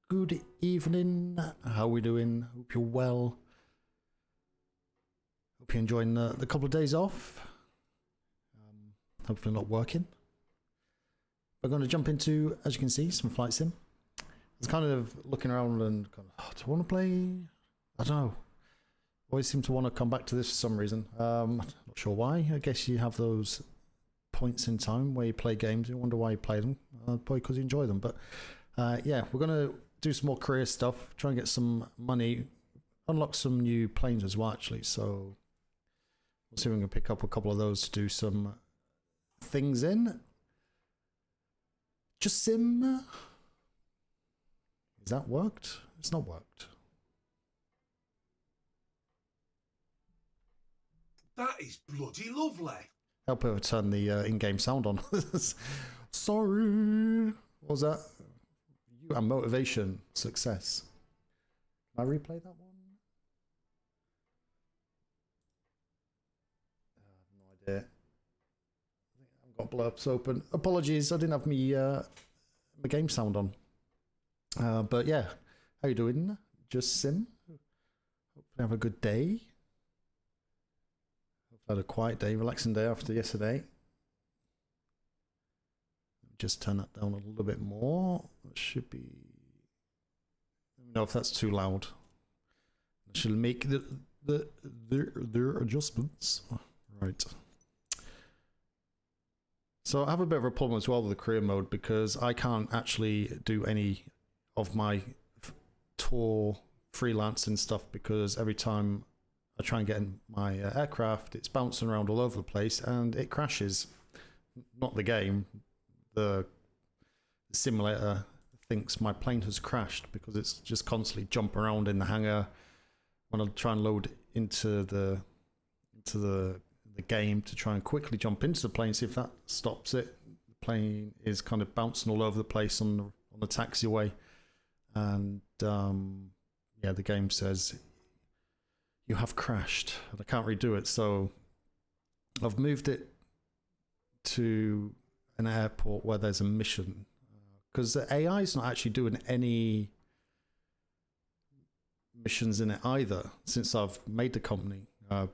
good evening. How are we doing? Hope you're well. Hope you're enjoying the couple of days off. Hopefully not working. We're going to jump into, as you can see, some flight sim. I was kind of looking around and going, oh, do I want to play? I don't know. Always seem to want to come back to this for some reason. Not sure why. I guess you have those points in time where you play games. You wonder why you play them. Probably because you enjoy them. But yeah, we're going to do some more career stuff. Try and get some money. Unlock some new planes as well, actually. So we'll see if we can pick up a couple of those to do some things in. Just sim. Has that worked? It's not worked. That is bloody lovely. Help her turn the in-game sound on. Sorry. What was that? You and motivation. Success. Can I replay that one? I have no idea. I think I've got blurbs open. Apologies, I didn't have my game sound on. But yeah, how you doing? Just sim. Hopefully have a good day. Had a quiet day, relaxing day after yesterday. Just turn that down a little bit more. It should be. Let me know if that's too loud. I should make their adjustments. Right. So I have a bit of a problem as well with the career mode because I can't actually do any of my tour freelancing stuff because every time I try and get in my aircraft, it's bouncing around all over the place and it crashes. Not the game, the simulator thinks my plane has crashed because it's just constantly jumping around in the hangar. When I try and load into the game to try and quickly jump into the plane, see if that stops it. The plane is kind of bouncing all over the place on the taxiway, and yeah, the game says you have crashed, and I can't redo it. So I've moved it to an airport where there's a mission, because the AI is not actually doing any missions in it either since I've made the company 4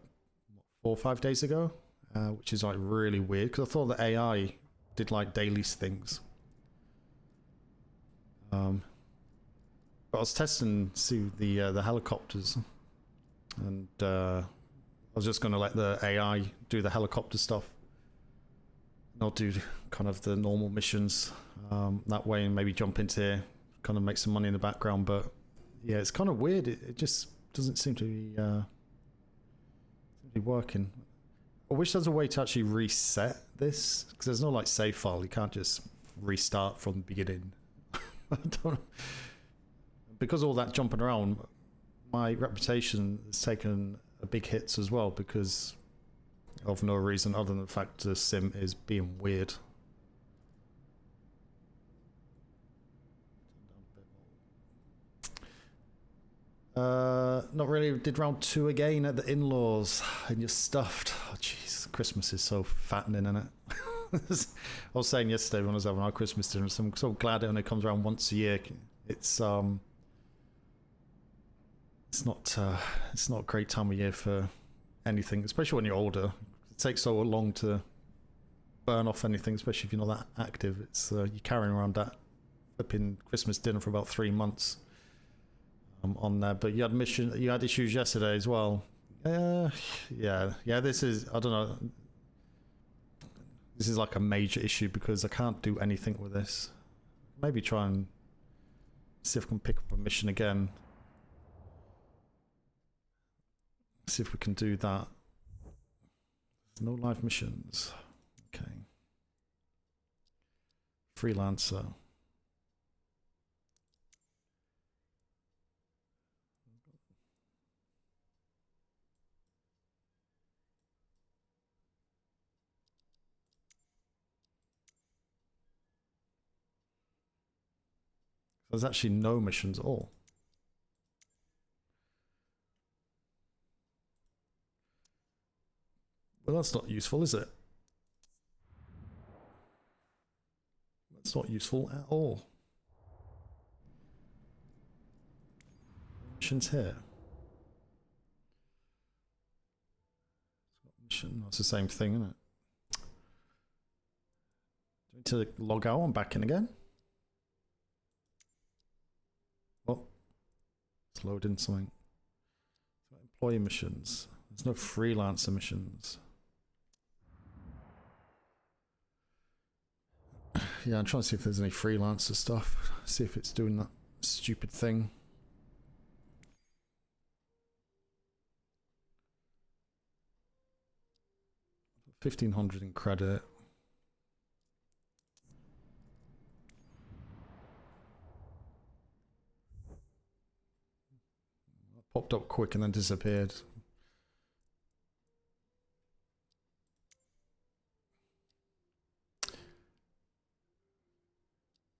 or 5 days ago, which is like really weird because I thought the AI did like daily things. But I was testing the helicopters. And I was just going to let the AI do the helicopter stuff. Not do kind of the normal missions that way and maybe jump into here, kind of make some money in the background. But yeah, it's kind of weird. It just doesn't seem to be working. I wish there's a way to actually reset this because there's no like save file. You can't just restart from the beginning. I don't, because all that jumping around, my reputation has taken a big hits as well because of no reason other than the fact the sim is being weird. Not really. Did round 2 again at the in-laws and you're stuffed. Oh jeez, Christmas is so fattening, isn't it? I was saying yesterday when I was having our Christmas dinner, so I'm so glad it only comes around once a year. It's not a great time of year for anything, especially when you're older. It takes so long to burn off anything, especially if you're not that active. It's you're carrying around that flipping Christmas dinner for about 3 months on there. But you had issues yesterday as well. Yeah. This is, I don't know. This is like a major issue because I can't do anything with this. Maybe try and see if I can pick up a mission again. See if we can do that. There's no live missions. Okay. Freelancer. There's actually no missions at all. Well, that's not useful, is it? That's not useful at all. missions here? Mission, it's the same thing, isn't it? Do I need to log out and back in again? Oh, it's loading something. Employee missions. There's no freelancer missions. Yeah, I'm trying to see if there's any freelancer stuff. See if it's doing that stupid thing. $1,500 in credit. Popped up quick and then disappeared.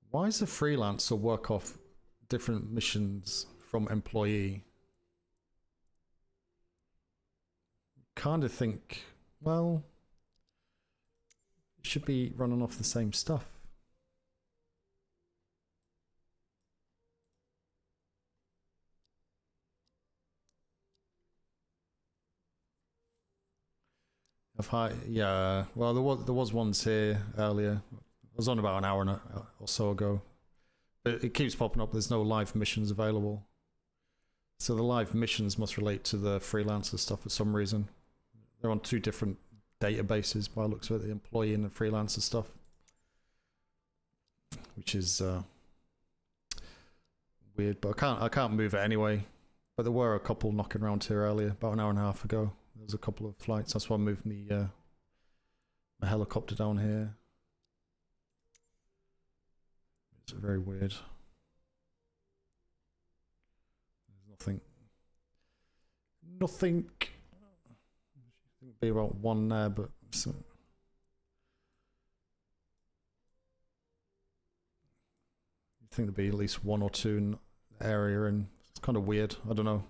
Why does a freelancer work off different missions from employee? Kind of think, well, it should be running off the same stuff. Yeah, well, there was ones here earlier. It was on about an hour or so ago. But it keeps popping up. There's no live missions available. So the live missions must relate to the freelancer stuff for some reason. They're on two different databases by the looks of it, the employee and the freelancer stuff. Which is weird, but I can't move it anyway. But there were a couple knocking around here earlier, about an hour and a half ago. There was a couple of flights. That's why I'm moving the my helicopter down here. It's very weird. There's nothing. Nothing. I think it'd be about one there, but so, you'd think there'd be at least one or two in the area, and it's kind of weird. I don't know.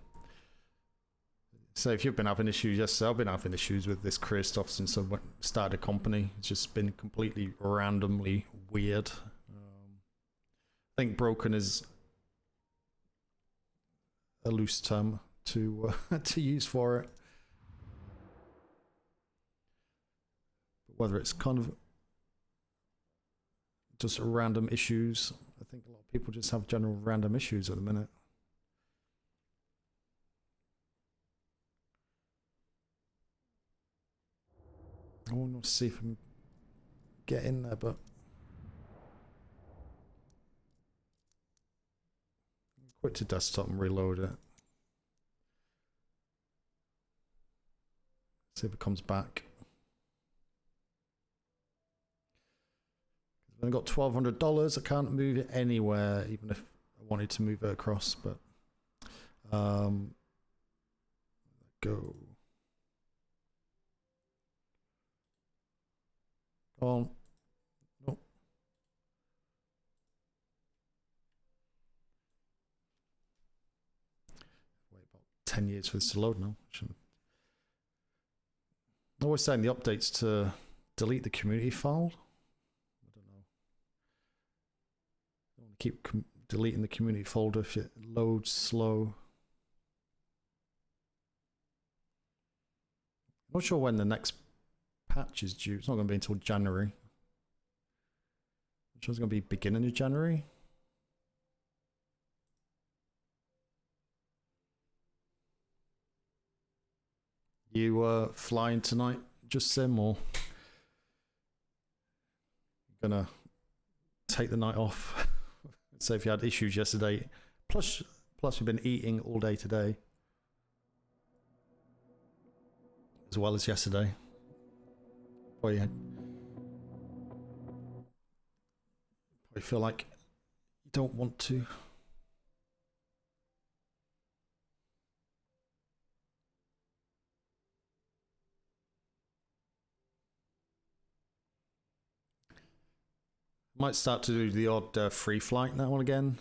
So if you've been having issues, yes, I've been having issues with this career stuff since I started a company. It's just been completely randomly weird. I think broken is a loose term to to use for it. But whether it's kind of just random issues, I think a lot of people just have general random issues at the minute. I want to see if I can get in there, but quit to desktop and reload it. See if it comes back. I've got $1,200. I can't move it anywhere, even if I wanted to move it across. But go. Go on. Nope. Wait about 10 years for this to load now. I'm always saying the updates to delete the community file. I don't know. I want to keep deleting the community folder if it loads slow. I'm not sure when the next patch is due. It's not going to be until January. I'm sure it's going to be beginning of January. You flying tonight, just Sim, or gonna take the night off? Say if you had issues yesterday, plus you've been eating all day today, as well as yesterday. Boy, I feel like you don't want to. Might start to do the odd free flight now and again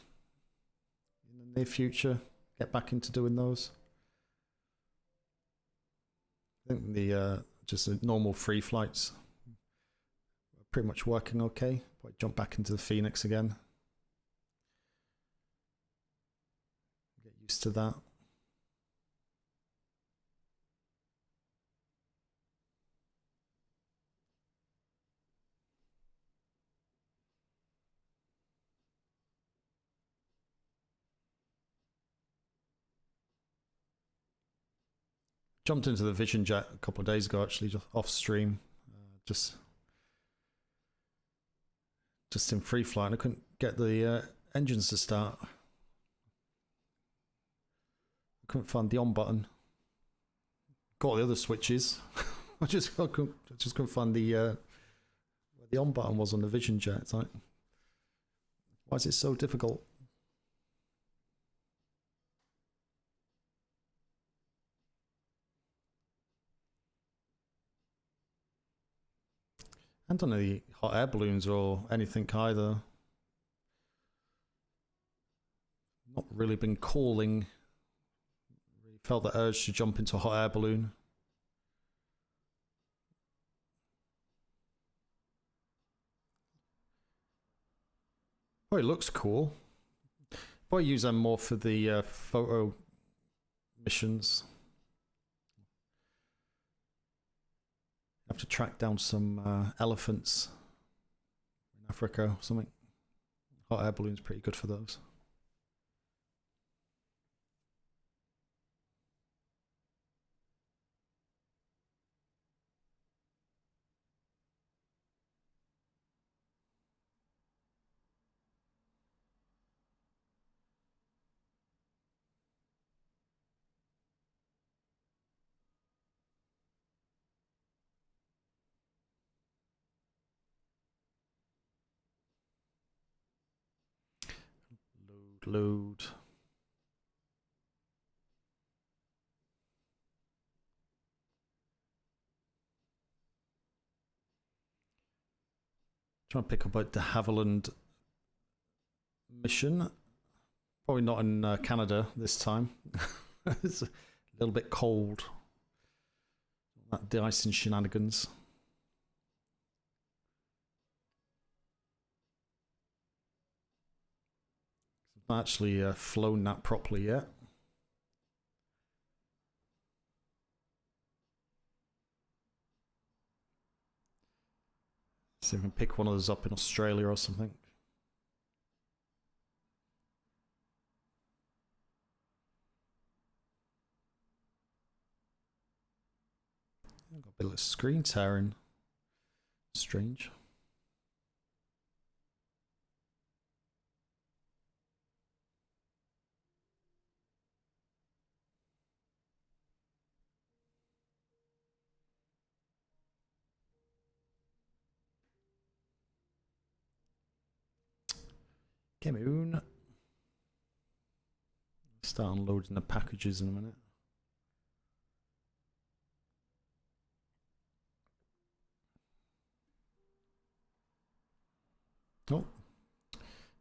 in the near future. Get back into doing those. I think the just the normal free flights are pretty much working okay. Might jump back into the Phoenix again. Get used to that. jumped into the Vision Jet a couple of days ago, actually, just off stream, just in free flight. And I couldn't get the engines to start. I couldn't find the on button. Got the other switches. I just couldn't find the where the on button was on the Vision Jet. It's like, why is it so difficult? I don't know the hot air balloons or anything either. Not really been calling. Really felt the urge to jump into a hot air balloon. Oh, it looks cool. Probably use them more for the photo missions. Have to track down some elephants in Africa or something. Hot air balloon's pretty good for those. Load. Trying to pick up a de Havilland mission. Probably not in Canada this time. It's a little bit cold. That de-icing shenanigans. I've not actually flown that properly yet. See if we can pick one of those up in Australia or something. I've got a bit of screen tearing. Strange. Come on. Start unloading the packages in a minute. Oh,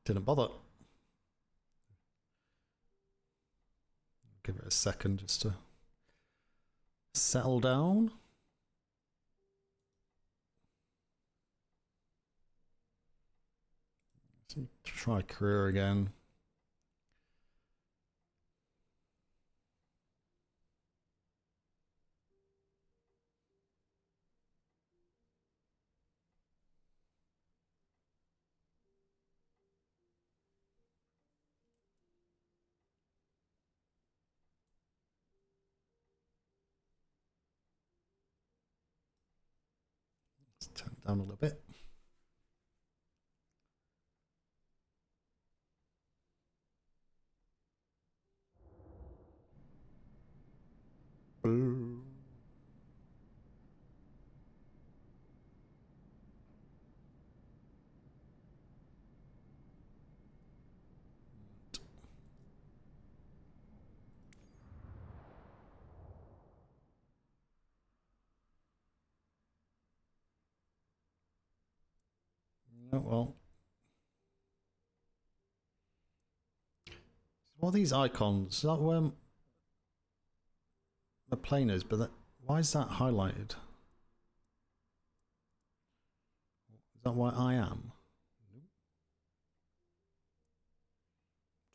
didn't bother. Give it a second just to settle down. Try career again. Let's turn it down a little bit. Oh, well. What are these icons? Is that where the plane is? But why is that highlighted? Is that why I am?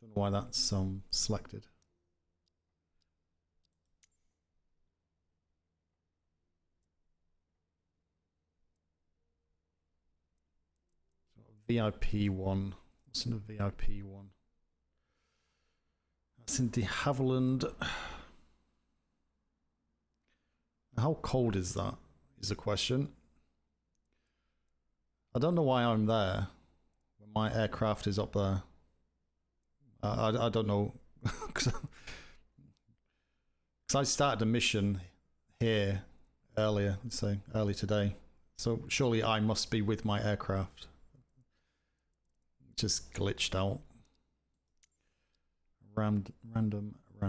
Don't know why that's selected. VIP one. What's in the VIP one? That's in de Havilland. How cold is that? Is the question. I don't know why I'm there when my aircraft is up there. I don't know. Because I started a mission here earlier, let's say early today. So surely I must be with my aircraft. Just glitched out. Random. Don't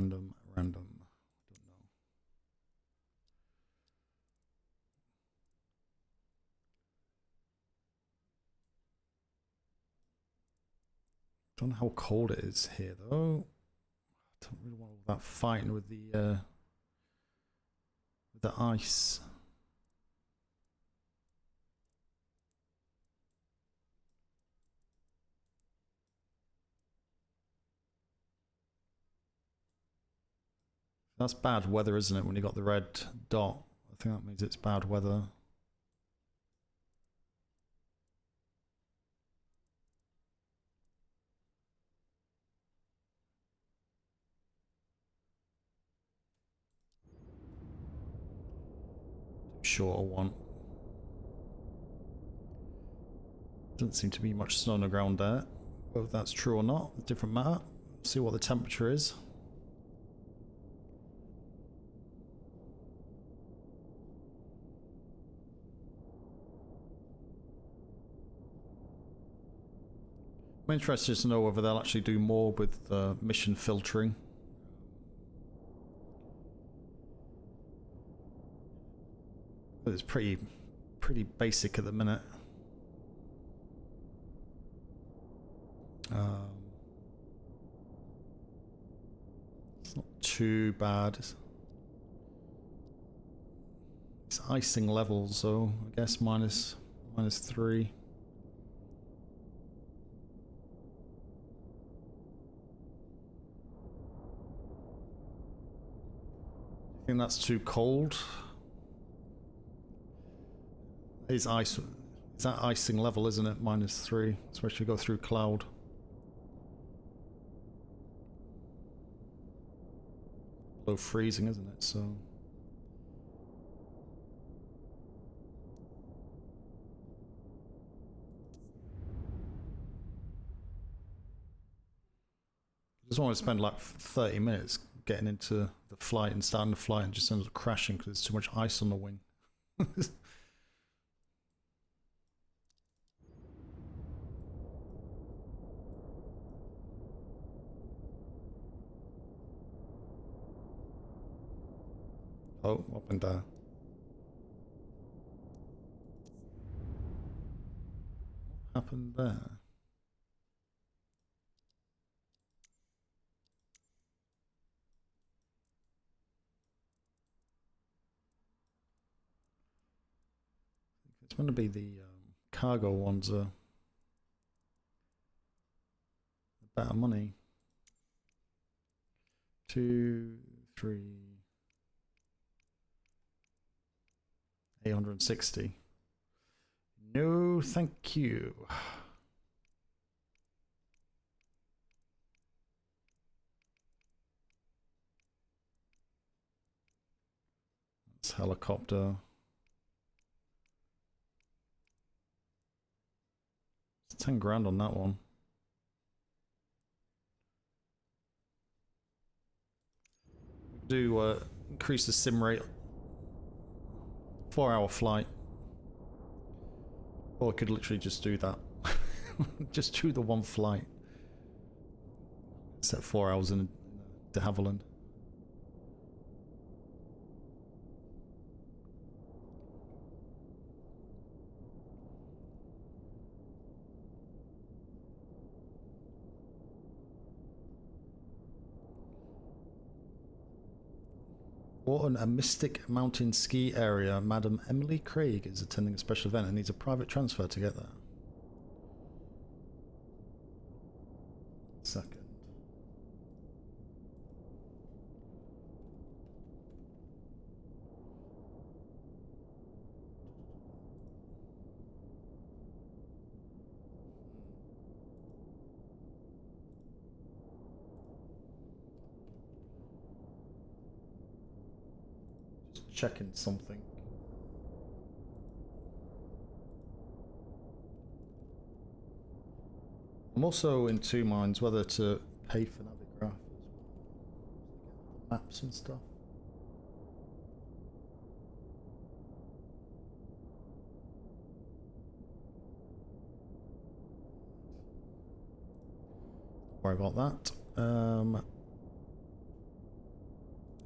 know. Don't know how cold it is here though. I don't really want all that fighting with the ice. That's bad weather, isn't it? When you got the red dot, I think that means it's bad weather. Shorter one. Doesn't seem to be much snow on the ground there. Whether that's true or not, a different matter. See what the temperature is. I'm interested to know whether they'll actually do more with mission filtering. But it's pretty basic at the minute. It's not too bad. It's icing levels, so I guess minus 3. I think that's too cold. It's ice. It's that icing level, isn't it? Minus 3, especially go through cloud. Below freezing, isn't it? So. I just want to spend like 30 minutes getting into the flight and starting the flight and just ends up crashing because there's too much ice on the wing. Oh, up and down. What happened there? It's going to be the cargo ones are better money. 2, 3, 860. No, thank you. That's helicopter. It's 10 grand on that one. Do increase the sim rate. 4-hour flight. Or I could literally just do that. Just do the one flight. Set 4 hours in de Havilland. What a mystic mountain ski area. Madam Emily Craig is attending a special event and needs a private transfer to get there. Second. checking something. I'm also in two minds whether to pay for Navigraph as well. Maps and stuff. Don't worry about that.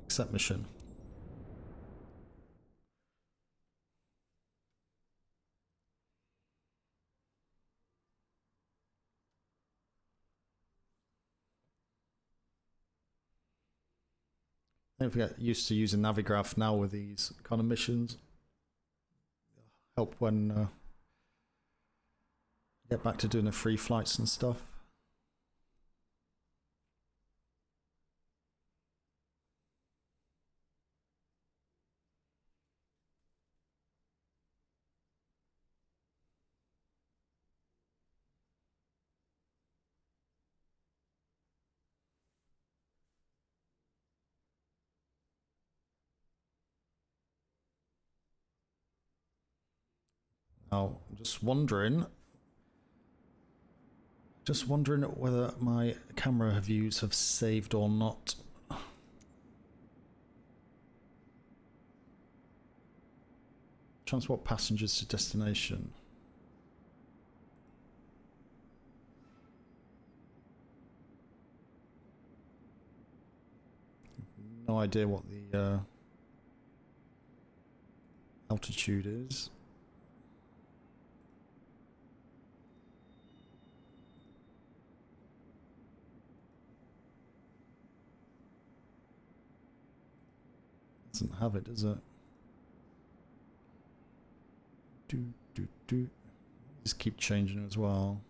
Accept mission. I don't get used to using Navigraph now with these kind of missions. Help when get back to doing the free flights and stuff. Now, I'm just wondering whether my camera views have saved or not. Transport passengers to destination. No idea what the altitude is. Doesn't have it, does it? Just keep changing as well.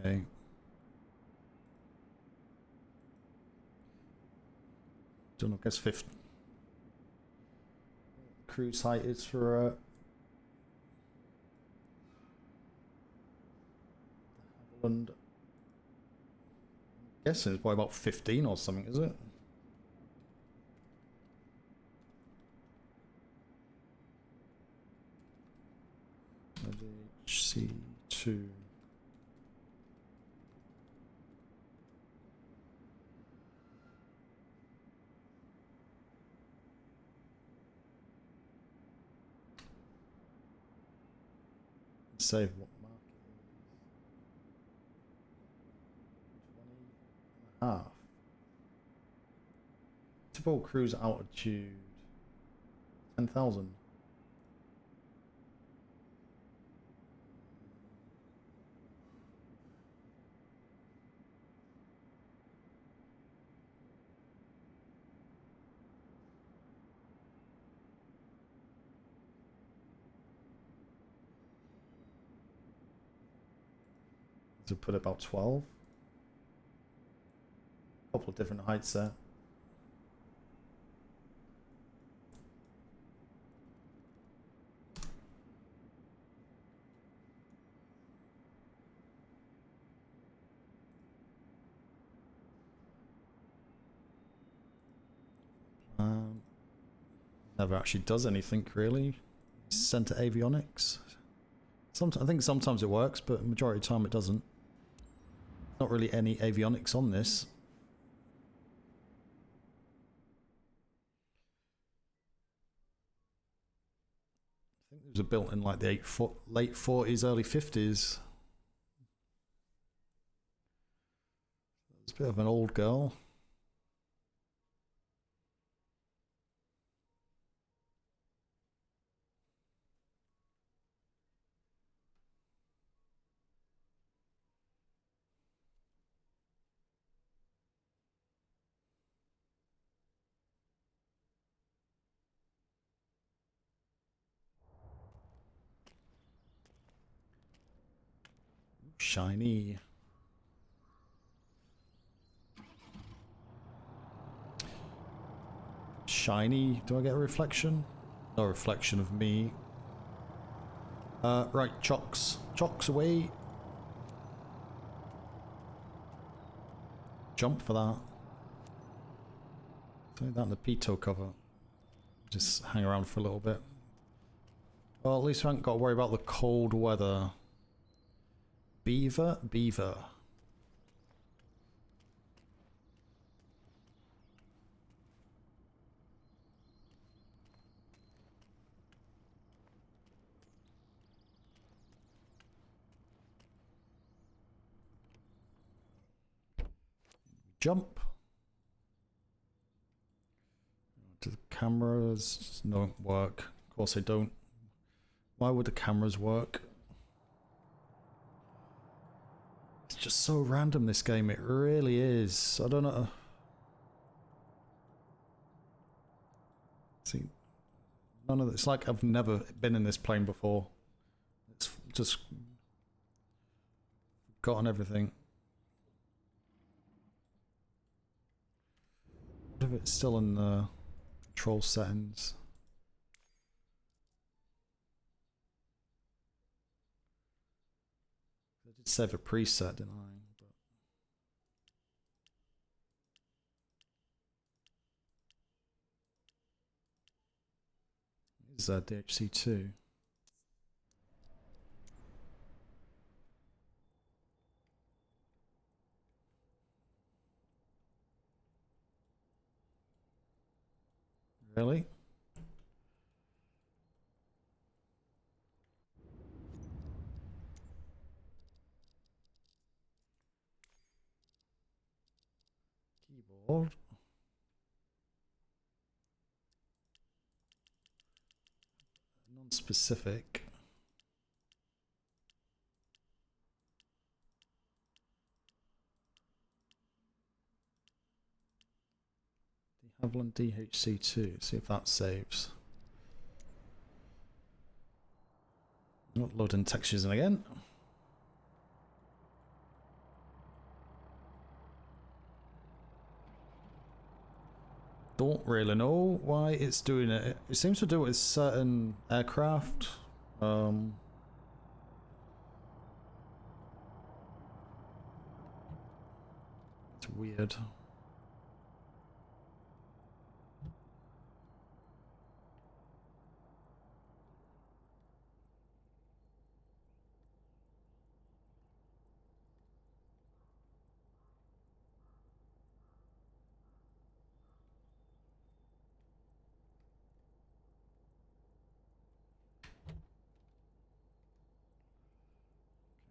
Okay. Don't know, I guess 50. Cruise height is for Havilland. I'm guessing it's probably about 15 or something, is it? HC2. Save what mark it is. 20.5. Typical cruise altitude 10,000. To put about 12. A couple of different heights there. Never actually does anything really. Center avionics. I think sometimes it works, but majority of the time it doesn't. Not really any avionics on this. I think it was built in like the late 40s, early 50s. It's a bit of an old girl. Shiny. shiny. Do I get a reflection? No reflection of me. Right, chocks. Chocks away. Jump for that. Take that in the Pito cover. Just hang around for a little bit. Well, at least we haven't got to worry about the cold weather. Beaver? Beaver. Jump. Do the cameras don't work? Of course they don't. Why would the cameras work? It's just so random, this game. It really is. I don't know. See, none of it's like I've never been in this plane before. It's just forgotten everything. What if it's still in the control settings? I did save a preset, didn't I? But is that DHC2? Really? Keyboard. Non-specific. De Havilland DHC2. See if that saves. Not loading textures in again. Don't really know why it's doing it. It seems to do it with certain aircraft. It's weird.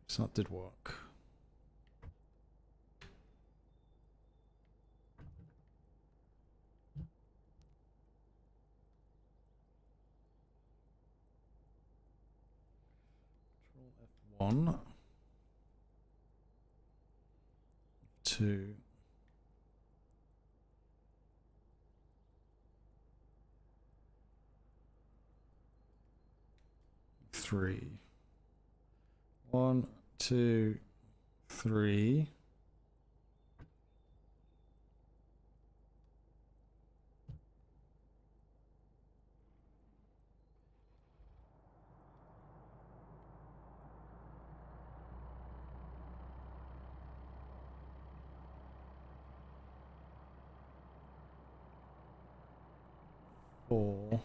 So that did work. Control F1. 2. 3. 1, 2, 3. Four.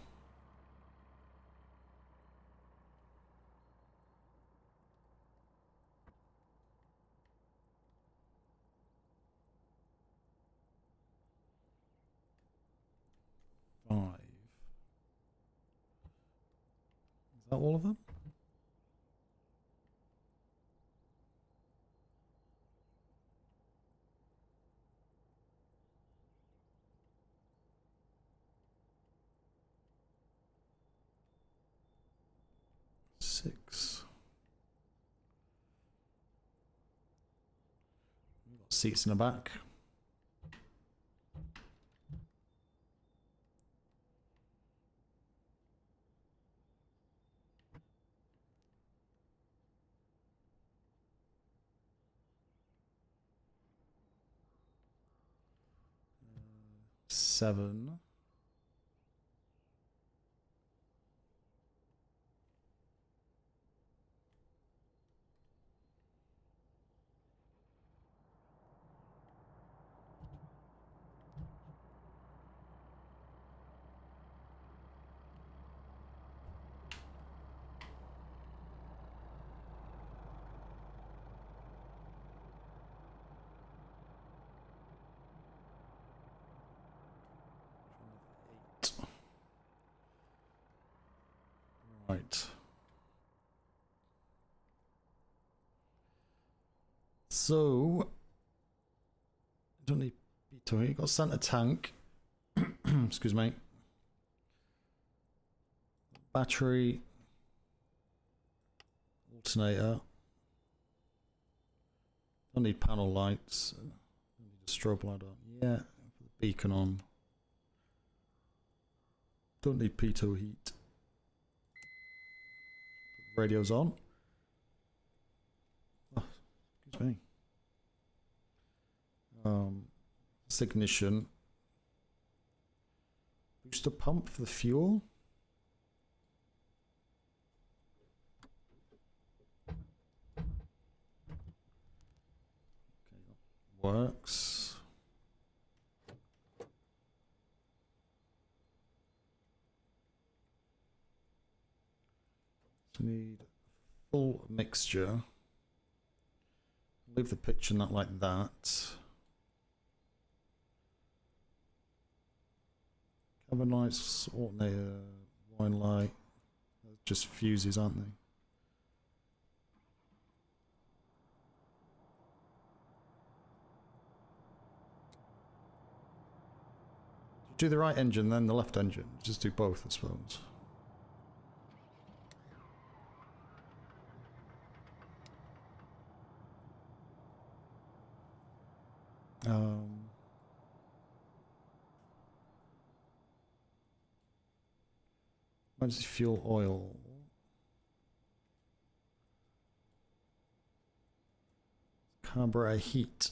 5. Is that all of them? Six. We've got seats in the back. Seven. So, don't need B2. Got center tank. Excuse me. Battery. Alternator. Don't need panel lights. Don't need a strobe light on. Yeah. Put the beacon on. Don't need P2 heat. Put the radio's on. Oh, excuse me. Ignition. Booster pump for the fuel. Okay, works. So need full mixture. Leave the picture not like that. Cabin lights, alternator, wine light. They're just fuses, aren't they? Do the right engine, then the left engine. Just do both, I suppose. Emergency fuel oil. Carburetor heat.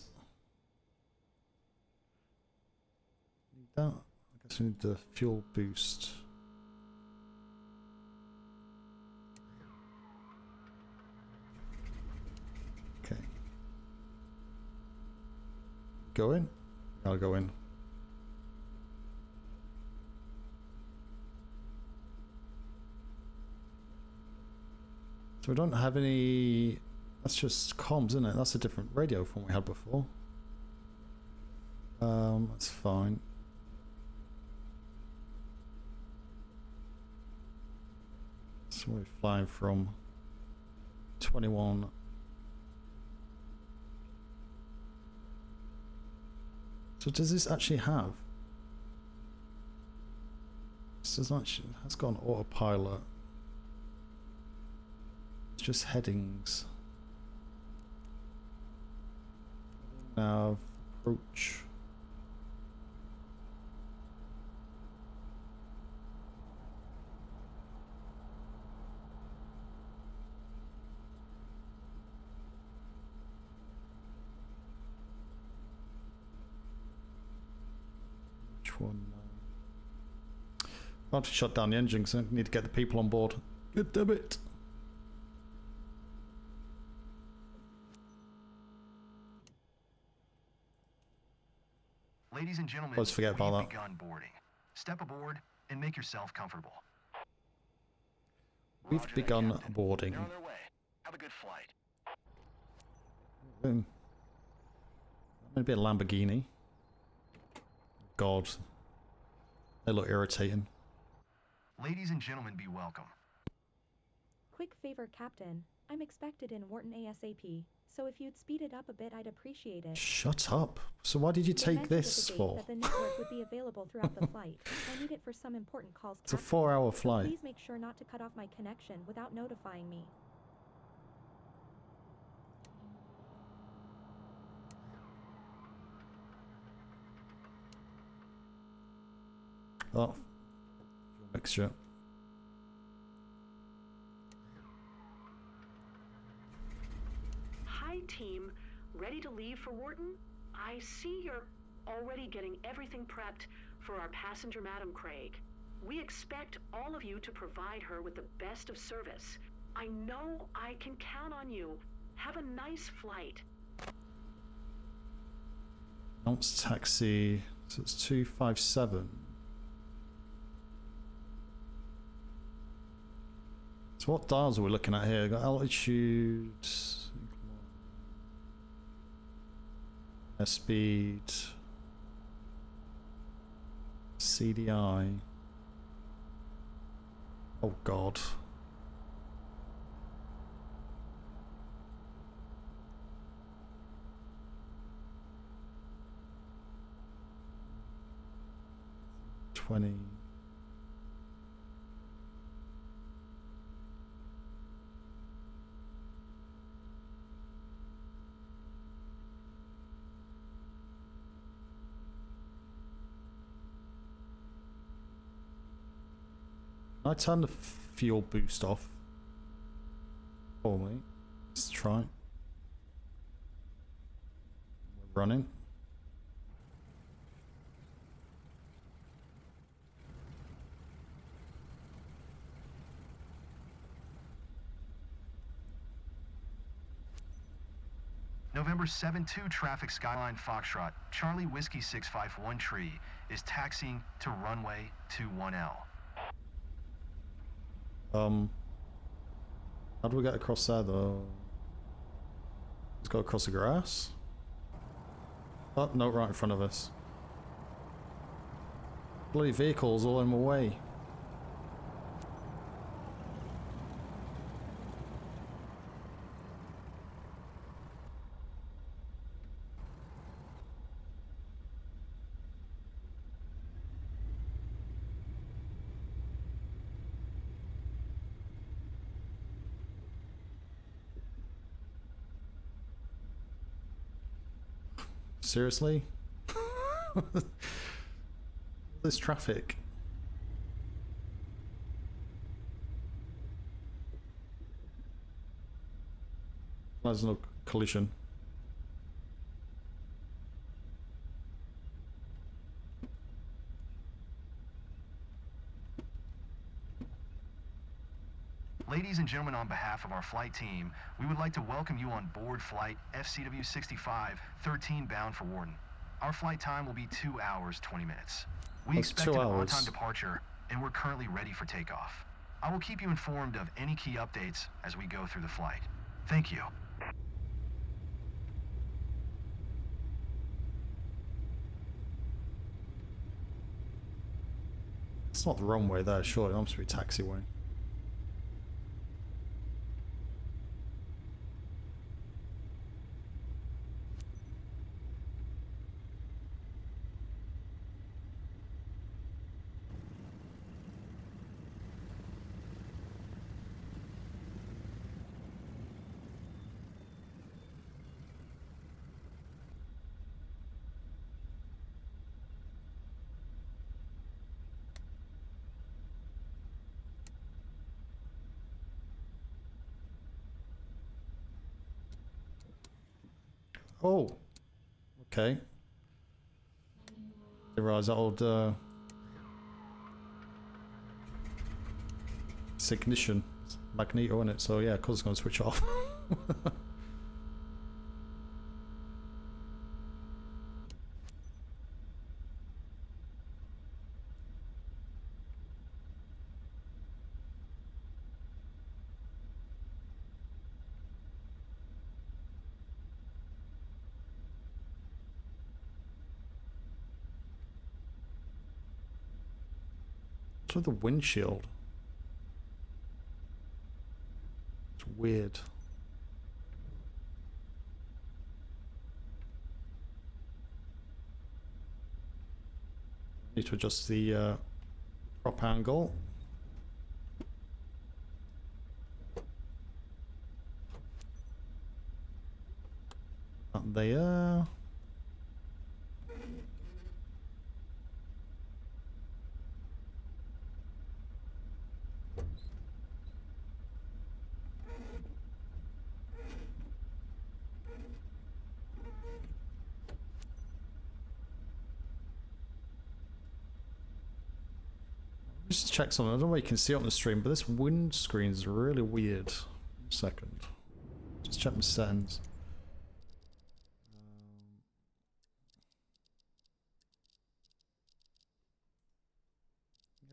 Need that? I guess we need the fuel boost. Okay. Go in? I'll go in. So we don't have any... That's just comms, isn't it? That's a different radio from what we had before. That's fine. So we're flying from 21. So does this actually have? This does actually, has got an autopilot. It's just headings. Nav, approach. Which one? I'll have to shut down the engine because I need to get the people on board. God damn it. Ladies and gentlemen, Let's forget about that. begun boarding. Step aboard and make yourself comfortable. We've Roger that, begun Captain. boarding. They're on their way. Have a good flight. Maybe a Lamborghini. God. They look irritating. Ladies and gentlemen, be welcome. Quick favor, Captain. I'm expected in Wharton ASAP, so if you'd speed it up a bit, I'd appreciate it. Shut up. So why did you They take mentioned at this the gate for? that the network would be available throughout the flight. I need it for some important calls, It's a Captain. 4-hour So flight. please make sure not to cut off my connection without notifying me. Oh. Fuel mixture. Hi, team. Ready to leave for Wharton? I see you're already getting everything prepped for our passenger, Madam Craig. We expect all of you to provide her with the best of service. I know I can count on you. Have a nice flight. Announce taxi. So it's 257. So what dials are we looking at here? Got altitude, speed, CDI. Oh God. 20. Can I turn the fuel boost off? Probably. Let's try. We're running. November 7-2 traffic Skyline Foxtrot, Charlie Whiskey 651 Tree is taxiing to runway 21L. How do we get across there though? Let's go across the grass. Oh, no, right in front of us. Bloody vehicles all in my way. Seriously? This traffic. There's no collision. Ladies and gentlemen, on behalf of our flight team, we would like to welcome you on board flight FCW 65, 13 bound for Warden. Our flight time will be 2 hours, 20 minutes. We That's expect 2 an hours. on-time departure, and we're currently ready for takeoff. I will keep you informed of any key updates as we go through the flight. Thank you. It's not the runway there, surely. It must be taxiway. Oh, okay. Didn't realise that old it's ignition. It's magneto in it, so yeah, of course it's going to switch off. What's with the windshield? It's weird. Need to adjust the prop angle. Up there. Just check something. I don't know if you can see it on the stream, but this windscreen is really weird. 1 second. Just check my settings.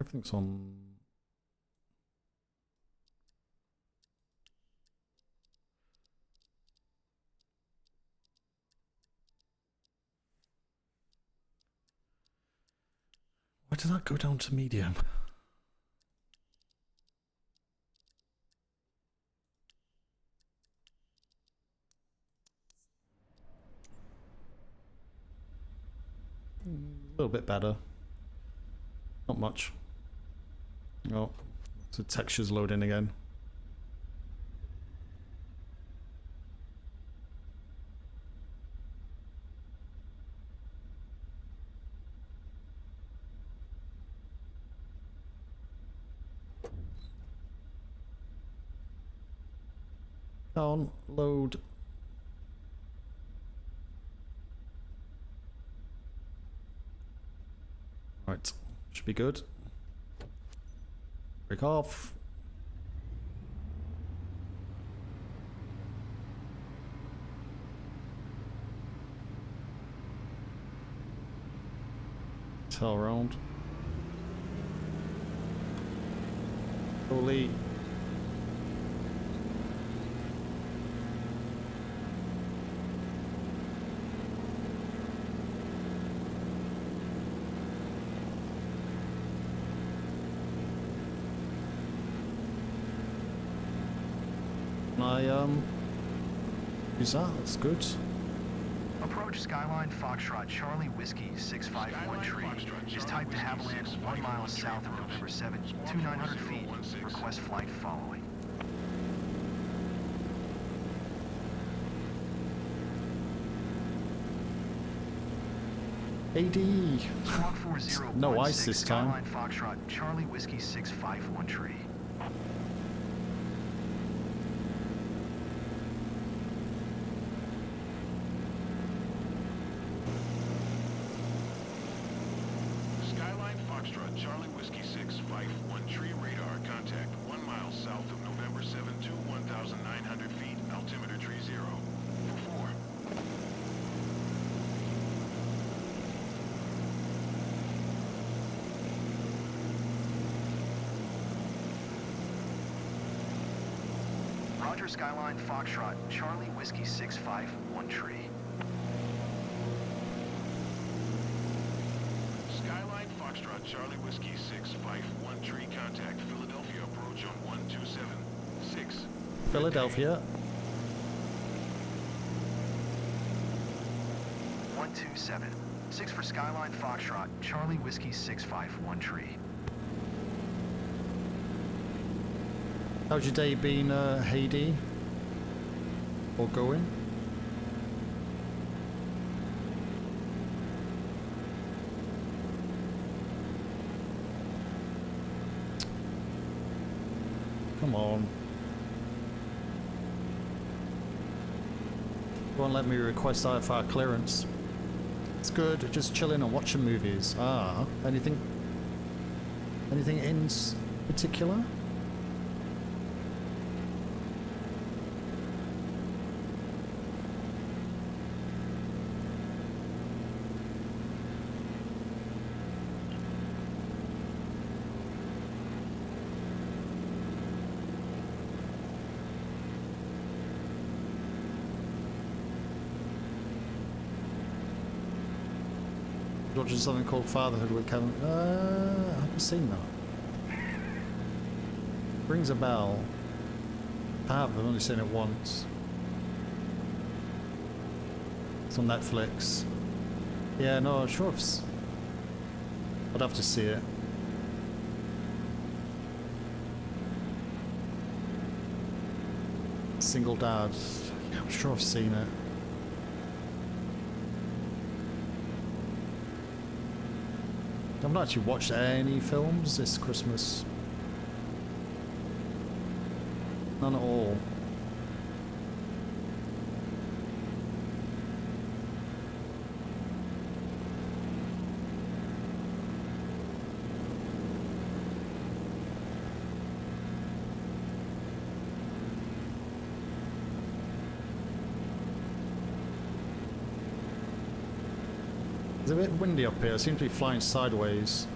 Everything's on. Why did that go down to medium? A little bit better. Not much. Oh, the texture's loading again. On, load. Right, should be good. Break off. Tail round. Holy. Use that, that's good. Approach Skyline Foxtrot Charlie Whiskey 651 tree is typed to Haviland 1 mile south of November 7, 2900 feet. Request flight following. AD. Squawk 4016 No ice this time. Skyline Foxtrot Charlie Whiskey 651 tree. Skyline Foxtrot Charlie Whiskey 651 tree radar contact 1 mile south of November 7 to 1,900 feet, altimeter tree 0. For 4. Roger Skyline Foxtrot Charlie Whiskey 651 tree. Skyline Foxtrot Charlie Whiskey 651 tree contact Philadelphia approach on 1276. Philadelphia. 127. 6 for Skyline Foxtrot Charlie Whiskey 651 tree. How's your day been, Haiti? Or going? Come on. Won't let me request IFR clearance. It's good, just chilling and watching movies. Ah, anything in particular? Watching something called Fatherhood with Kevin. I haven't seen that. Rings a bell. I have, I've only seen it once. It's on Netflix. Yeah, no, I'm sure I'd have to see it. Single Dad. Yeah, I'm sure I've seen it. I've not actually watched any films this Christmas. None at all. It's a bit windy up here. I seem to be flying sideways.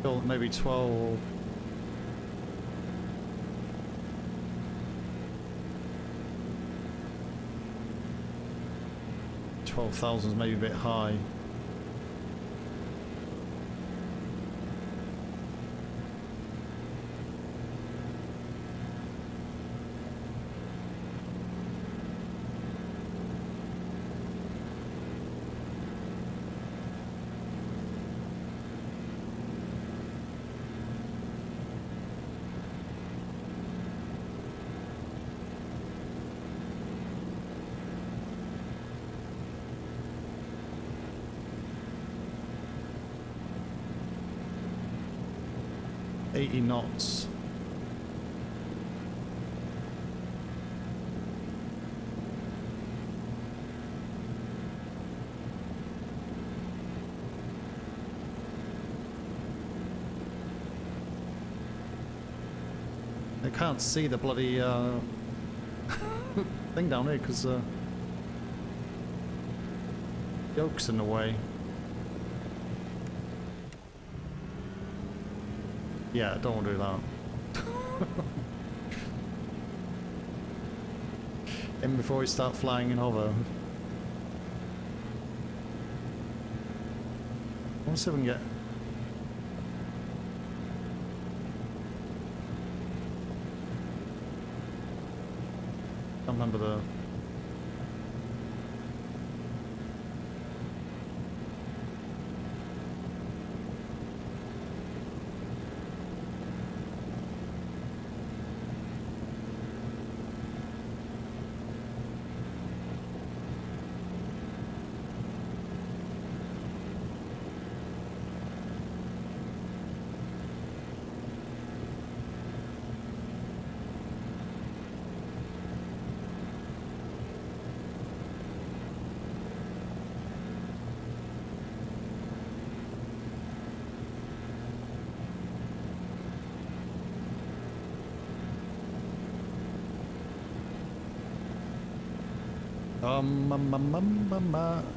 Feel maybe 12. 12,000 is maybe a bit high. $80 knots. I can't see the bloody thing down here because yoke's in the way. Yeah, I don't want to do that. In before we start flying in hover. I want to see if we can get... I can't remember the...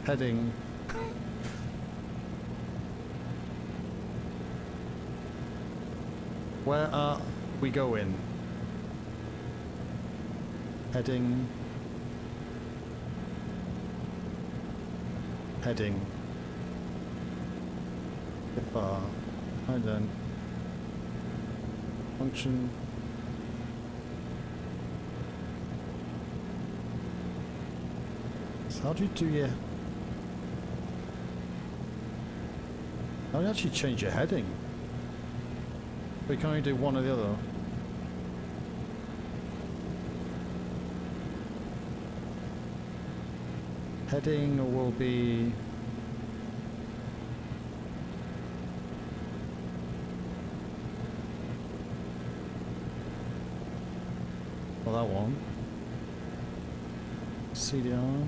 heading. Where are we going? Heading. Heading. If I don't. Function. How do you do your... How do you actually change your heading? But you can only do one or the other. Heading will be... Well, that one. CDR.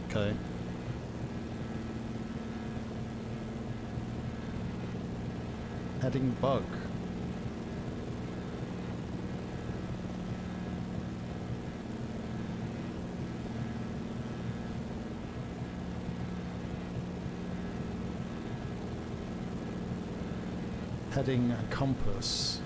Okay. Heading bug. Heading compass.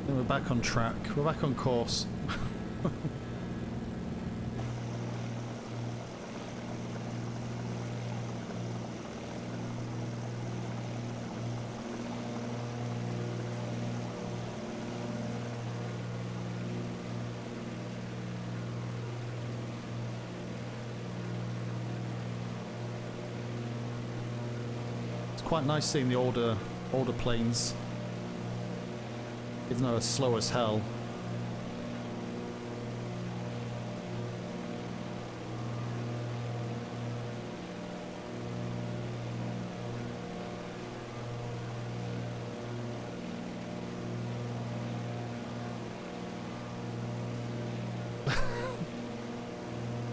We're back on track. We're back on course. It's quite nice seeing the older planes. Even though it's slow as hell.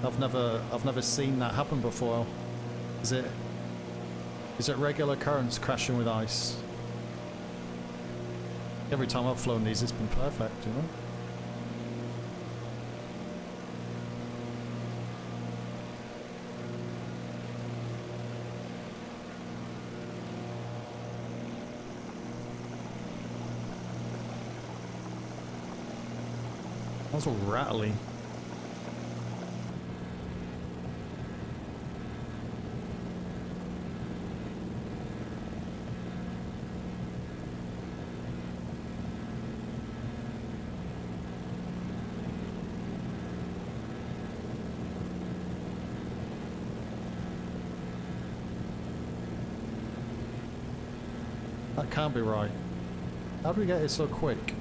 I've never seen that happen before. Is it regular occurrence crashing with ice? Every time I've flown these, it's been perfect, you know? That's all rattly. That can't be right. How do we get it so quick?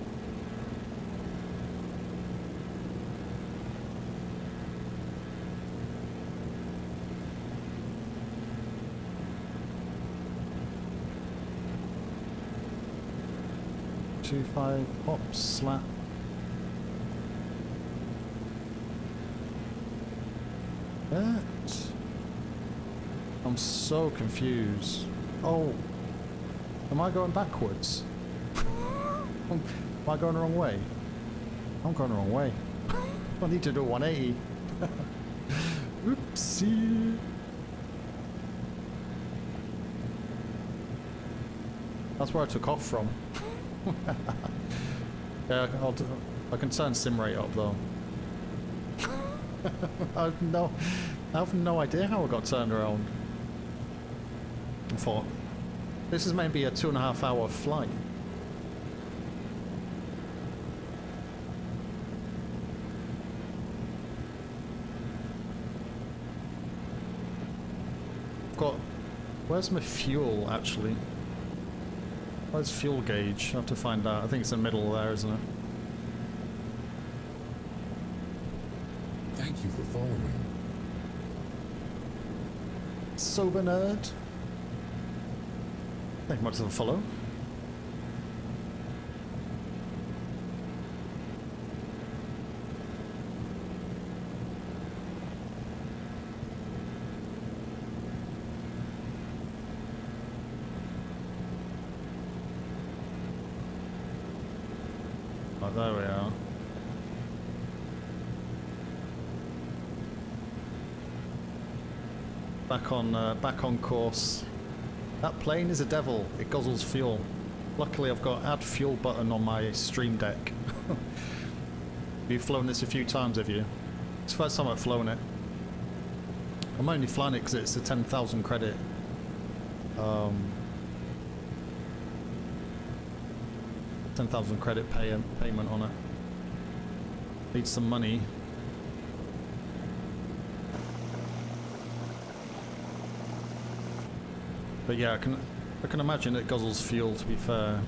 Two, 5, hop, slap. That. I'm so confused. Oh. Am I going backwards? Am I going the wrong way? I'm going the wrong way. I need to do a 180. Oopsie. That's where I took off from. Yeah, I can turn sim rate up though. I have no idea how I got turned around. I thought this is maybe a 2.5 hour flight. I've got. Where's my fuel actually? Where's fuel gauge? I have to find out. I think it's in the middle there, isn't it? Thank you for following. Sober nerd. Thank you much for the follow. Oh, there we are. Back on course. That plane is a devil. It guzzles fuel. Luckily, I've got add fuel button on my stream deck. You've flown this a few times, have you? It's the first time I've flown it. I'm only flying it because it's a 10,000 credit. 10,000 credit payment on it. Need some money. But yeah, I can imagine it guzzles fuel, to be fair.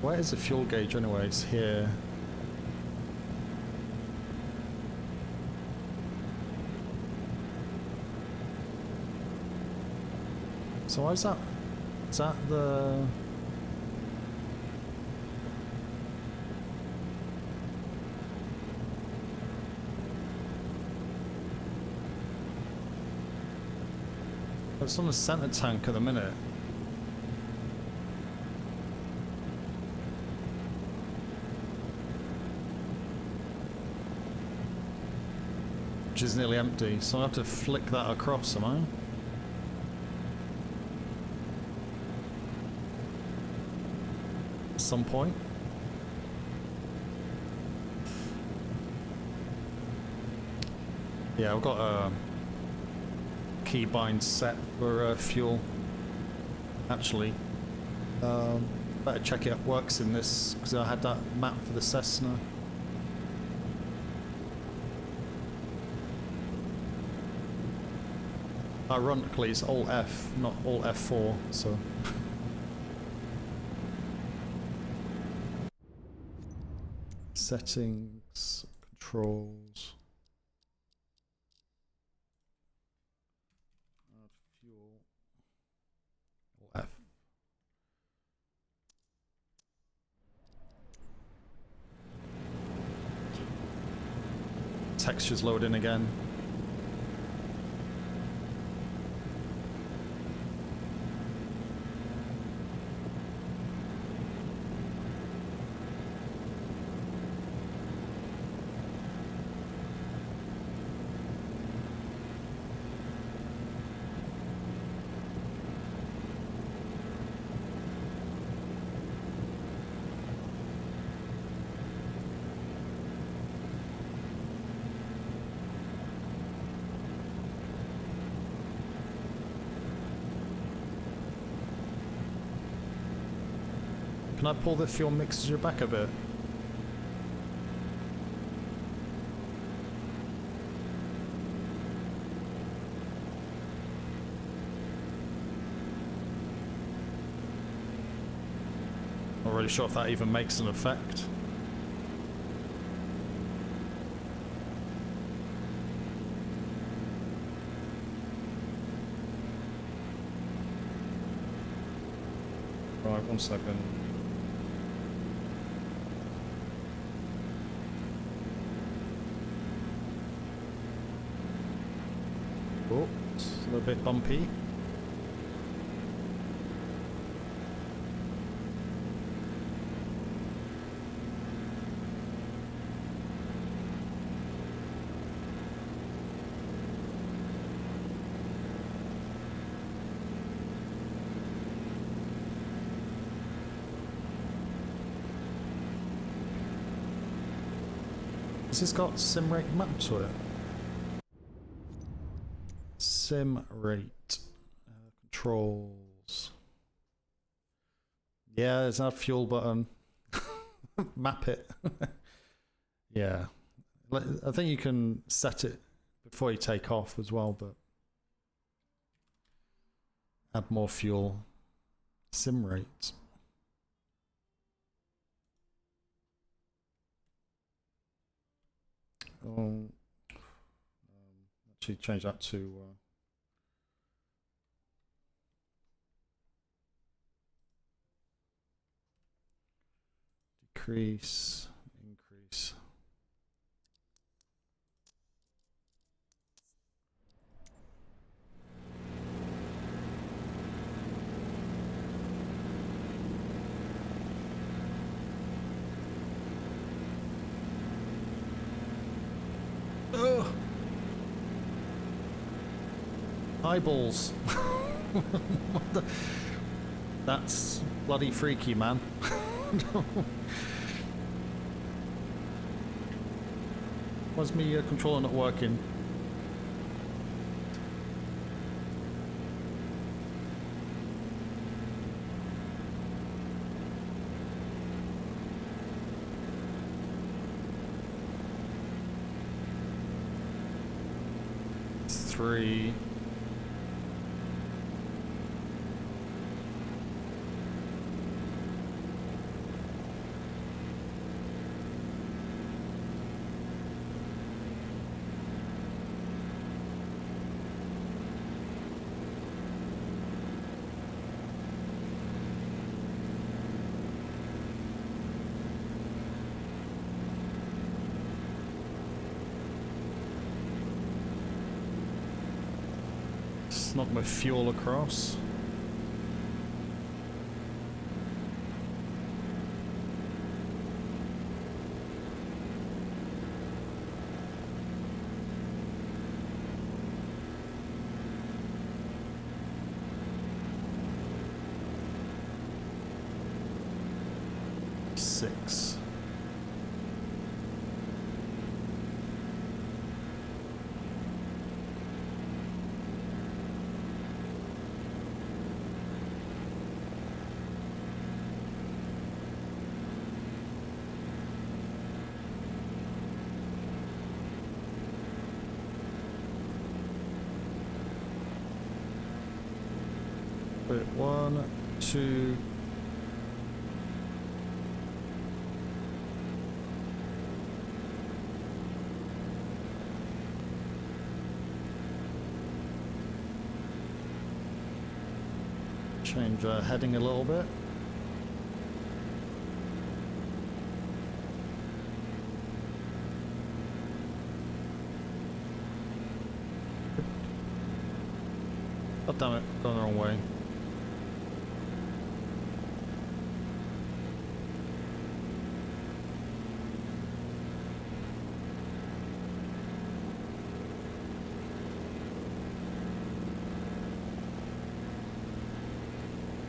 Where is the fuel gauge anyway? It's here. So why is that? Is that the... It's on the center tank at the minute. Which is nearly empty, so I have to flick that across, am I? At some point. Yeah, I've got a keybind set for fuel. Actually, better check it works in this because I had that map for the Cessna. Ironically, it's Alt F, not Alt F4, so. Settings, controls. Fuel. Alt F. textures load in again. Can I pull the fuel mixture back a bit? Not really sure if that even makes an effect. Right, 1 second. Oh, it's a little bit bumpy. Has this got sim rate mapped to it? Sim rate controls. Yeah, there's a fuel button. Map it. Yeah, I think you can set it before you take off as well, but add more fuel. Sim rate. Actually change that to decrease, increase. Ugh. Eyeballs. What the? That's bloody freaky, man. Why's my controller not working? It's 3. Knock my fuel across. Six. Wait, 1, 2. Change heading a little bit. God damn it, going the wrong way.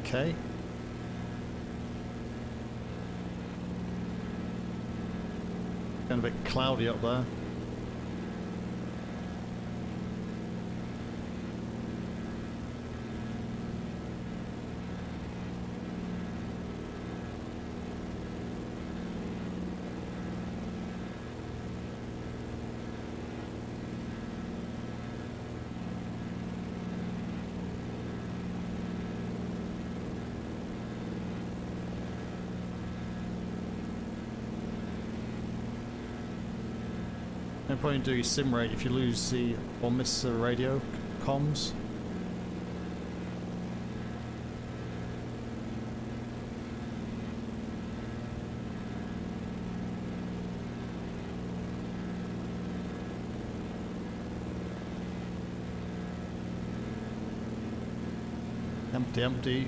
Okay. Getting a bit cloudy up there. No point in doing sim rate if you lose the or miss the radio comms. Empty, empty.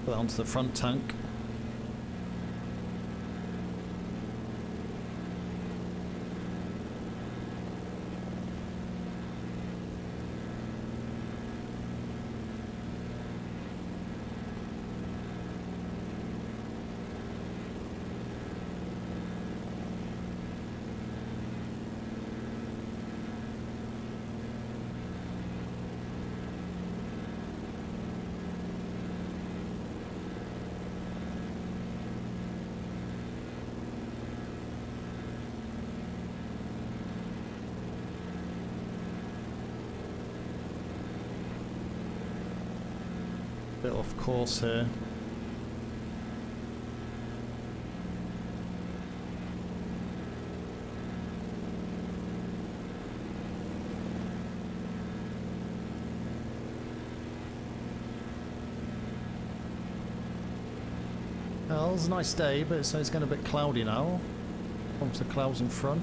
Put that onto the front tank. Bit off course here. Well, it was a nice day, but it's getting a bit cloudy now. Onto the clouds in front.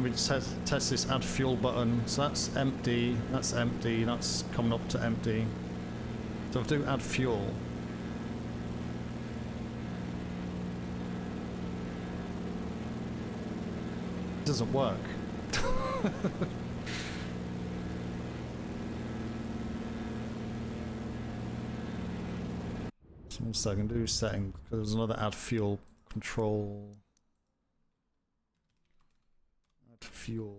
We just test this add fuel button. So that's empty, that's coming up to empty. So if I do add fuel, it doesn't work. So I can do setting, because there's another add fuel control. Fuel.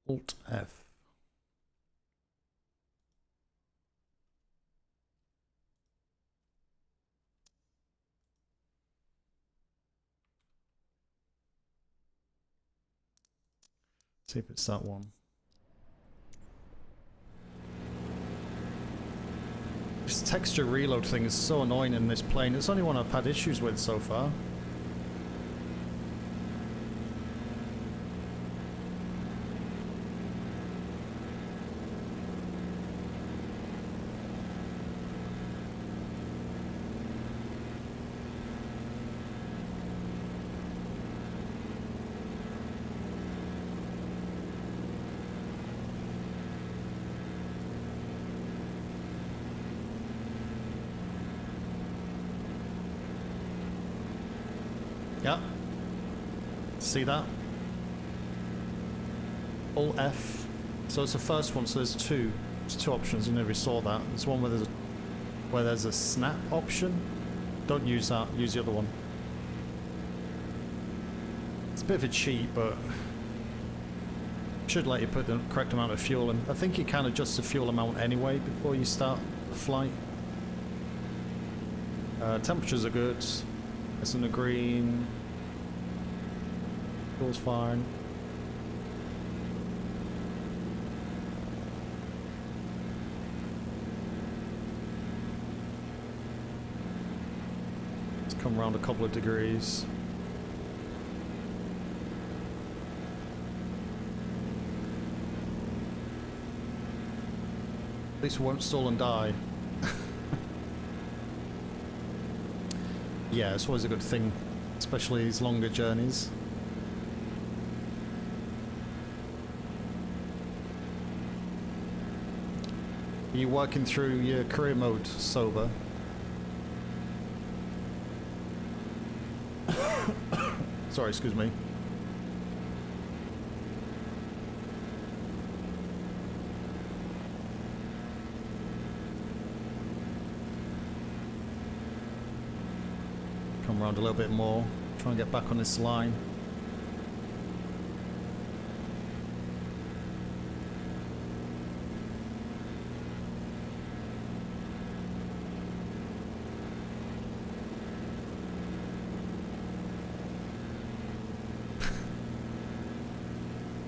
Alt F. See if it's that one. This texture reload thing is so annoying in this plane. It's the only one I've had issues with so far. Yeah. See that? Alt F. So it's the first one, so there's two. There's two options, you never saw that. There's one where there's a snap option. Don't use that, use the other one. It's a bit of a cheat, but Should let you put the correct amount of fuel in. I think you can adjust the fuel amount anyway before you start the flight. Temperatures are good. It's in the green. Fuel's fine. Let's come around a couple of degrees. At least we won't stall and die. Yeah, it's always a good thing, especially these longer journeys. Are you working through your career mode sober? Sorry, excuse me. Come around a little bit more, try and get back on this line.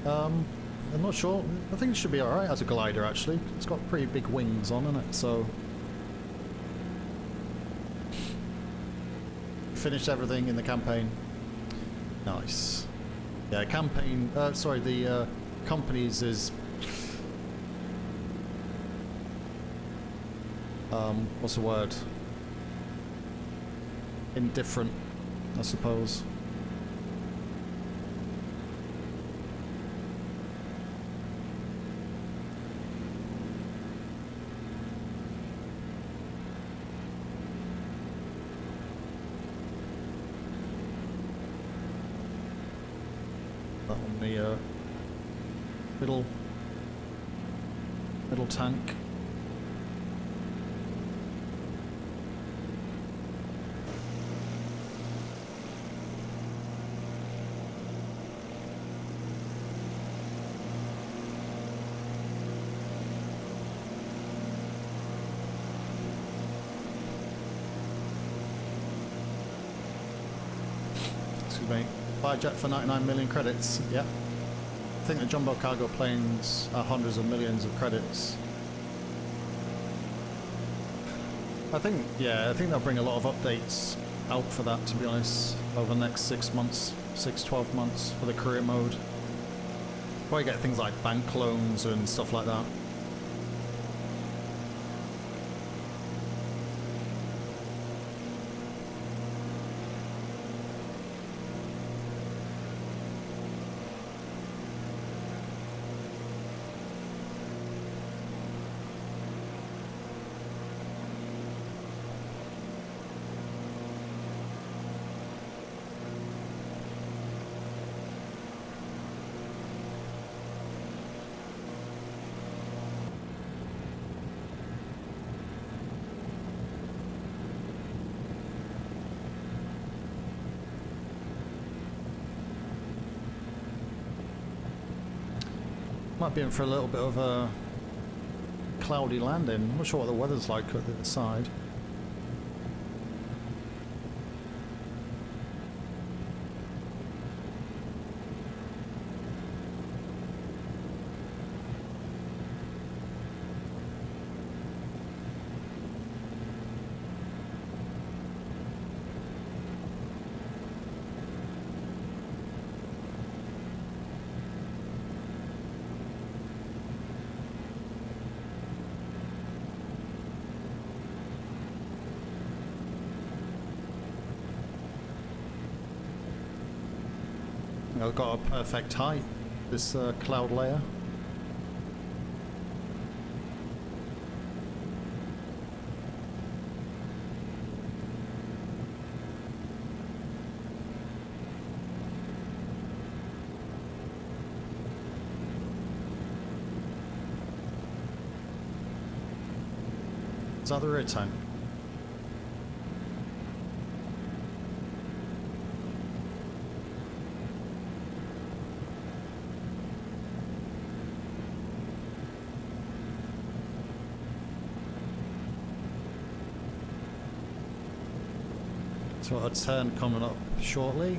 I'm not sure. I think it should be alright as a glider actually. It's got pretty big wings on it, so... Finished everything in the campaign. Nice. Yeah, campaign... sorry, the companies is... what's the word? Indifferent, I suppose. On the middle tank. Excuse me. Buy a jet for 99 million credits. Yep. I think the jumbo cargo planes are hundreds of millions of credits. I think they'll bring a lot of updates out for that, to be honest, over the next 6 months, 12 months for the career mode. Probably get things like bank loans and stuff like that. Might be in for a little bit of a cloudy landing. I'm not sure what the weather's like at the other side. I've got a perfect height, this cloud layer. Is that the rear tank? So a turn coming up shortly.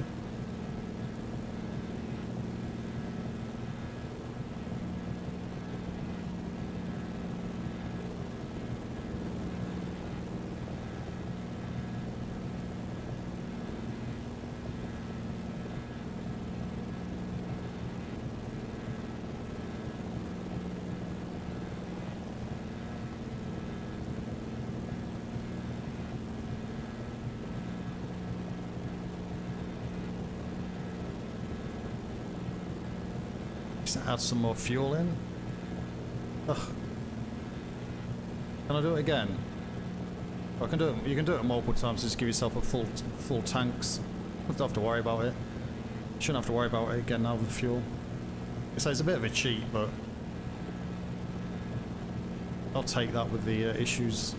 Add some more fuel in. Ugh. Can I do it again? I can do it. You can do it multiple times. Just give yourself a full tanks. Don't have to worry about it. Shouldn't have to worry about it again now with fuel. So it's a bit of a cheat, but I'll take that with the issues.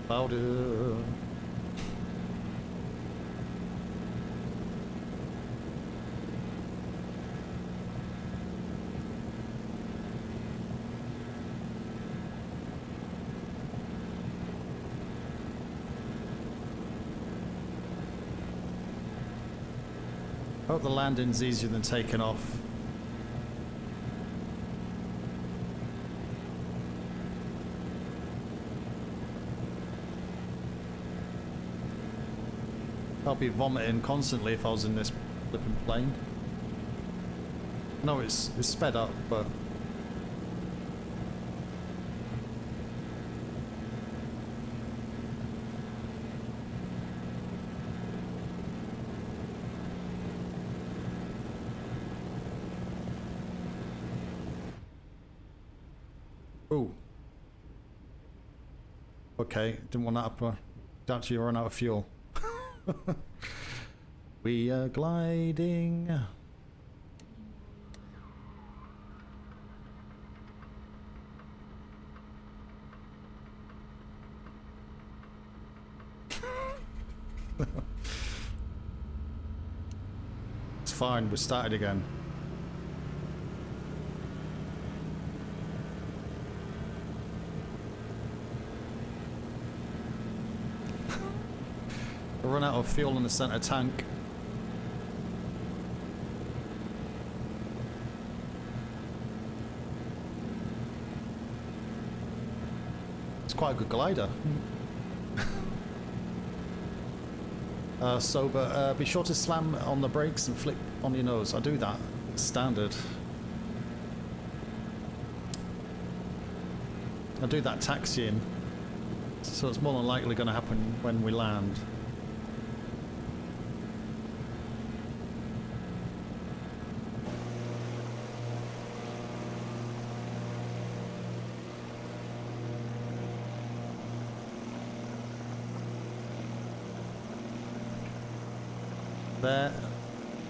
About it. Hope the landing's easier than taking off. I'll be vomiting constantly if I was in this flipping plane. No, it's sped up, but ooh. Okay, didn't want that up. Actually, run out of fuel. We are gliding. It's fine, we started again. I run out of fuel in the center tank. It's quite a good glider. But be sure to slam on the brakes and flick on your nose. I do that. Standard. I do that taxiing. So it's more than likely going to happen when we land. There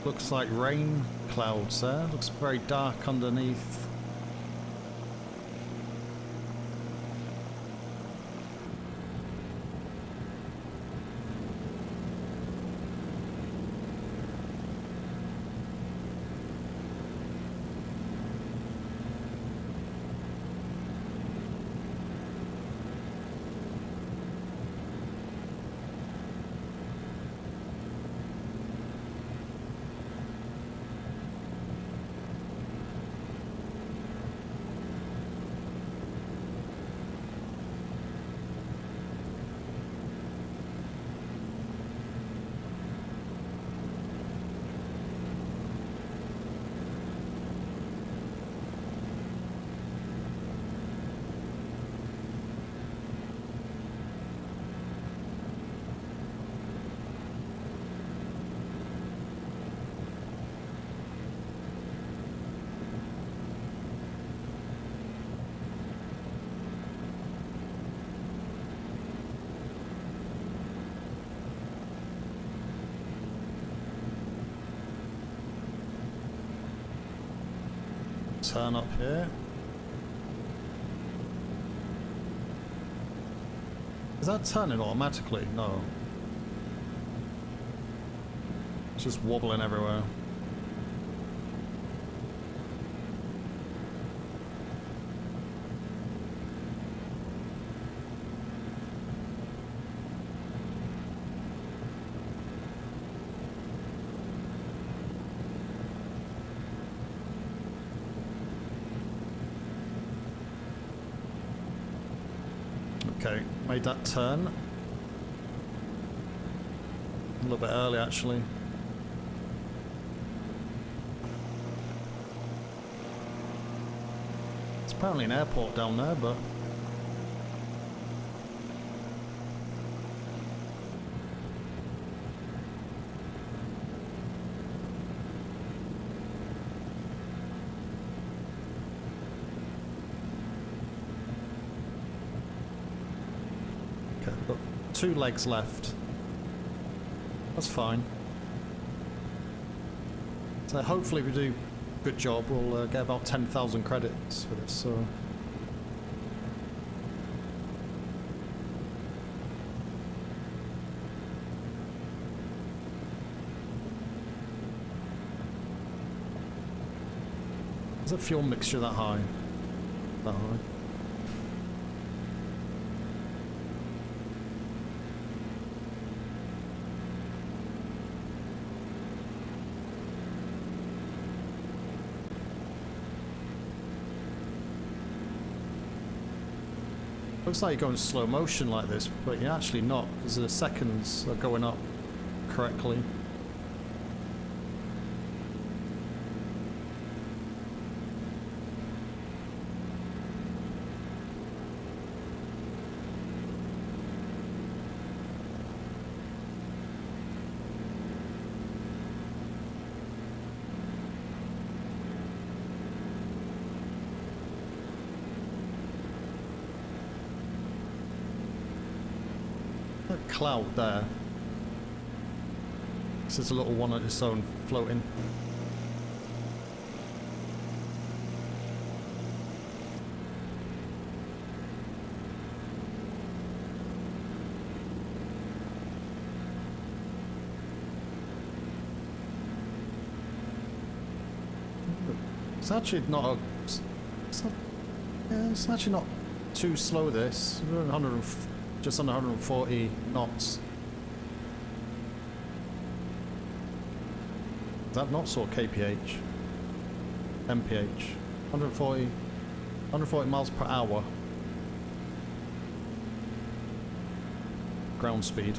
looks like rain clouds there. Looks very dark underneath. turn up here. Is that turning automatically? No. It's just wobbling everywhere. Okay, made that turn. A little bit early, actually. It's apparently an airport down there, but... Okay, got 2 legs left. That's fine. So hopefully if we do a good job, we'll get about 10,000 credits for this, so... Is the fuel mixture that high? That high? Looks like you're going slow motion like this, but you're actually not, because the seconds are going up correctly. That cloud there. It's just a little one on its own floating. It's actually not a... It's not, yeah, it's actually not too slow, this. We're 100, just under 140 knots. Is that knots or kph? mph. 140 miles per hour. Ground speed.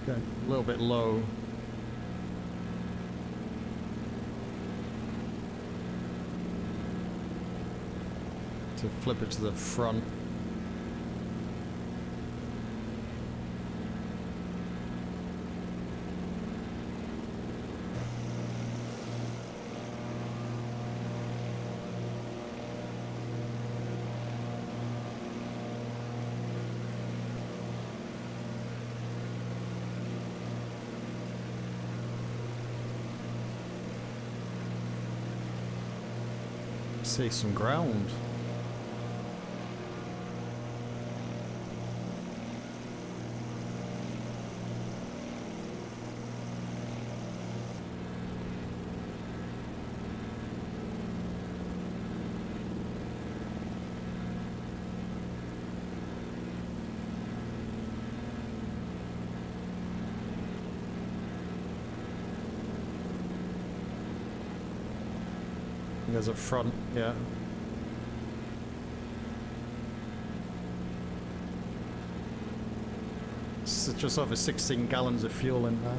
Okay, a little bit low. To flip it to the front. See some ground. There's a front, yeah. It's just over 16 gallons of fuel in there.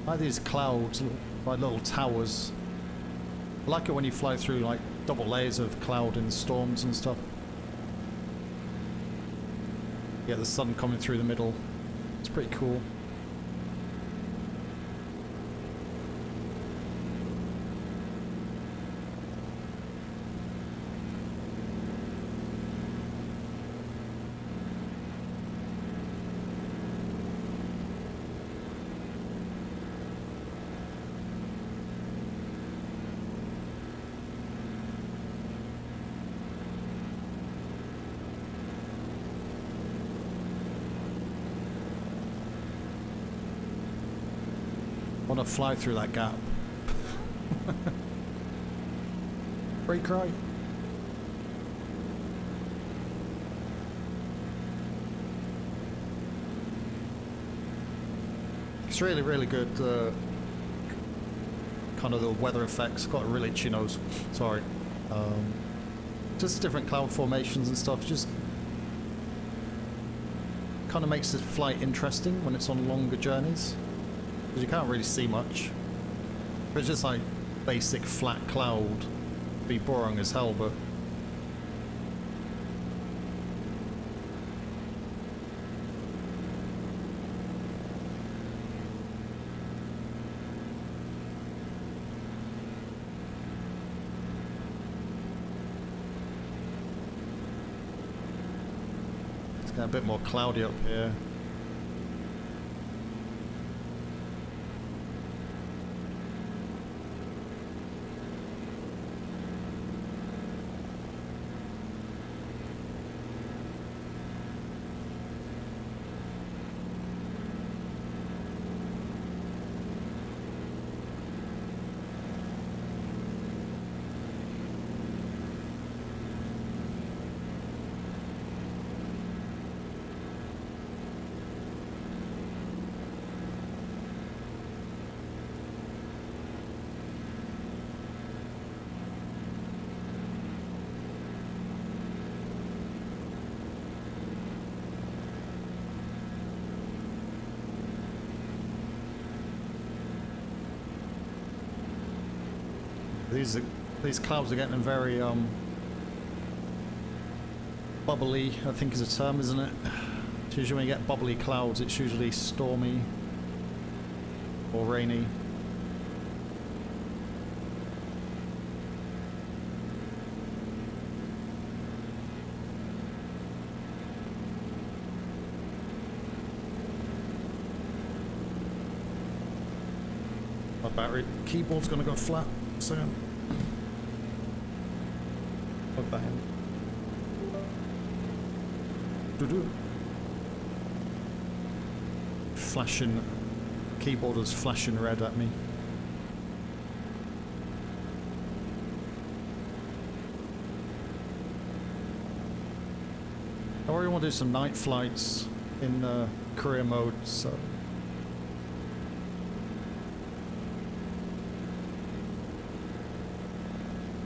Like these clouds, like little towers. I like it when you fly through like double layers of cloud in storms and stuff. You get the sun coming through the middle. It's pretty cool. I want to fly through that gap. Brake right. It's really, really good. Kind of the weather effects. Got a really itchy nose. Sorry. Just different cloud formations and stuff. Just kind of makes the flight interesting when it's on longer journeys. Because you can't really see much. But it's just like basic flat cloud. It'd be boring as hell, but it's getting a bit more cloudy up here. These clouds are getting very bubbly, I think is a term, isn't it? It's usually when you get bubbly clouds, it's usually stormy or rainy. My battery keyboard's gonna go flat soon. Plug that in. Doo-doo. Flashing, keyboard is flashing red at me. I already want to do some night flights in career mode, so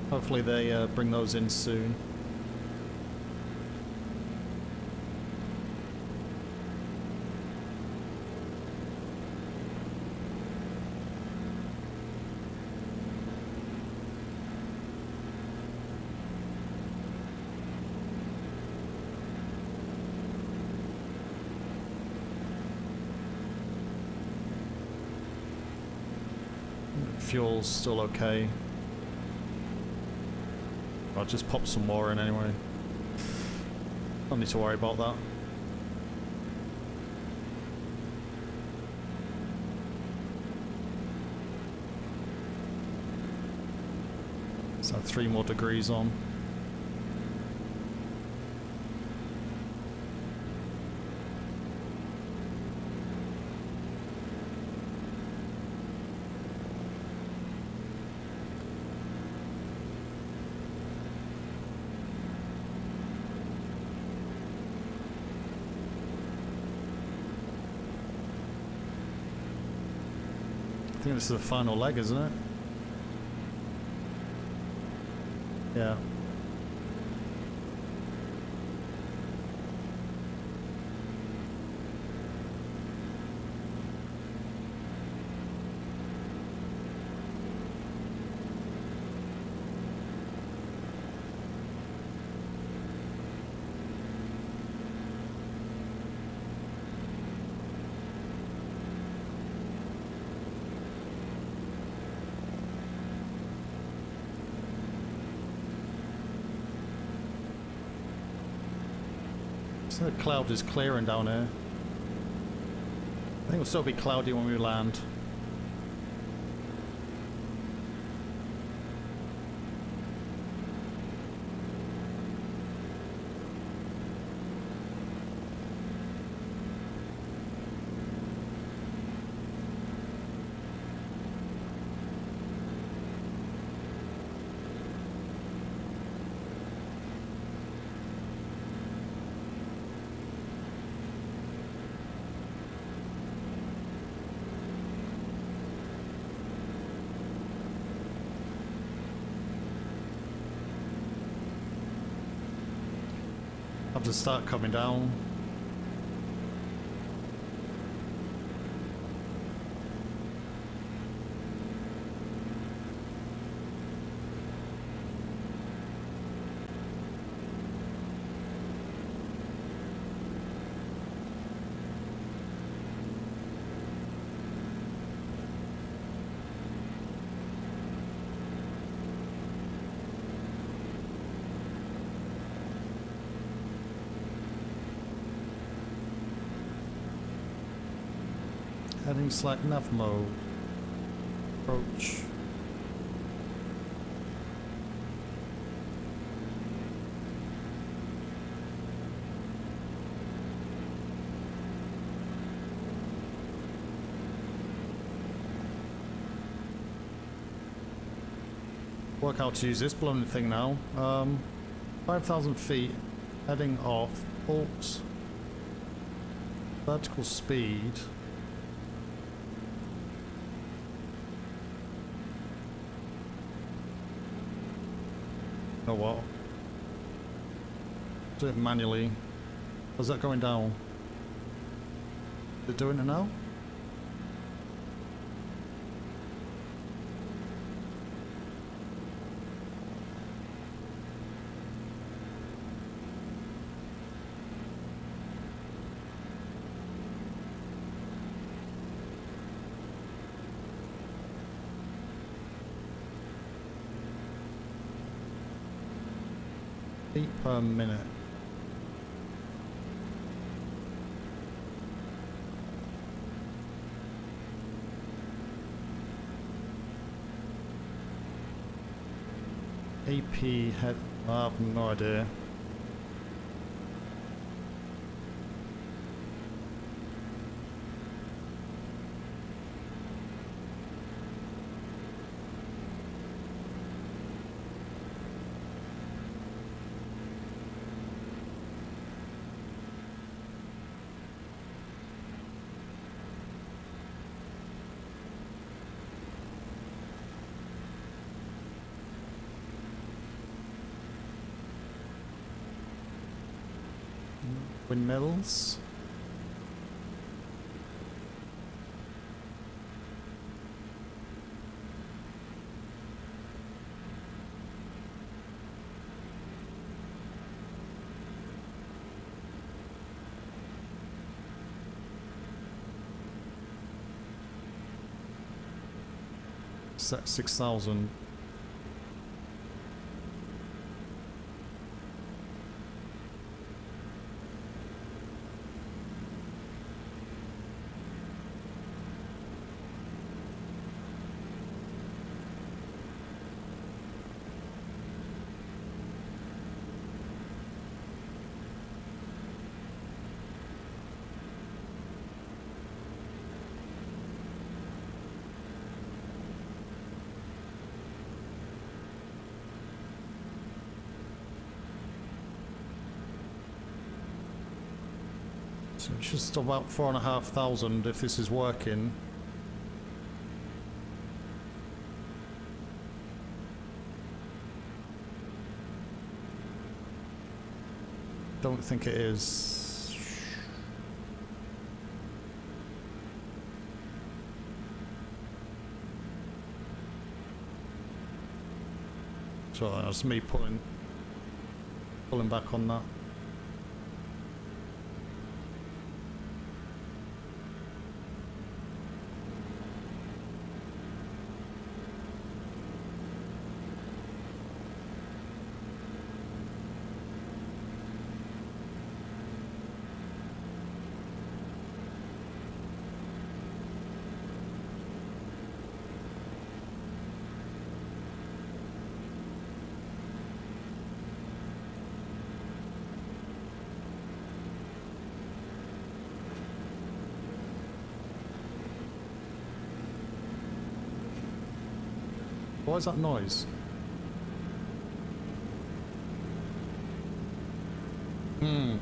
hopefully they bring those in soon. Fuel's still okay. I'll just pop some more in anyway. Don't need to worry about that. So 3 more degrees on. I think this is the final leg, isn't it? Yeah. So the cloud is clearing down here. I think it'll still be cloudy when we land. Have to start coming down. Heading select nav mode. Approach. Work out to use this blown thing now. 5,000 feet. Heading off. Alt. Vertical speed. Oh what? Do it manually. How's that going down? Is it doing it now? Feet per minute. AP head. I have no idea. Windmills. Set 6,000. So it's just about 4,500 if this is working. Don't think it is. So that's me pulling back on that. What is that noise? Hmm.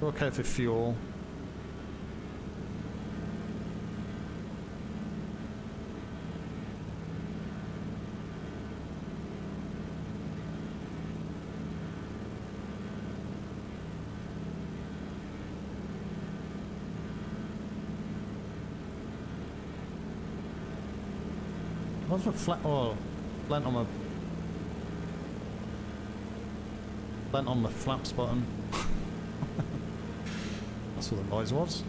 We're okay for fuel. What's my flat? Oh, lent on my flaps button. That's what the noise was.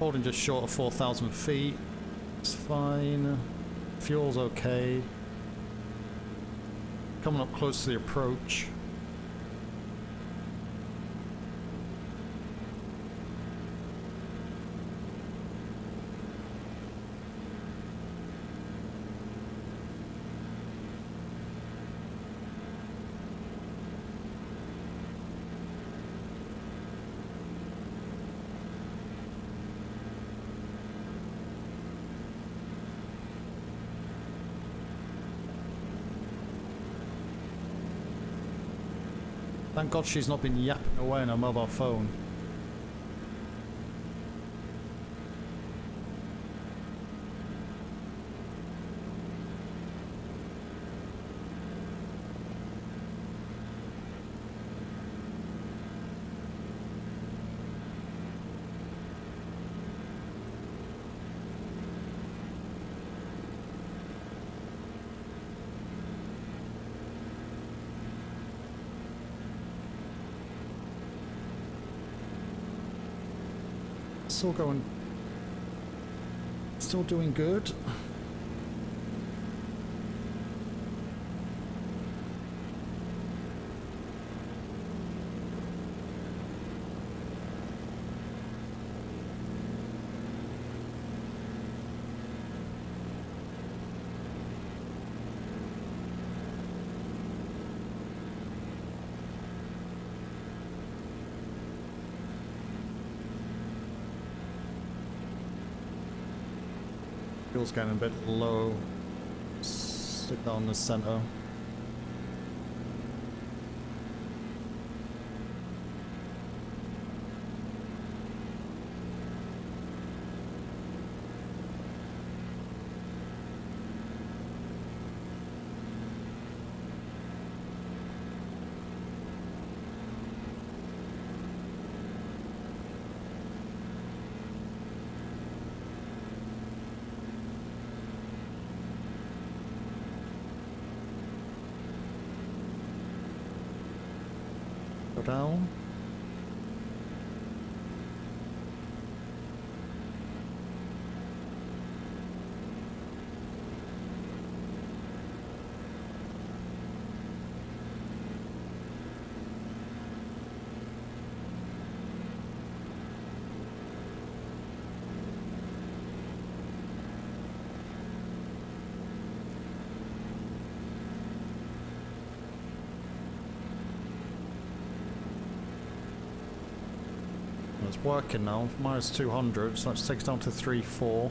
Holding just short of 4,000 feet. It's fine. Fuel's okay. Coming up close to the approach. Thank God she's not been yapping away on her mobile phone. Still doing good. Fuel's getting a bit low. Stick that on the center. Down. It's working now, minus 200, so that takes down to 3-4.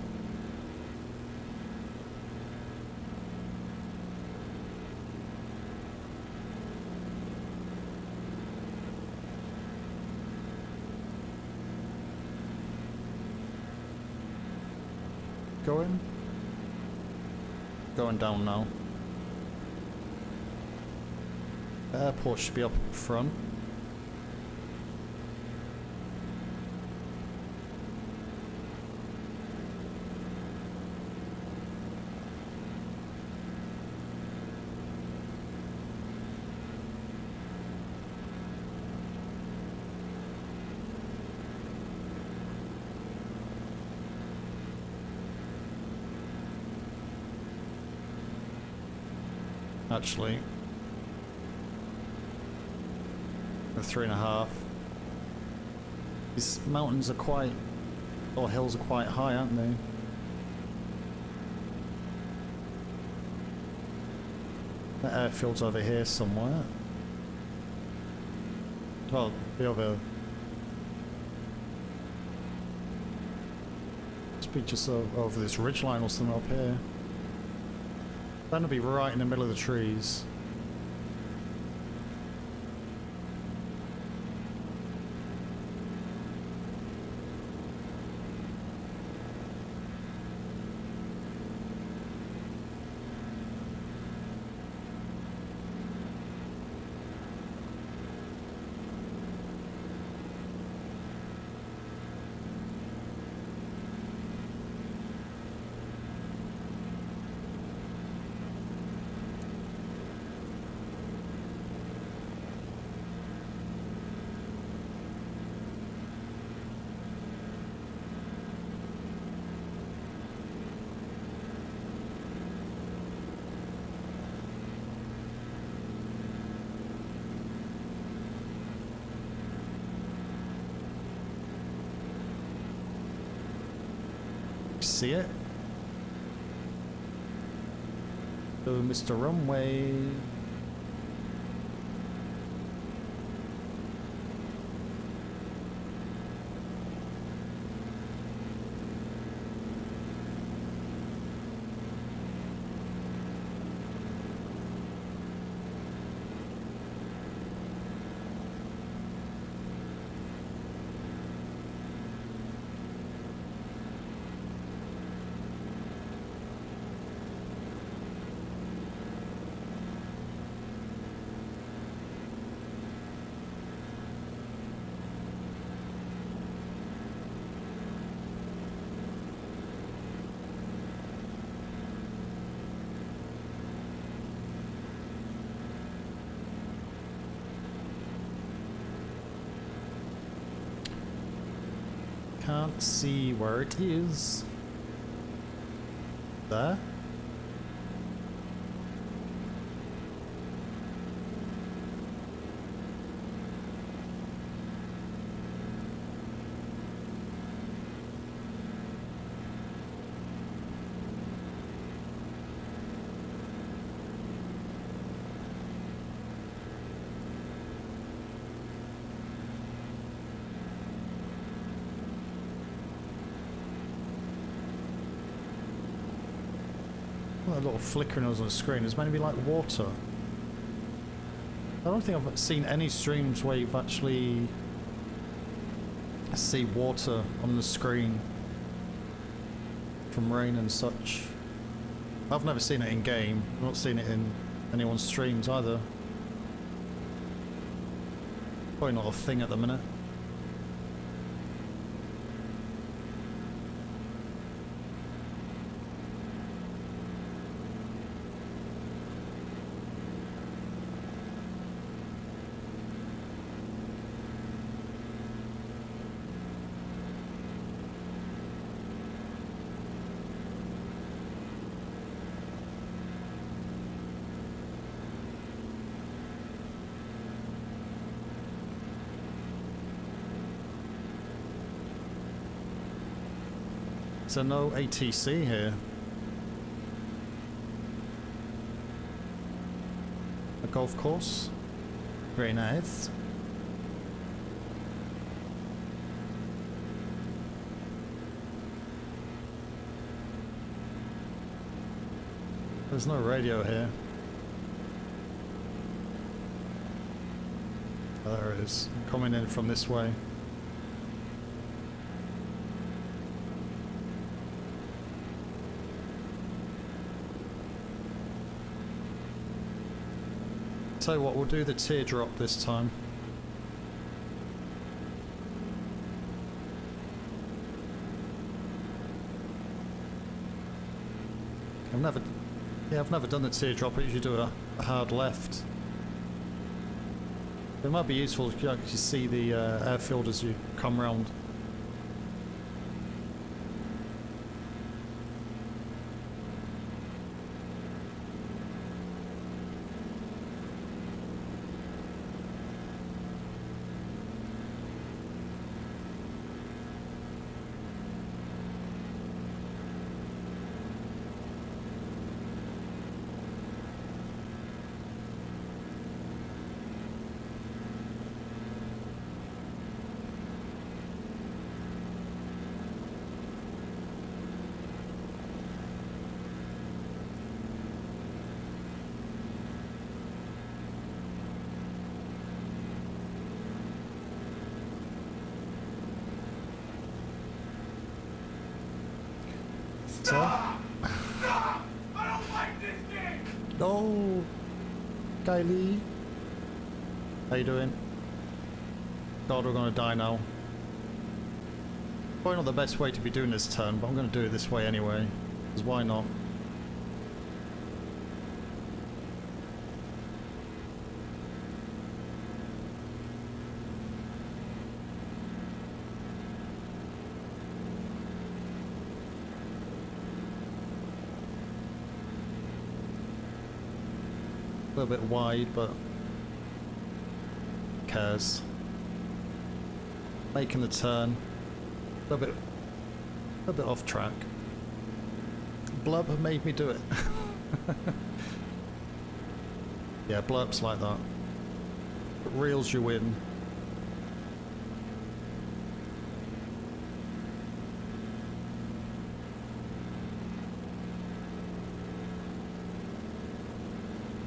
Going down now. The airport should be up front. Actually, The 3.5. These mountains are quite, or hills are quite high, aren't they? The airfield's over here somewhere. Well, the other. Must be just over this ridgeline or something up here. That'll be right in the middle of the trees. See it? Oh, Mr. Runway. Can't see where it is. There? A little flickering on the screen. It's meant to be like water. I don't think I've seen any streams where you've actually see water on the screen from rain and such. I've never seen it in game. I've not seen it in anyone's streams either. Probably not a thing at the minute. So no ATC here. A golf course. Very nice. There's no radio here. Oh, there it is. Coming in from this way. Tell you what, we'll do the teardrop this time. I've never done the teardrop. I usually do a hard left. It might be useful if you actually see the airfield as you come round. Stop! Stop! I don't like this game! No! Kylie! How you doing? God, we're gonna die now. Probably not the best way to be doing this turn, but I'm gonna do it this way anyway. Because why not? A little bit wide, but who cares? Making the turn. A little bit off track. Blub made me do it. Yeah, blurps like that. It reels you in.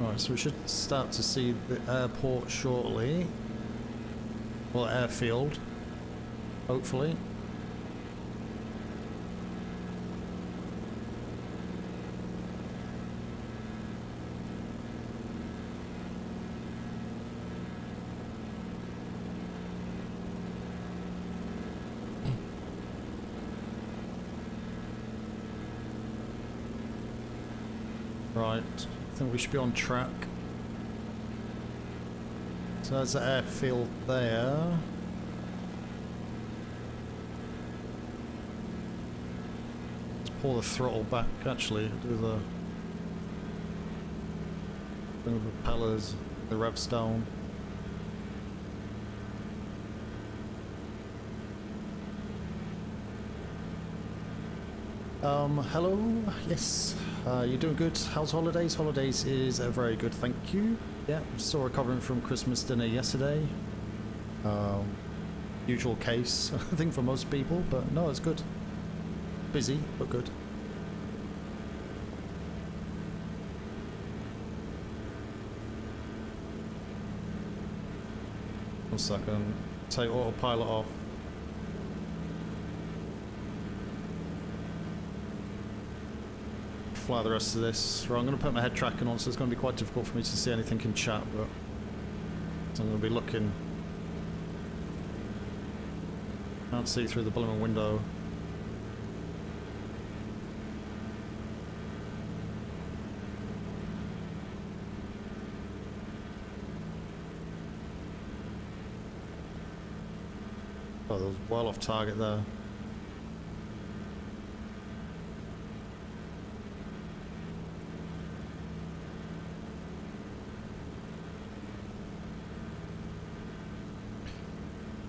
Right, so we should start to see the airport shortly. Well, airfield. Hopefully. Right, I think we should be on track. So there's the airfield there. Let's pull the throttle back, actually, do the... bring the propellers, the revs down. Hello, yes, you're doing good. How's holidays? Holidays is very good, thank you. Yeah, still recovering from Christmas dinner yesterday. Usual case, I think, for most people, but no, it's good. Busy, but good. One second, take autopilot off. Fly the rest of this. Right, I'm going to put my head tracking on, so it's going to be quite difficult for me to see anything in chat, but so I'm going to be looking. Can't see through the blooming window. Oh, that was well off target there.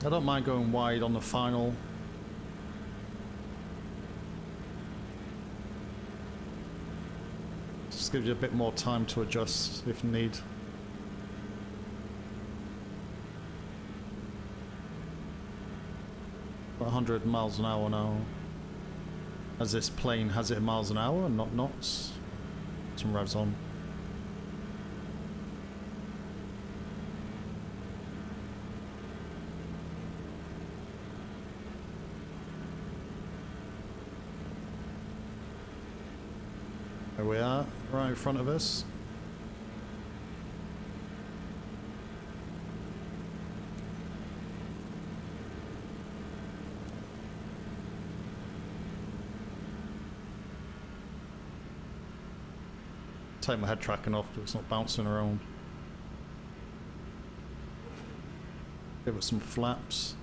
I don't mind going wide on the final. Just gives you a bit more time to adjust if need. About 100 miles an hour now. As this plane has it in miles an hour and not knots. Some revs on. There we are, right in front of us. Take my head tracking off so it's not bouncing around. Give it some flaps.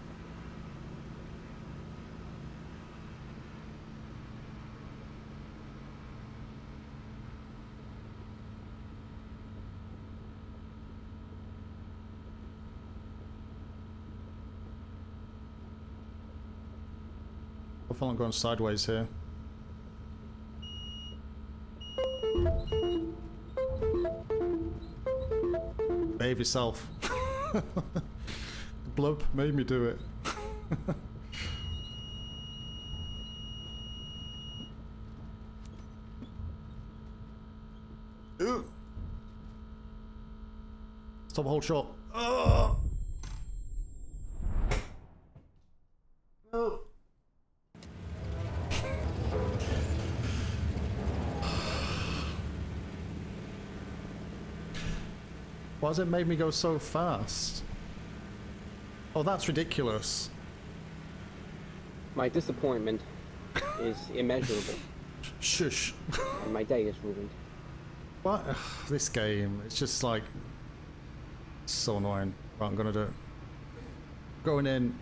I feel like I'm going sideways here. Behave yourself. Blub made me do it. Stop, hold shot. Oh. Why has it made me go so fast? Oh, that's ridiculous. My disappointment is immeasurable, Shush. and my day is ruined. What? Ugh, this game, it's just like so annoying. Right, I'm gonna do it. Going in.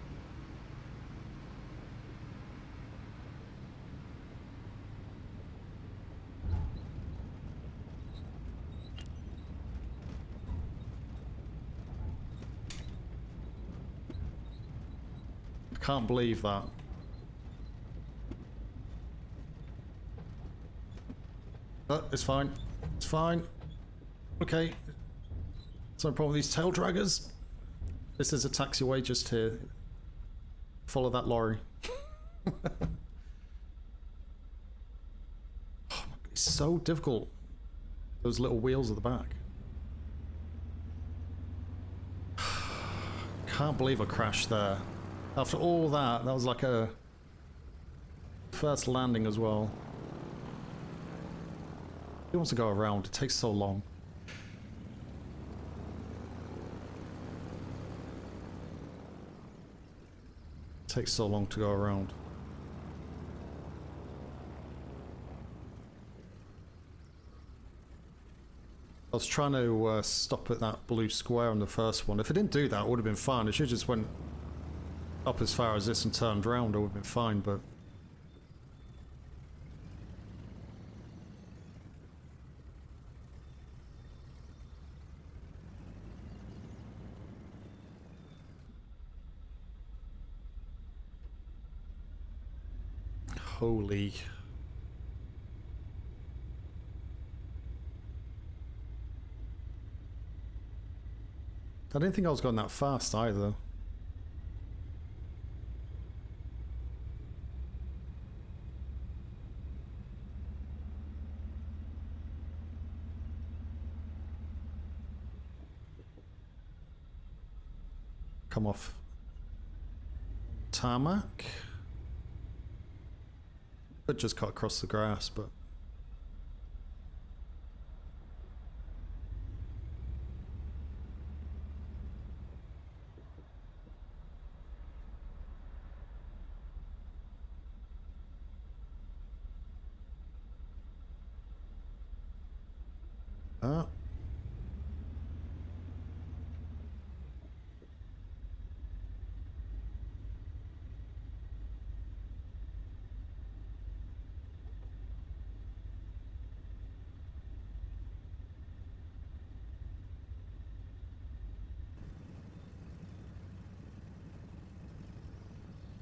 I can't believe that. Oh, it's fine. It's fine. Okay. It's no problem with these tail draggers. This is a taxiway just here. Follow that lorry. Oh, it's so difficult. Those little wheels at the back. Can't believe I crashed there. After all that, that was like a first landing as well. He wants to go around, it takes so long. It takes so long to go around. I was trying to stop at that blue square on the first one. If it didn't do that, it would have been fine. It should have just went up as far as this and turned around, it would have been fine, but... Holy... I didn't think I was going that fast either. Come off tarmac. Could just cut across the grass, but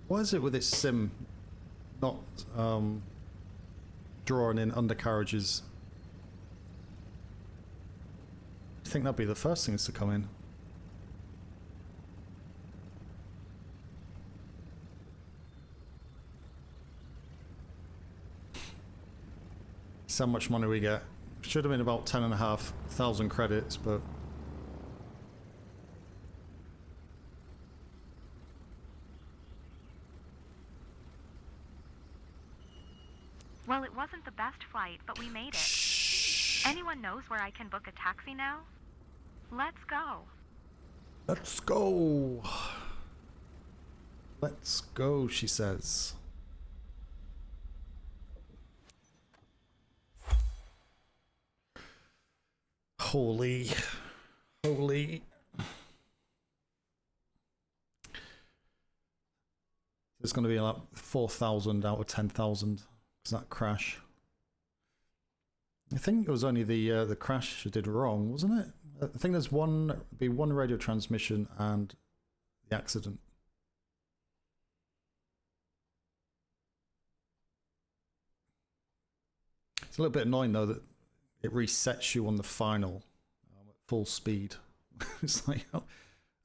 why is it with its sim not drawing in undercarriages? I think that'd be the first things to come in. So much money we get. Should have been about 10,500 credits, but Well, it wasn't the best flight, but we made it. Anyone knows where I can book a taxi now? Let's go. let's go. Let's go, she says. Holy. Holy. There's going to be like 4,000 out of 10,000. Because that crash. I think it was only the crash I did wrong, wasn't it? I think there's one radio transmission and the accident. It's a little bit annoying though that it resets you on the final at full speed. It's like,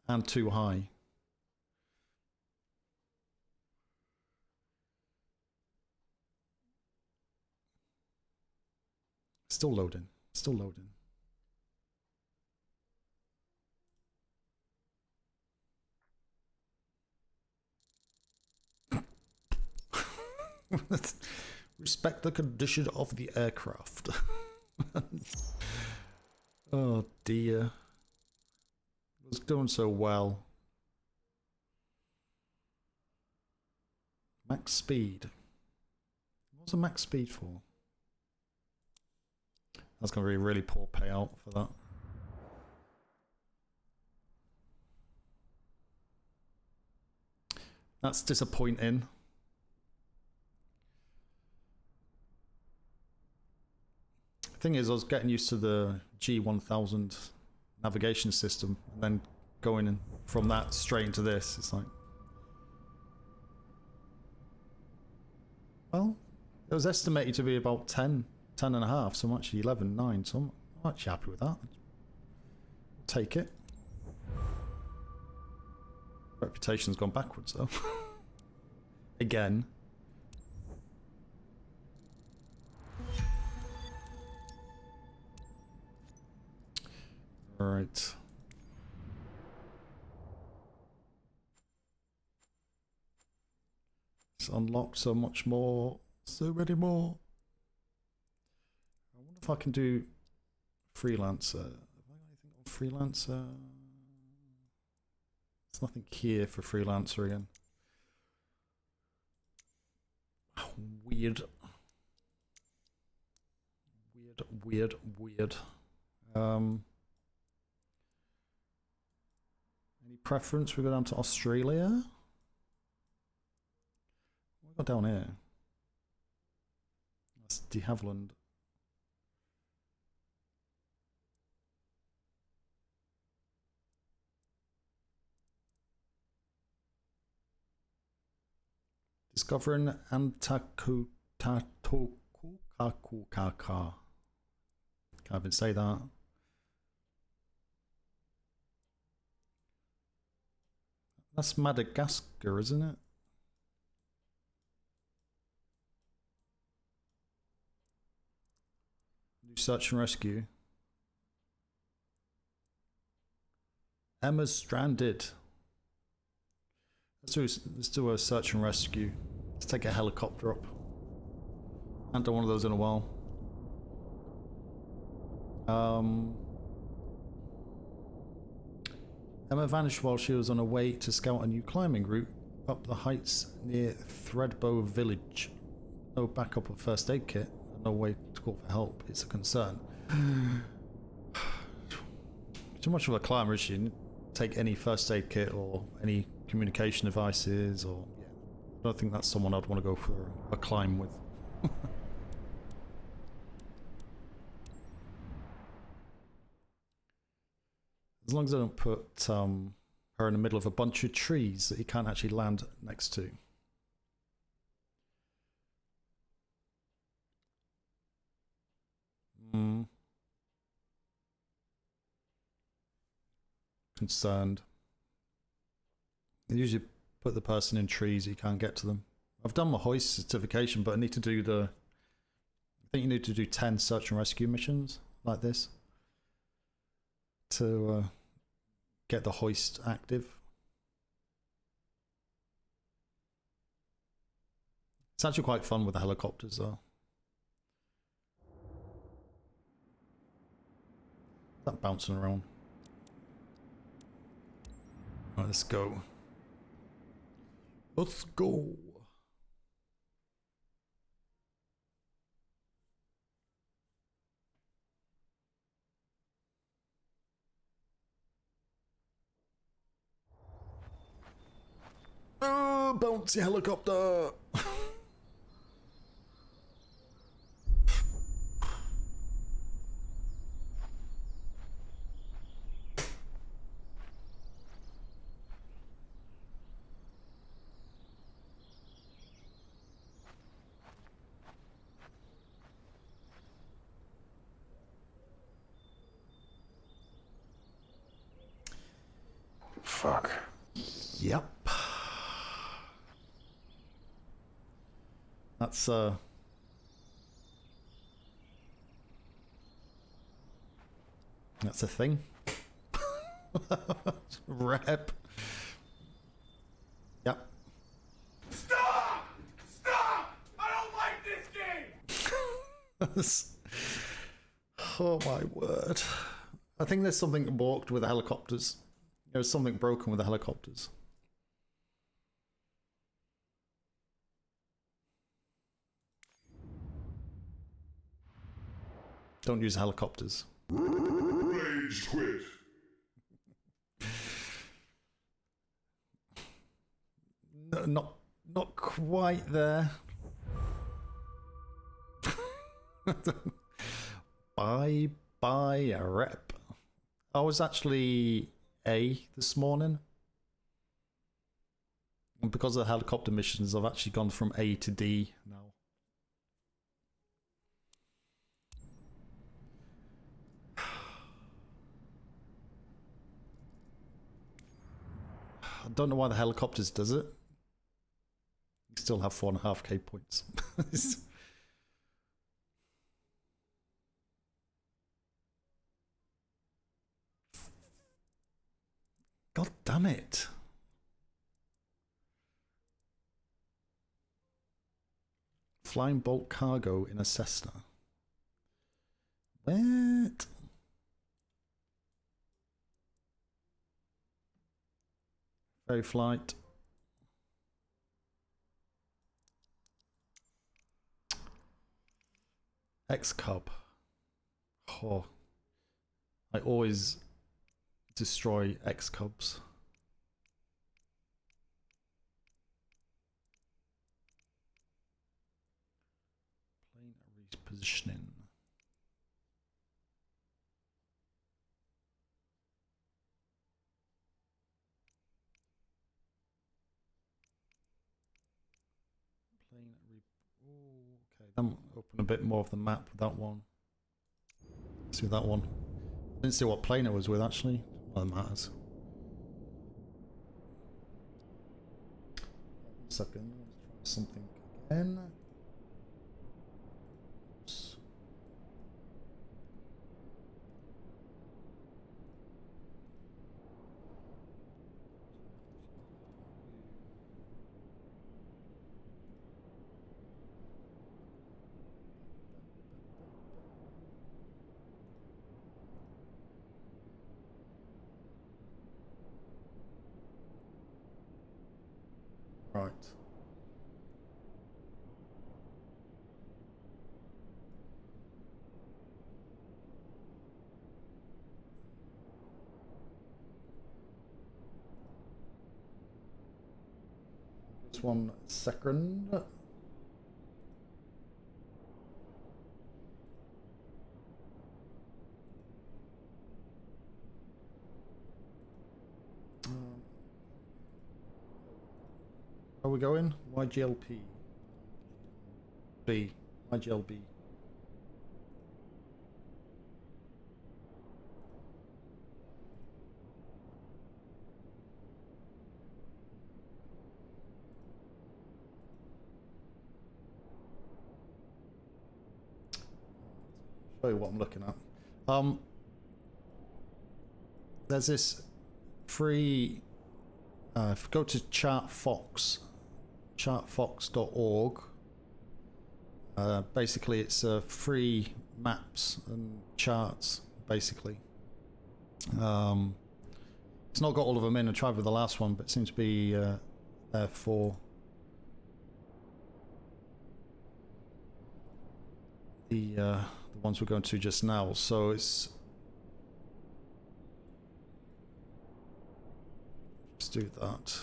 and too high. Still loading. Still loading. Respect the condition of the aircraft. Oh dear. was doing so well. Max speed. What was the max speed for? That's going to be a really poor payout for that. That's disappointing. Thing is, I was getting used to the G1000 navigation system, and then going in from that straight into this, it's like, well, it was estimated to be about 10 and a half, so I'm actually 11.9, so I'm actually happy with that. Take it. Reputation's gone backwards though. Again. Alright. It's unlocked so much more. So many more. I wonder if I can do freelancer. Have I got anything on freelancer? There's nothing here for freelancer again. Oh, weird. Weird. Any preference? We go down to Australia. What we got down here? That's De Havilland. Discovering Antaku Tatoku Kaku Kaka. Can't even say that. That's Madagascar, isn't it? Do search and rescue. Emma's stranded. Let's do a search and rescue. Let's take a helicopter up. I haven't done one of those in a while. Emma vanished while she was on her way to scout a new climbing route up the heights near Threadbow Village. No backup or first aid kit, no way to call for help. It's a concern. Too much of a climber, she didn't take any first aid kit or any communication devices, or yeah, I don't think that's someone I'd want to go for a climb with. As long as I don't put her in the middle of a bunch of trees that he can't actually land next to. Concerned. I usually put the person in trees, you can't get to them. I've done my hoist certification, but I need to do I think you need to do 10 search and rescue missions like this to get the hoist active. It's actually quite fun with the helicopters though. That bouncing around. Right, let's go. Let's go. Oh, bouncy helicopter. Fuck. Yep. That's a thing. Rep. Yep. Stop! Stop! I don't like this game! Oh my word. I think there's something balked with the helicopters. There's something broken with the helicopters. Don't use helicopters. Rage quit. Not quite there. Bye a rep. I was actually A this morning. And because of the helicopter missions, I've actually gone from A to D now. I don't know why the helicopters does it. You still have 4.5k points. God damn it. Flying bulk cargo in a Cessna. What? Ferry flight. X-Cub. Oh. I always destroy X-Cubs. Plane repositioning. Okay, then open a bit more of the map with that one. Let's see that one. Didn't see what plane it was with actually. Well, it matters. 1 second, let's try something again. Oops. Right. Just 1 second. Where are we going? YGLP. B. YGLB. Show you what I'm looking at. There's this free. If you go to chartfox.org. Basically, it's free maps and charts. Basically, it's not got all of them in. I tried with the last one, but it seems to be there for the ones we're going to just now. So it's. Let's do that.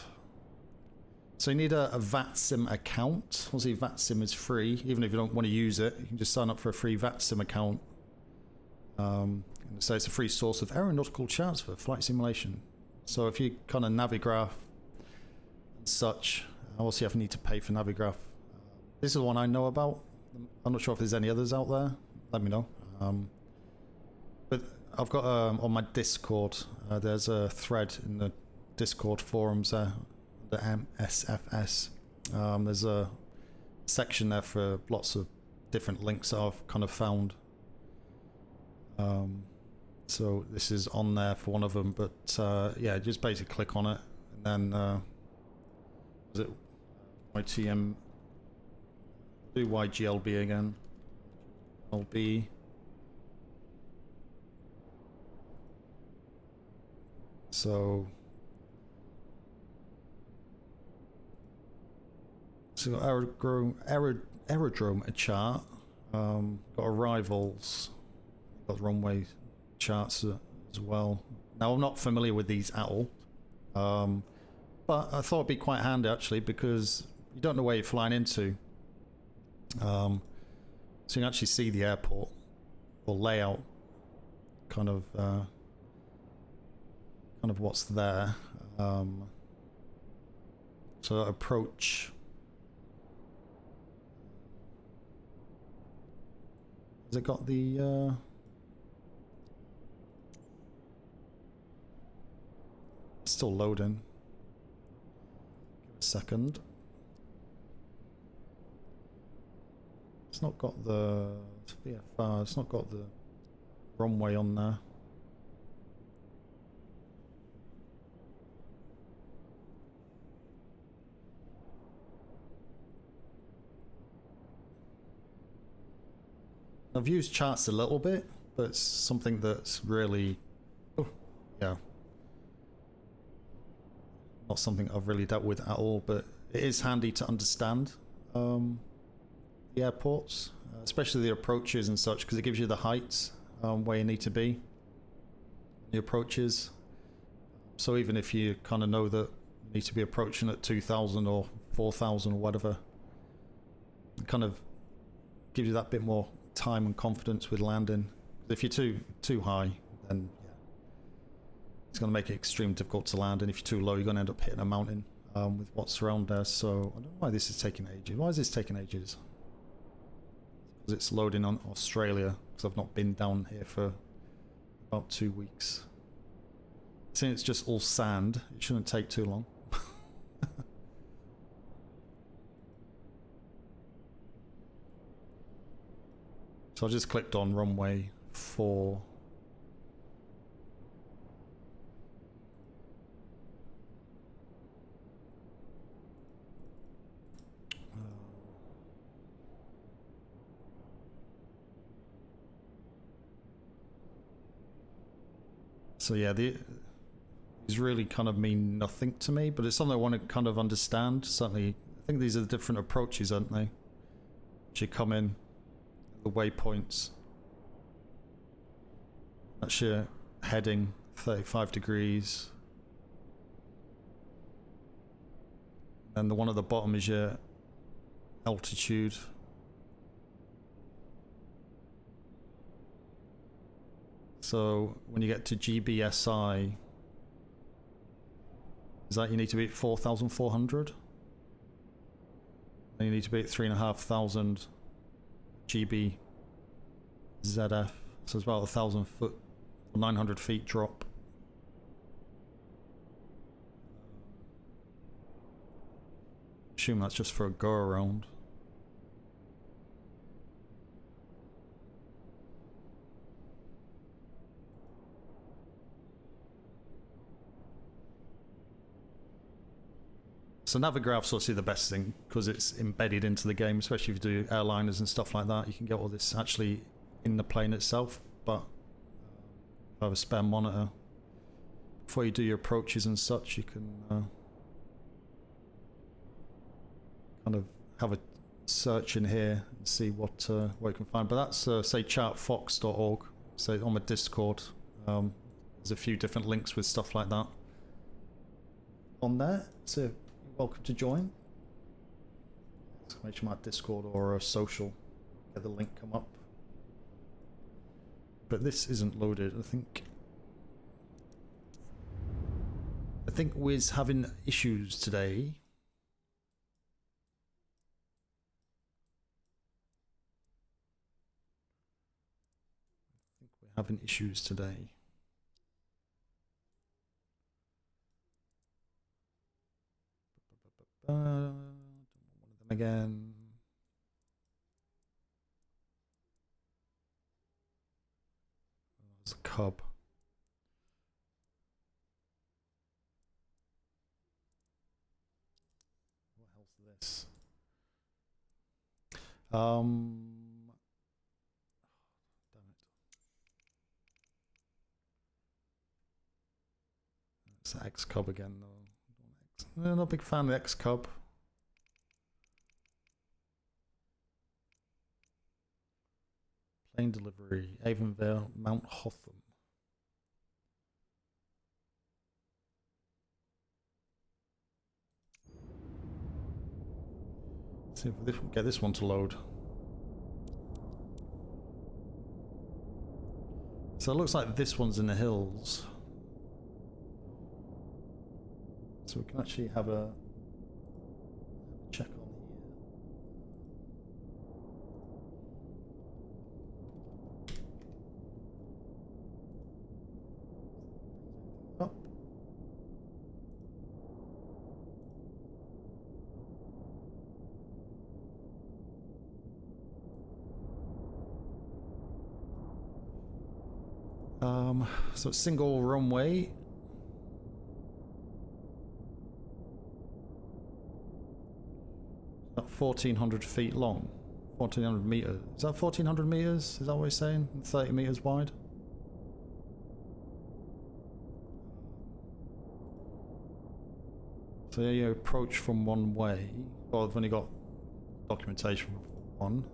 So you need a VATSIM account. Obviously VATSIM is free. Even if you don't want to use it, you can just sign up for a free VATSIM account. So it's a free source of aeronautical charts for flight simulation. So if you kind of Navigraph and such, obviously you need to pay for Navigraph. This is the one I know about. I'm not sure if there's any others out there. Let me know. But I've got on my Discord, there's a thread in the Discord forums there. The MSFS. There's a section there for lots of different links that I've kind of found. So this is on there for one of them, but yeah, just basically click on it and then is it YTM? Do YGLB again. LB. So So got aerodrome a chart. Got arrivals. Got runway charts as well. Now I'm not familiar with these at all, but I thought it'd be quite handy actually because you don't know where you're flying into. So you can actually see the airport or layout, kind of what's there. So approach. Has it got the? Still loading. Give it a second. It's not got the VFR. It's not got the runway on there. I've used charts a little bit, but it's something that's really, yeah, not something I've really dealt with at all. But it is handy to understand the airports, especially the approaches and such, because it gives you the heights where you need to be. The approaches. So even if you kind of know that you need to be approaching at 2,000 or 4,000 or whatever, it kind of gives you that bit more time and confidence with landing. If you're too high, then yeah, it's going to make it extremely difficult to land, and if you're too low, you're going to end up hitting a mountain with what's around there. So I don't know why this is taking ages. Why is this taking ages? Because it's loading on Australia, because I've not been down here for about 2 weeks. Since it's just all sand, it shouldn't take too long. So I just clicked on runway 4. So yeah, these really kind of mean nothing to me, but it's something I want to kind of understand. Certainly, I think these are the different approaches, aren't they? As you come in, the waypoints. That's your heading, 35 degrees. And the one at the bottom is your altitude. So when you get to GBSI, is that you need to be at 4,400? And you need to be at 3,500 GB ZF, so it's about 1,000 foot, 900 feet drop. Assume that's just for a go around. So Navigraph's obviously the best thing because it's embedded into the game, especially if you do airliners and stuff like that. You can get all this actually in the plane itself, but if I have a spare monitor, before you do your approaches and such, you can kind of have a search in here and see what you can find. But that's say chartfox.org. So on my Discord, there's a few different links with stuff like that on there. So you're welcome to join. Exclamation mark Discord or a social. Get the link come up. But this isn't loaded. I think Wiz having issues today. Having issues today. One of them again. There's a cub. What the hell's this? It's X Cub again, though. I'm not a big fan of the X Cub. Plane delivery, Avonvale, Mount Hotham. See if we get this one to load. So it looks like this one's in the hills. So we can actually have a check on here. Up. So it's single runway. About 1,400 feet long. 1,400 meters. Is that 1,400 meters? Is that what he's saying? 30 meters wide? So yeah, you approach from one way. Well, I've only got documentation for one.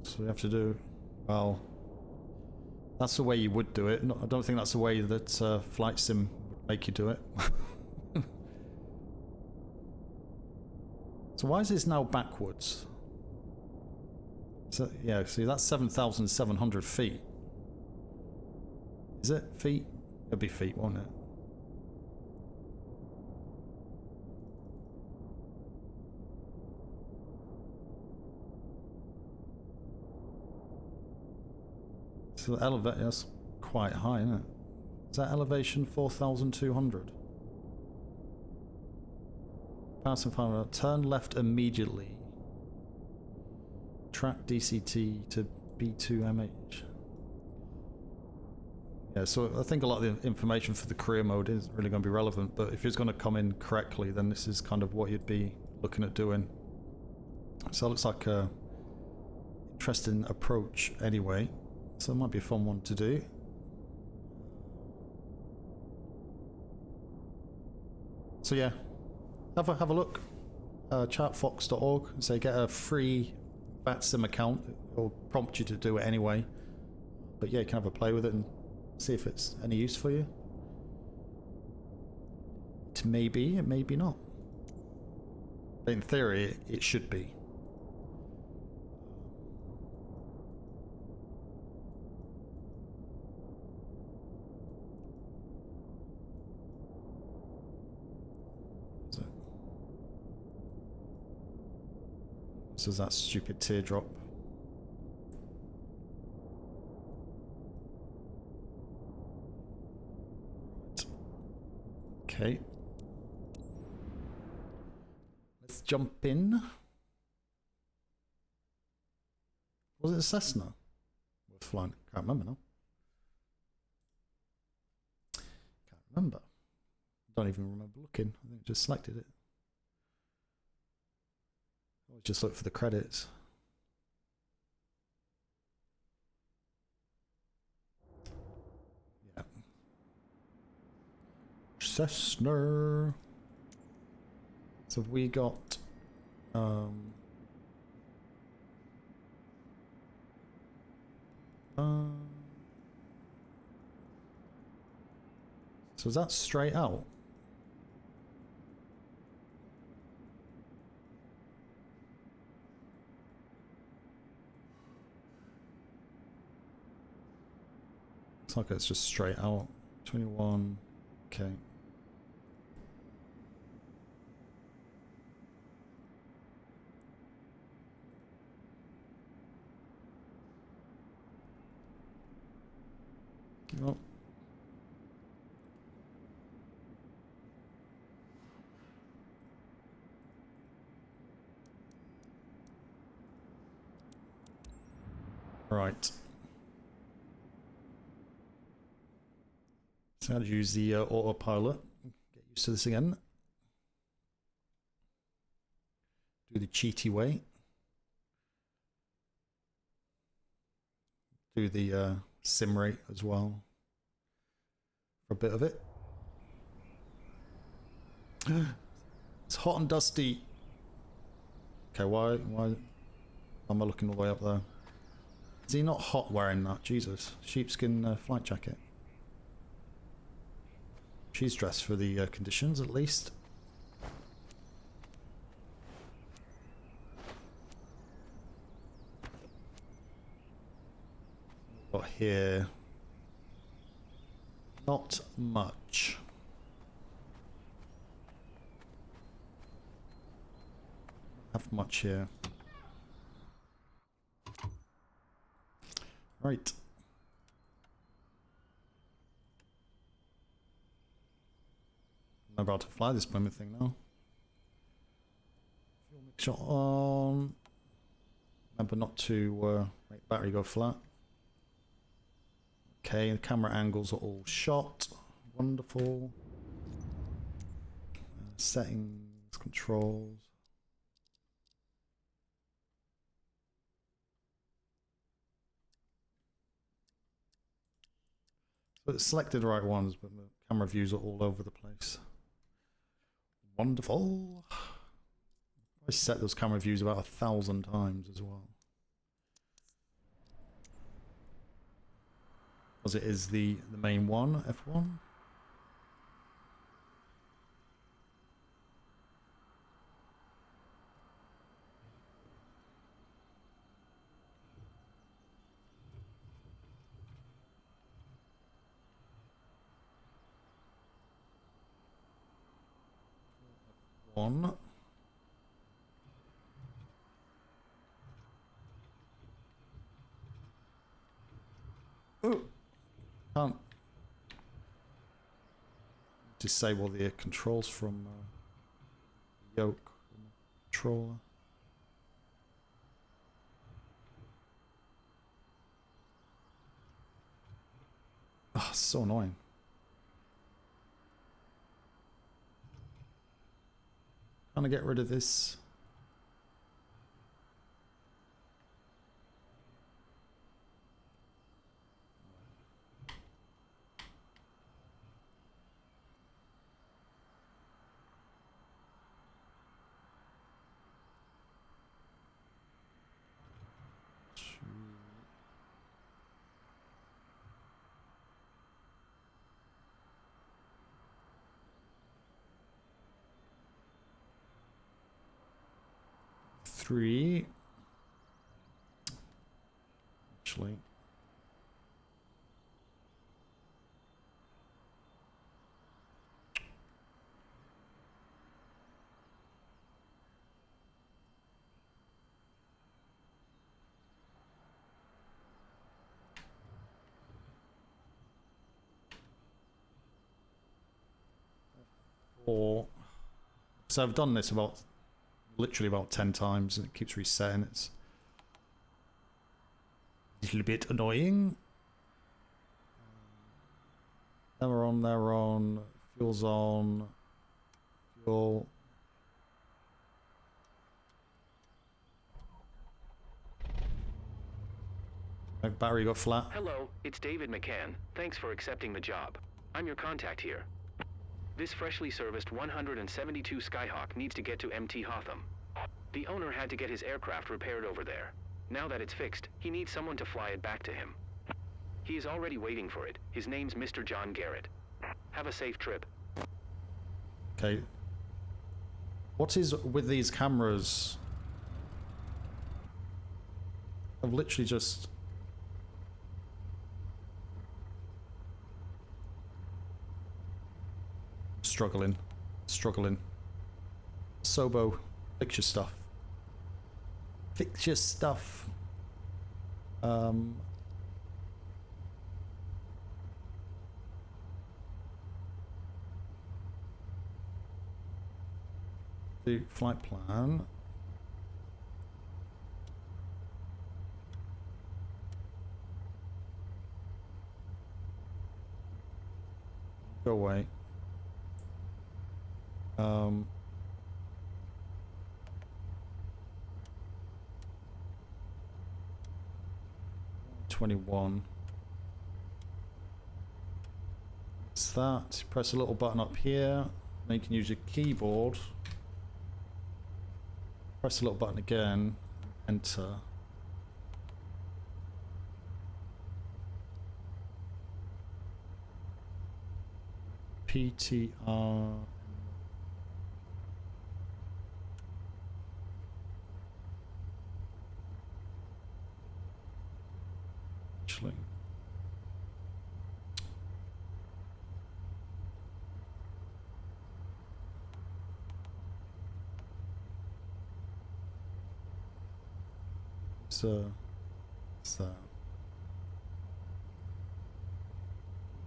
So we have to do, well, that's the way you would do it. No, I don't think that's the way that Flight Sim would make you do it. So why is this now backwards? So yeah, see that's 7,700 feet. Is it feet? It'll be feet, won't it? So elevation, that's quite high, isn't it? Is that elevation 4,200? Pass and final. Turn left immediately. Track DCT to B2MH. Yeah, so I think a lot of the information for the career mode isn't really going to be relevant, but if it's going to come in correctly, then this is kind of what you'd be looking at doing. So it looks like a interesting approach anyway. So it might be a fun one to do. So yeah, have a look. Chartfox.org. So get a free VATSIM account. It'll prompt you to do it anyway. But yeah, you can have a play with it and see if it's any use for you. It may be, it may be not. But in theory, it should be. This is that stupid teardrop. Right. Okay. Let's jump in. Was it a Cessna? Worth flying? Can't remember now. Can't remember. Don't even remember looking. I think I just selected it. I'll just look for the credits. Yeah. Cessna. So we got so is that straight out? Looks like it's just straight out. 21. Okay. Oh. Right. So how to use the autopilot. Get used to this again. Do the cheaty way. Do the sim rate as well for a bit of it. It's hot and dusty. Okay, why am I looking all the way up there? Is he not hot wearing that? Jesus. Sheepskin flight jacket. She's dressed for the conditions, at least. Got here. Not much. Have much here. Right. I'm about to fly this Plymouth thing now. Fuel mixture on. Remember not to make battery go flat. Okay, the camera angles are all shot. Wonderful. Settings, controls. So it's selected the right ones, but the camera views are all over the place. Wonderful. I set those camera views about 1,000 times as well. Because it is the main one, F1. One. Ooh. Can't disable the controls from yoke controller. Oh, so annoying. Trying to get rid of this. Three. Actually. Four. So I've done this literally about 10 times and it keeps resetting. It's a little bit annoying. They're on, fuel's on, fuel. My battery got flat. Hello, it's David McCann. Thanks for accepting the job. I'm your contact here. This freshly serviced 172 Skyhawk needs to get to MT Hotham. The owner had to get his aircraft repaired over there. Now that it's fixed, he needs someone to fly it back to him. He is already waiting for it. His name's Mr. John Garrett. Have a safe trip. Okay. What is with these cameras? I've literally just... Struggling. Sobo, fix your stuff. Fix your stuff. The flight plan. Go away. 21. It's that. Press a little button up here. Now you can use your keyboard. Press the little button again. Enter. PTR. Actually. So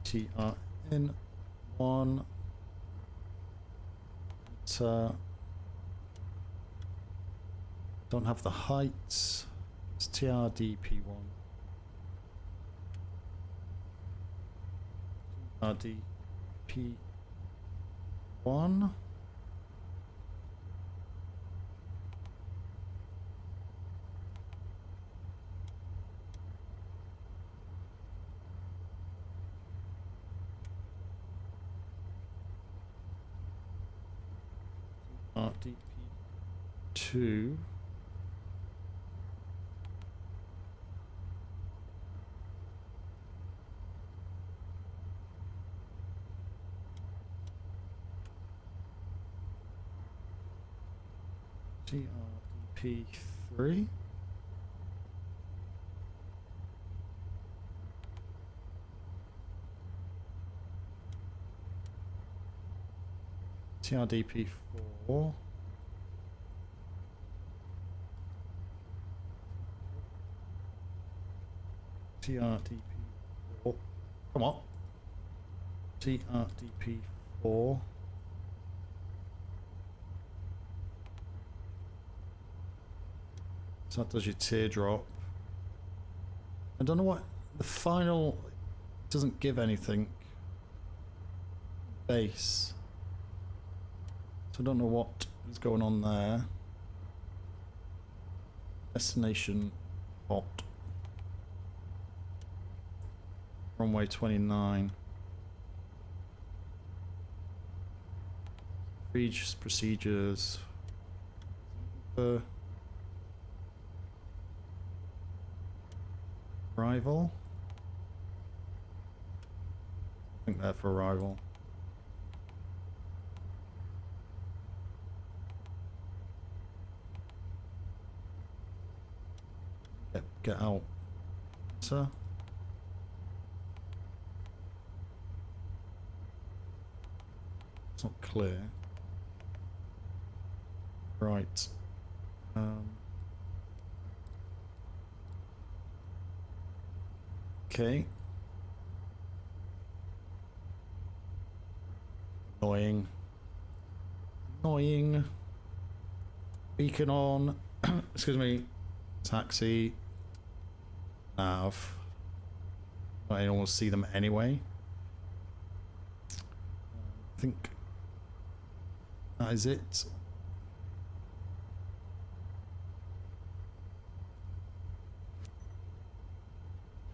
TRN1 don't have the heights. It's TRDP1. RDP1. RDP2. TRDP3. TRDP4. TRDP4. Come on. TRDP4. So that does your teardrop. I don't know what the final doesn't give anything. Base. So I don't know what is going on there. Destination hot. Runway 29. Procedures. Arrival. I think they're for arrival. Get out. Sir. It's not clear. Right. Okay. Annoying. Annoying. Beacon on. Excuse me. Taxi. Nav. I don't want to see them anyway. I think that is it.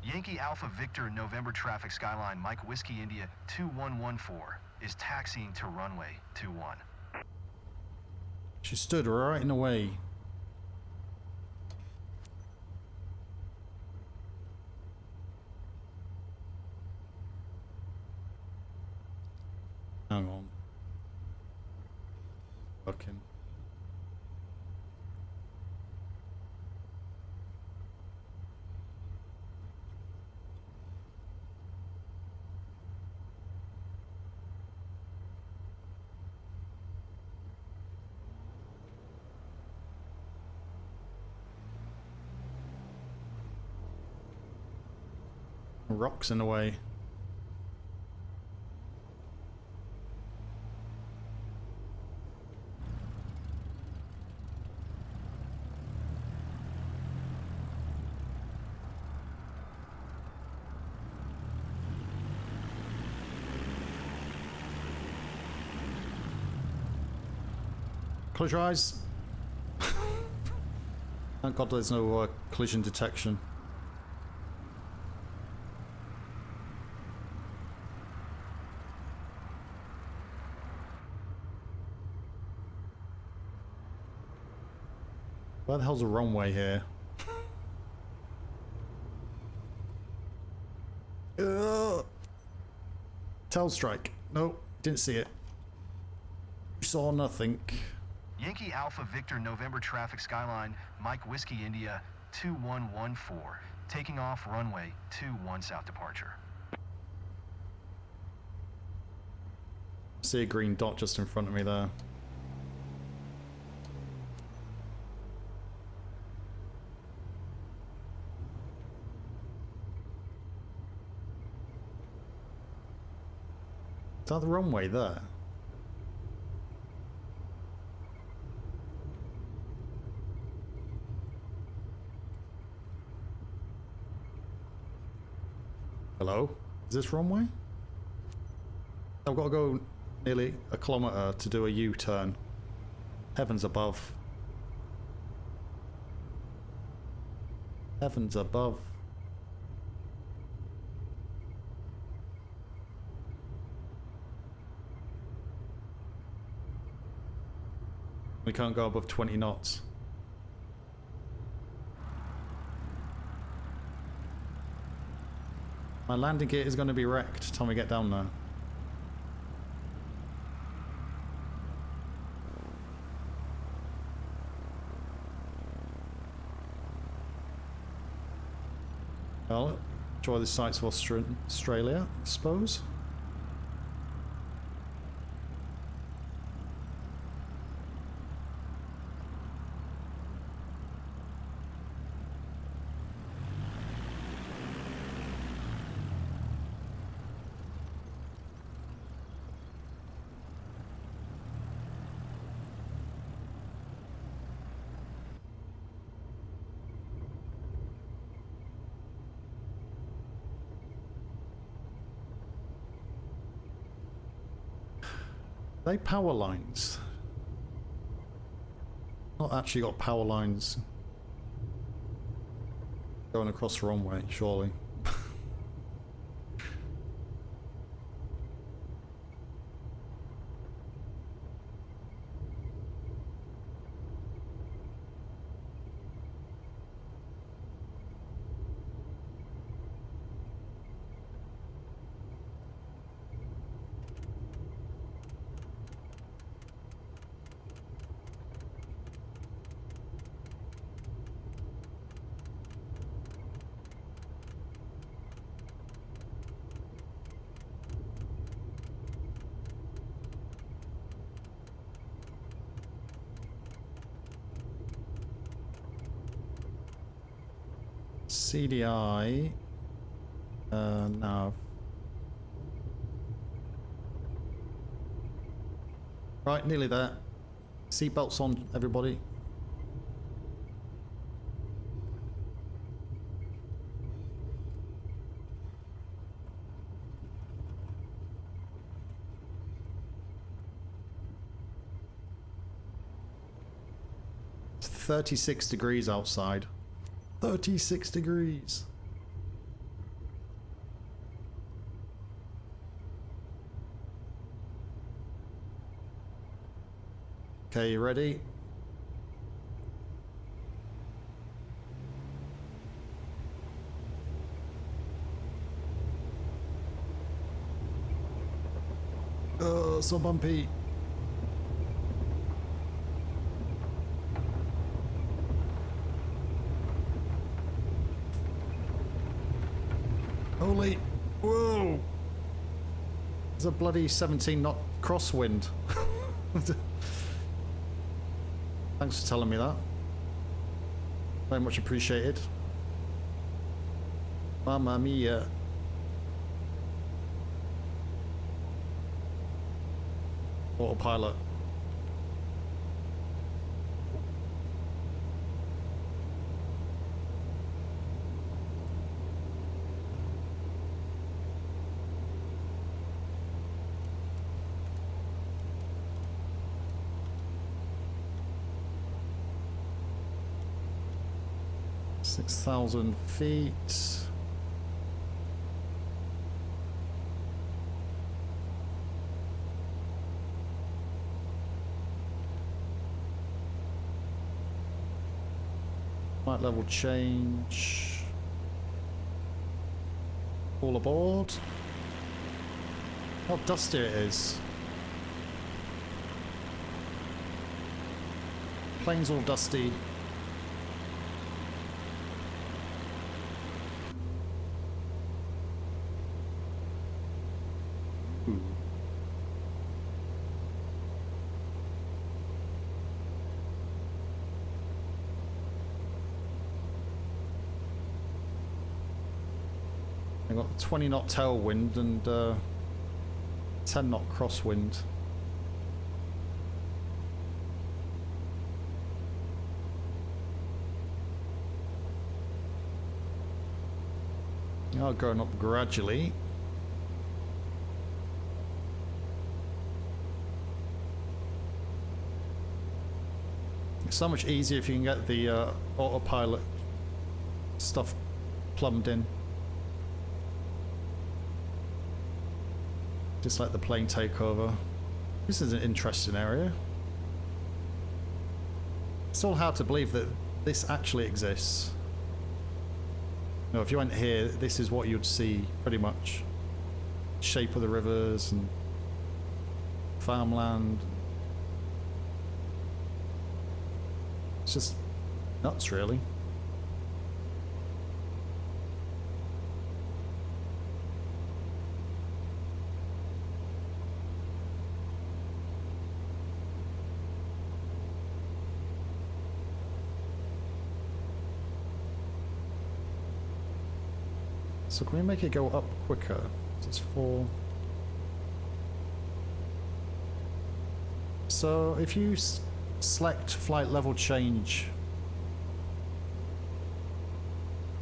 Yankee Alpha Victor November traffic skyline Mike Whiskey India 2114 is taxiing to runway 21. She stood right in the way. Hang on. Working. Rocks in the way. Close your eyes. Thank God there's no collision detection. Where the hell's the runway here? Tail strike. Nope, didn't see it. Saw nothing. Yankee Alpha Victor November traffic skyline, Mike Whiskey India 2114, taking off runway 21 south departure. See a green dot just in front of me there. Is that the runway there? Hello? Is this runway? I've got to go nearly a kilometre to do a U-turn. Heavens above. Heavens above. We can't go above 20 knots. My landing gear is going to be wrecked time we get down there. Well, enjoy the sights of Australia, I suppose. They power lines. Not actually got power lines going across the runway, surely. CDI nav. Right, nearly there. Seatbelts on, everybody. It's 36 degrees outside. 36 degrees. Okay, you ready? Oh, so bumpy. Holy, whoa! There's a bloody 17 knot crosswind. Thanks for telling me that. Very much appreciated. Mamma mia. Autopilot. $6,000 feet. Flight level change. All aboard. How dusty it is. Plane's all dusty. I got 20 knot tailwind and 10 knot crosswind. Oh, going up gradually. It's so much easier if you can get the autopilot stuff plumbed in. Just like the plane takeover. This is an interesting area. It's all hard to believe that this actually exists. No, if you went here, this is what you'd see pretty much. Shape of the rivers and farmland. It's just nuts, really. So can we make it go up quicker? It's 4. So if you select flight level change,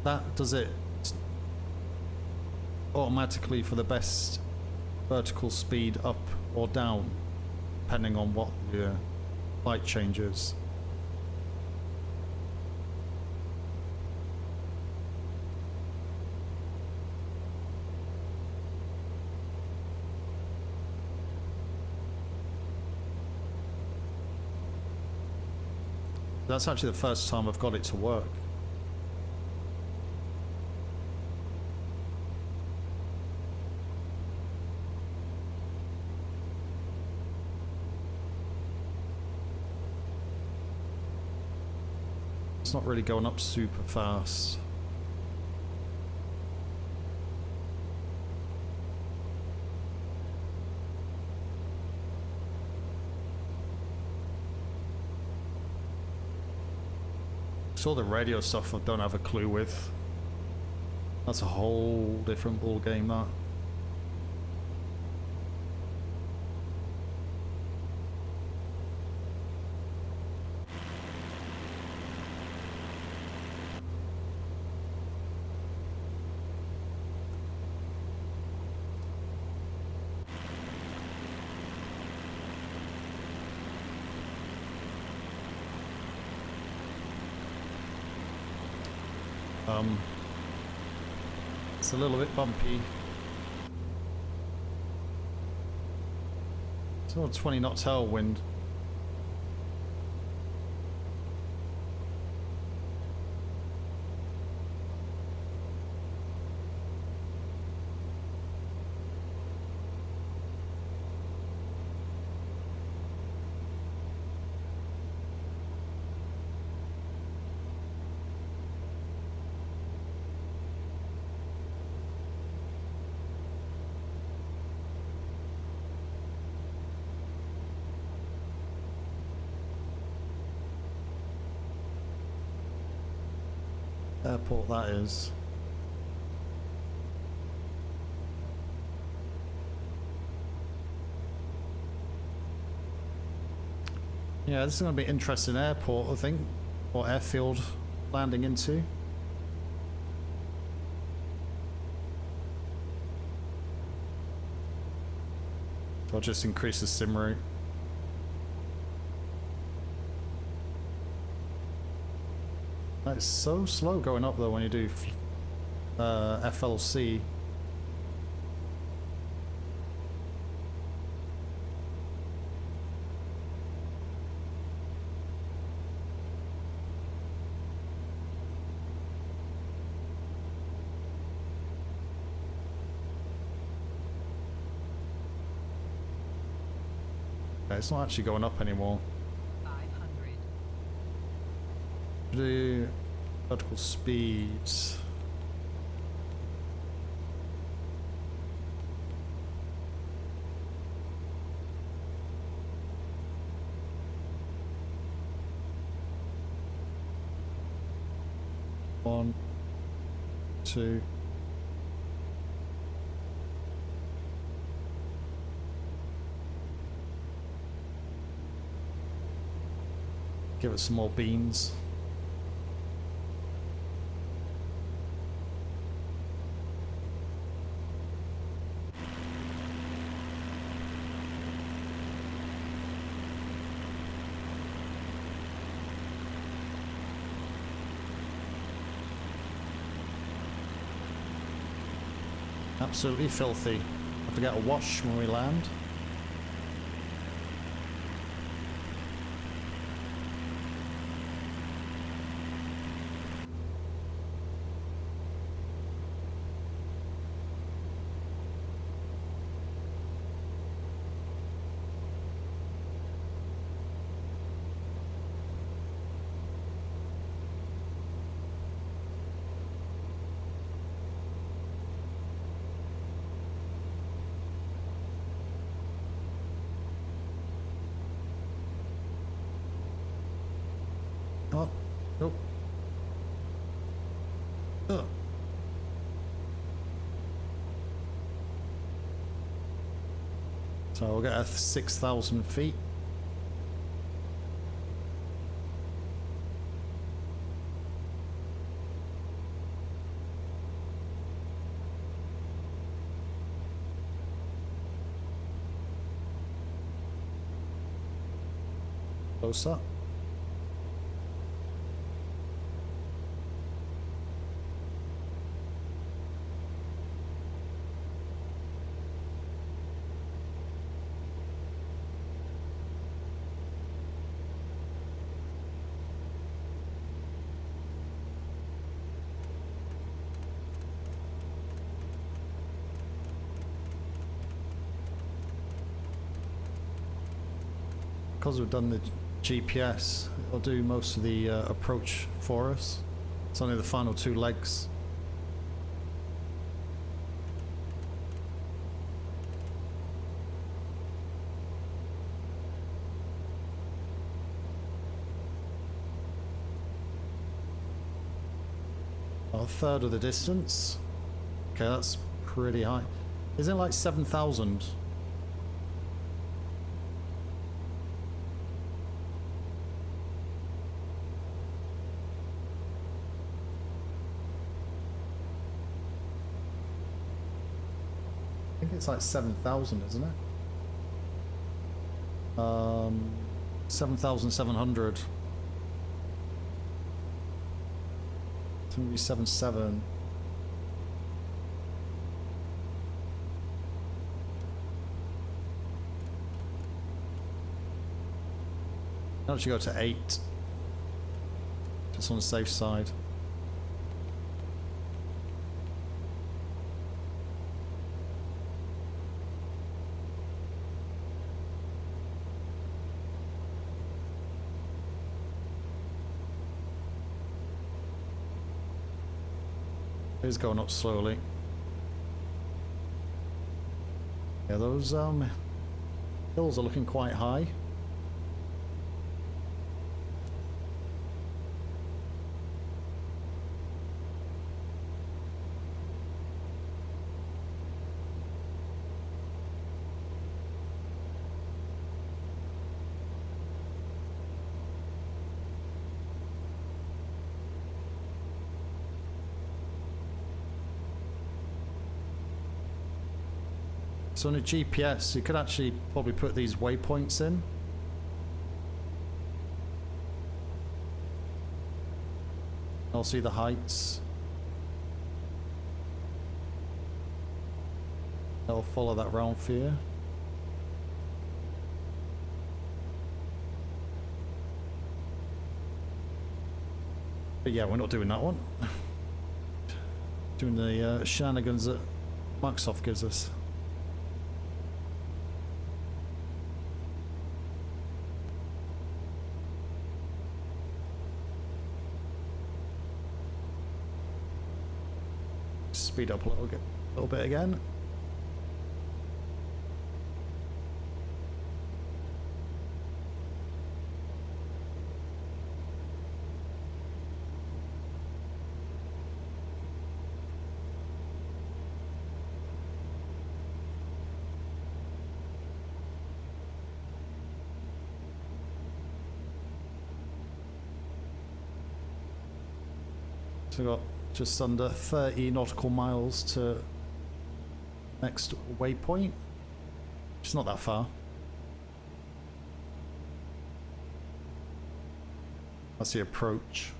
that does it automatically for the best vertical speed up or down, depending on what your flight change is. That's actually the first time I've got it to work. It's not really going up super fast. So all the radio stuff I don't have a clue with. That's a whole different ball game, that. It's a little bit bumpy. It's about 20 knot tailwind. Airport that is. Yeah, this is going to be an interesting airport, I think, or airfield landing into. I'll just increase the sim rate. It's so slow going up though when you do FLC. Okay, it's not actually going up anymore. 500. Do vertical speeds. One, two. Give it some more beans. Absolutely filthy. Have to get a wash when we land. Oh, nope. Ugh. So we'll get a 6,000 feet. Close up. Because we've done the GPS, it'll do most of the approach for us. It's only the final two legs. A third of the distance. Okay, that's pretty high. Isn't it like 7,000? I think it's like 7,000, isn't it? 7,700. It's gonna be 7,700. I'll actually go to 8. Just on the safe side. It is going up slowly. Yeah, those hills are looking quite high. So on a GPS, you could actually probably put these waypoints in. I'll see the heights. I'll follow that round for you. But yeah, we're not doing that one. Doing the shenanigans that Microsoft gives us. speed up a little bit again. So we've got just under 30 nautical miles to next waypoint. It's not that far. That's the approach.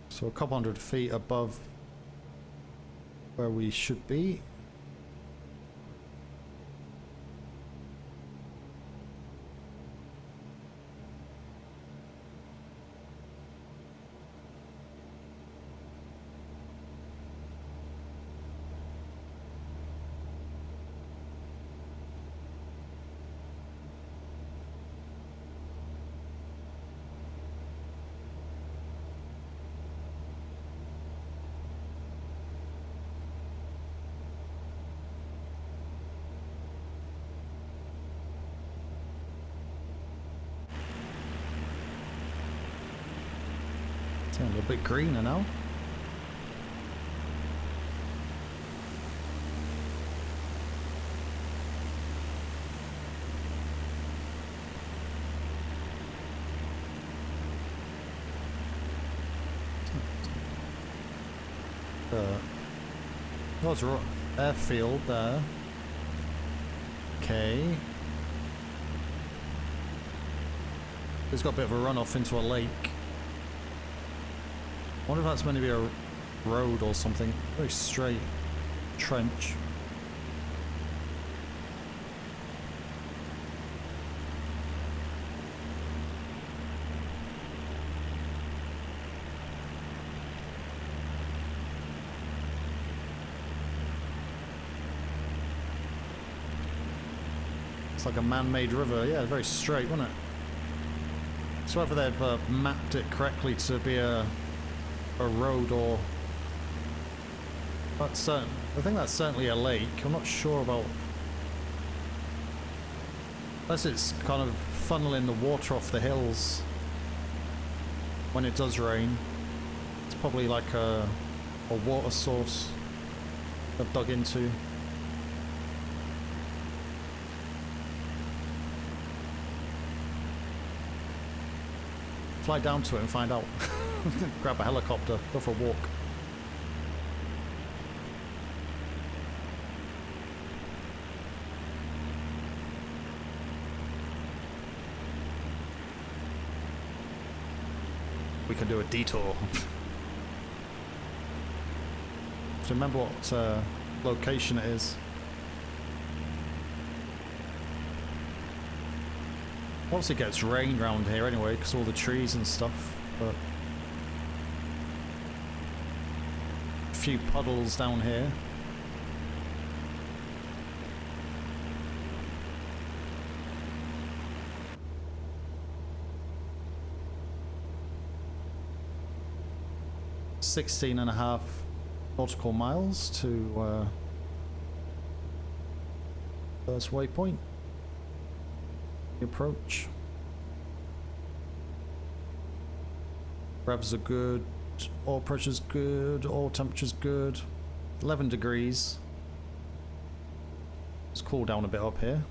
So a couple hundred feet above where we should be. It's a little bit greener now. There's an airfield there. Okay. It's got a bit of a runoff into a lake. I wonder if that's meant to be a road or something. Very straight trench. It's like a man-made river. Yeah, very straight, wasn't it? So whether they've mapped it correctly to be a road or that's certain. I think that's certainly a lake. I'm not sure about unless it's kind of funneling the water off the hills when it does rain. It's probably like a water source they've dug into. Fly down to it and find out. Grab a helicopter, go for a walk. We can do a detour. So remember what location it is. Obviously it gets rain round here anyway because all the trees and stuff, but a few puddles down here. .5 nautical miles to first waypoint. The approach. Revs are good, oil pressure's good, oil temperature's good. 11 degrees. Let's cool down a bit up here.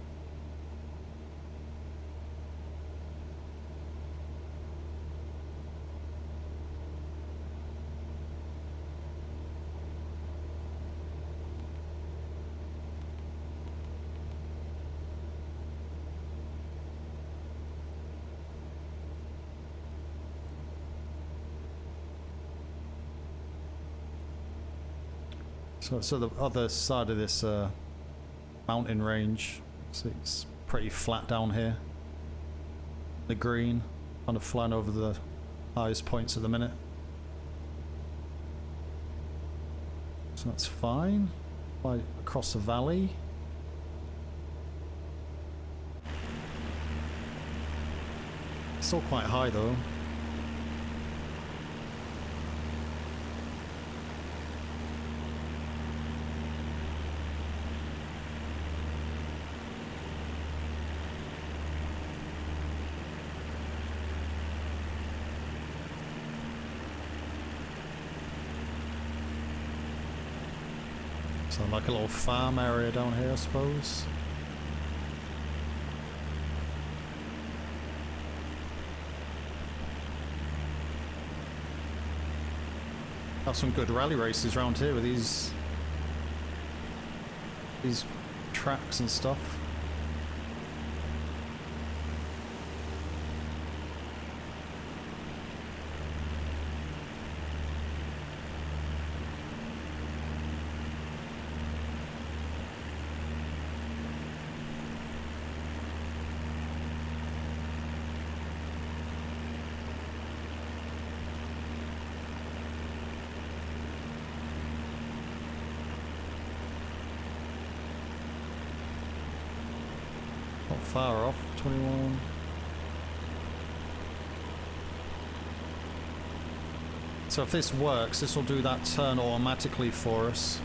So the other side of this mountain range, so it's pretty flat down here. The green, kind of flying over the highest points at the minute. So that's fine. Fly across the valley. Still quite high though. So like a little farm area down here, I suppose. Have some good rally races around here with these tracks and stuff. Not far off, 21. So if this works, this will do that turn automatically for us.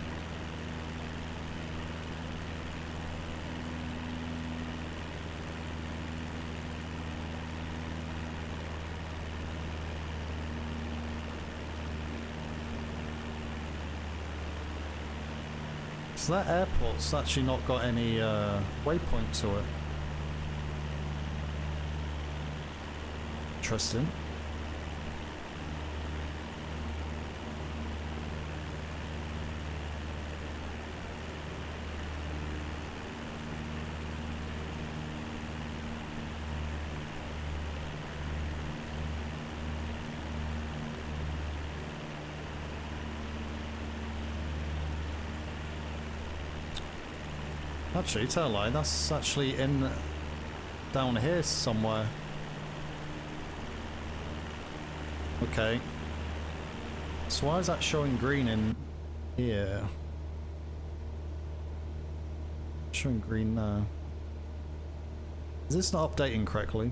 So that airport's actually not got any waypoint to it. Interesting. Actually, tell a lie, that's actually in down here somewhere. Okay. So why is that showing green in here? Showing green now. Is this not updating correctly?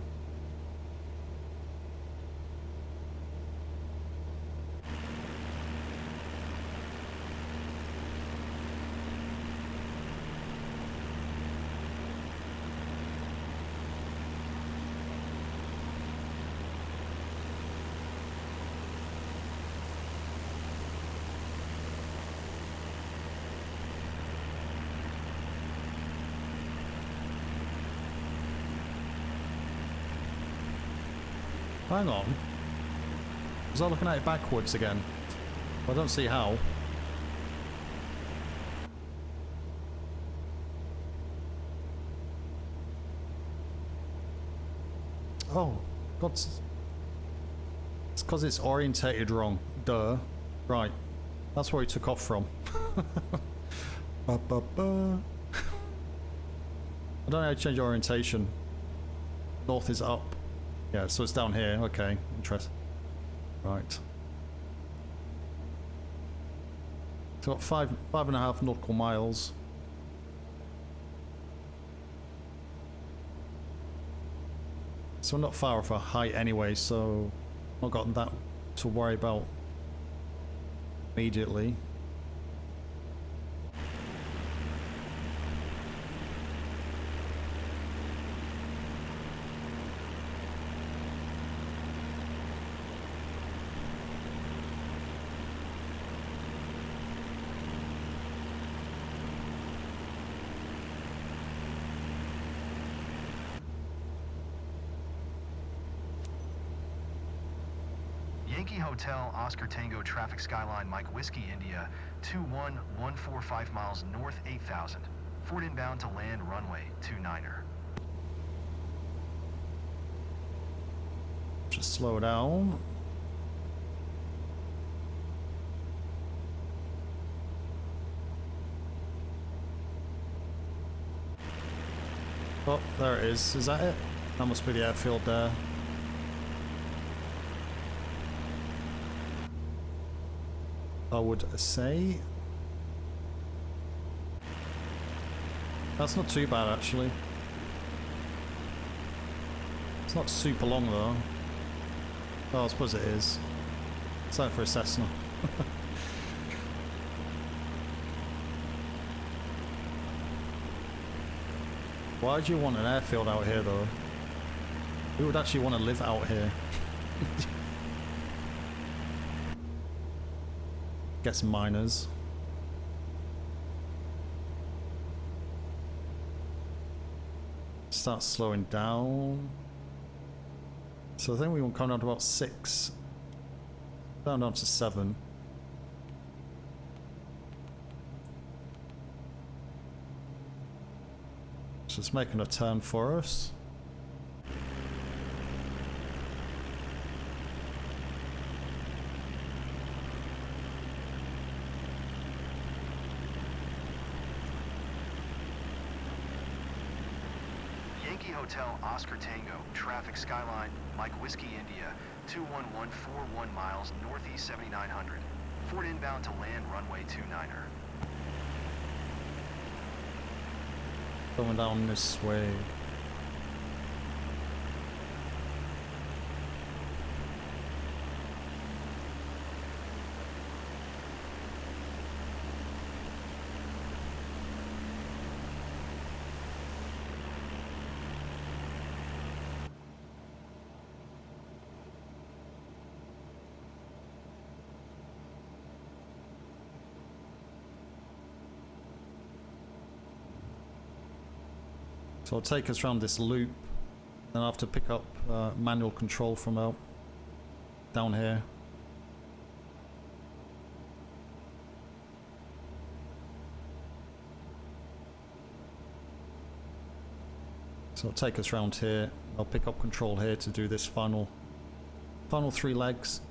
Hang on. Was I looking at it backwards again? I don't see how. Oh, God. It's because it's orientated wrong. Duh. Right. That's where he took off from. I don't know how to change orientation. North is up. Yeah, so it's down here. Okay, interesting. Right. So got five and a half nautical miles. So we're not far off our height anyway, so not got that to worry about immediately. Yankee Hotel, Oscar Tango, traffic skyline, Mike Whiskey, India, 21145 miles north, 8000. Ford inbound to land, runway 29er. Just slow down. Oh, there it is. Is that it? That must be the airfield there. I would say. That's not too bad, actually. It's not super long though. Oh, I suppose it is. It's like for a Cessna. Why do you want an airfield out here though? Who would actually want to live out here? Guess miners. Start slowing down. So I think we want to come down to about 6. Down to 7. So it's making a turn for us. Yankee Hotel Oscar Tango, traffic Skyline, Mike Whiskey India, 21141 miles northeast 7900. Ford inbound to land runway 29er. Going down this way. So I'll take us around this loop, then I'll have to pick up manual control from out down here. So I'll take us around here, I'll pick up control here to do this final 3 legs.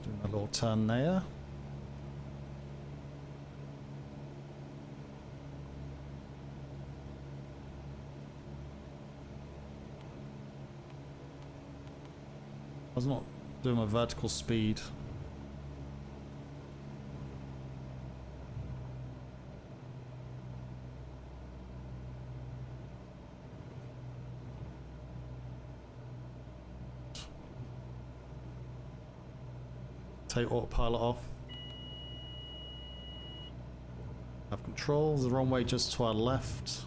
Doing a little turn there. I was not doing my vertical speed. Take autopilot off. Have control. The runway just to our left.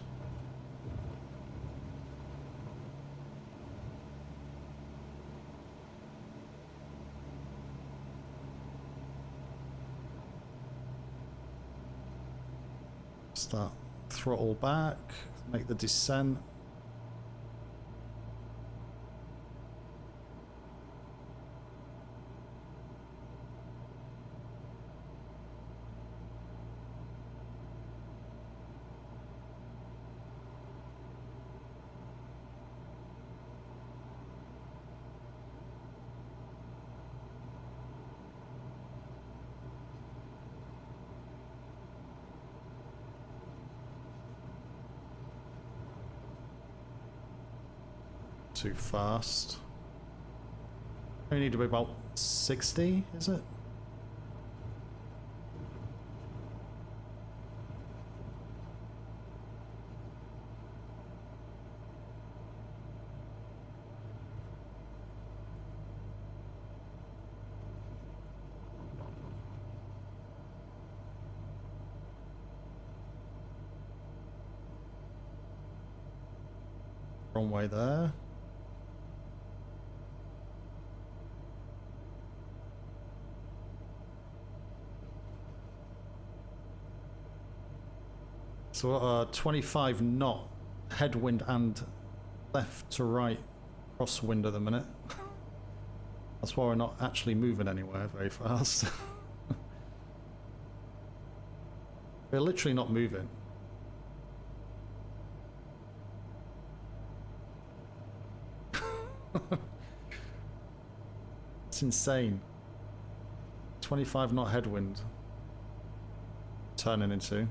Start throttle back. Make the descent. Too fast. We need to be about 60, is it? Wrong way there. So 25 knot headwind and left to right crosswind at the minute. That's why we're not actually moving anywhere very fast. We're literally not moving. It's insane. 25 knot headwind. Turning into.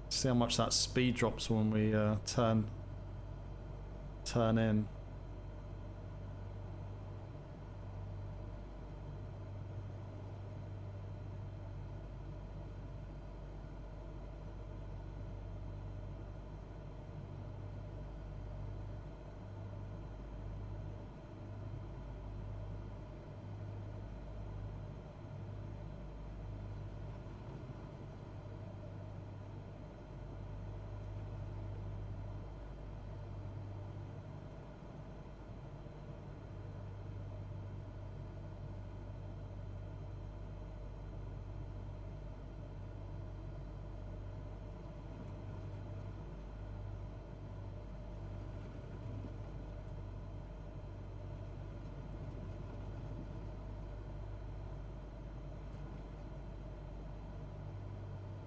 See how much that speed drops when we turn in.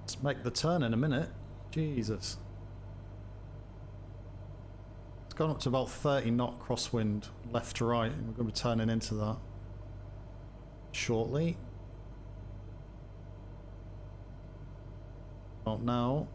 Let's make the turn in a minute. Jesus. It's gone up to about 30 knot crosswind left to right, and we're going to be turning into that shortly. Not now.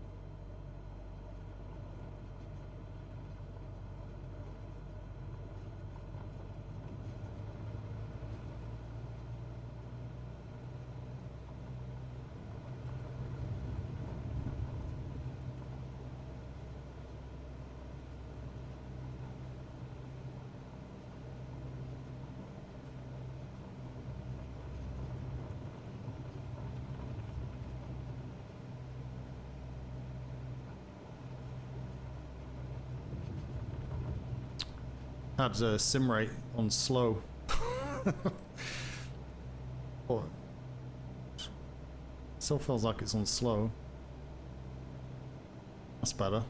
Had a sim rate on slow. But still feels like it's on slow. That's better.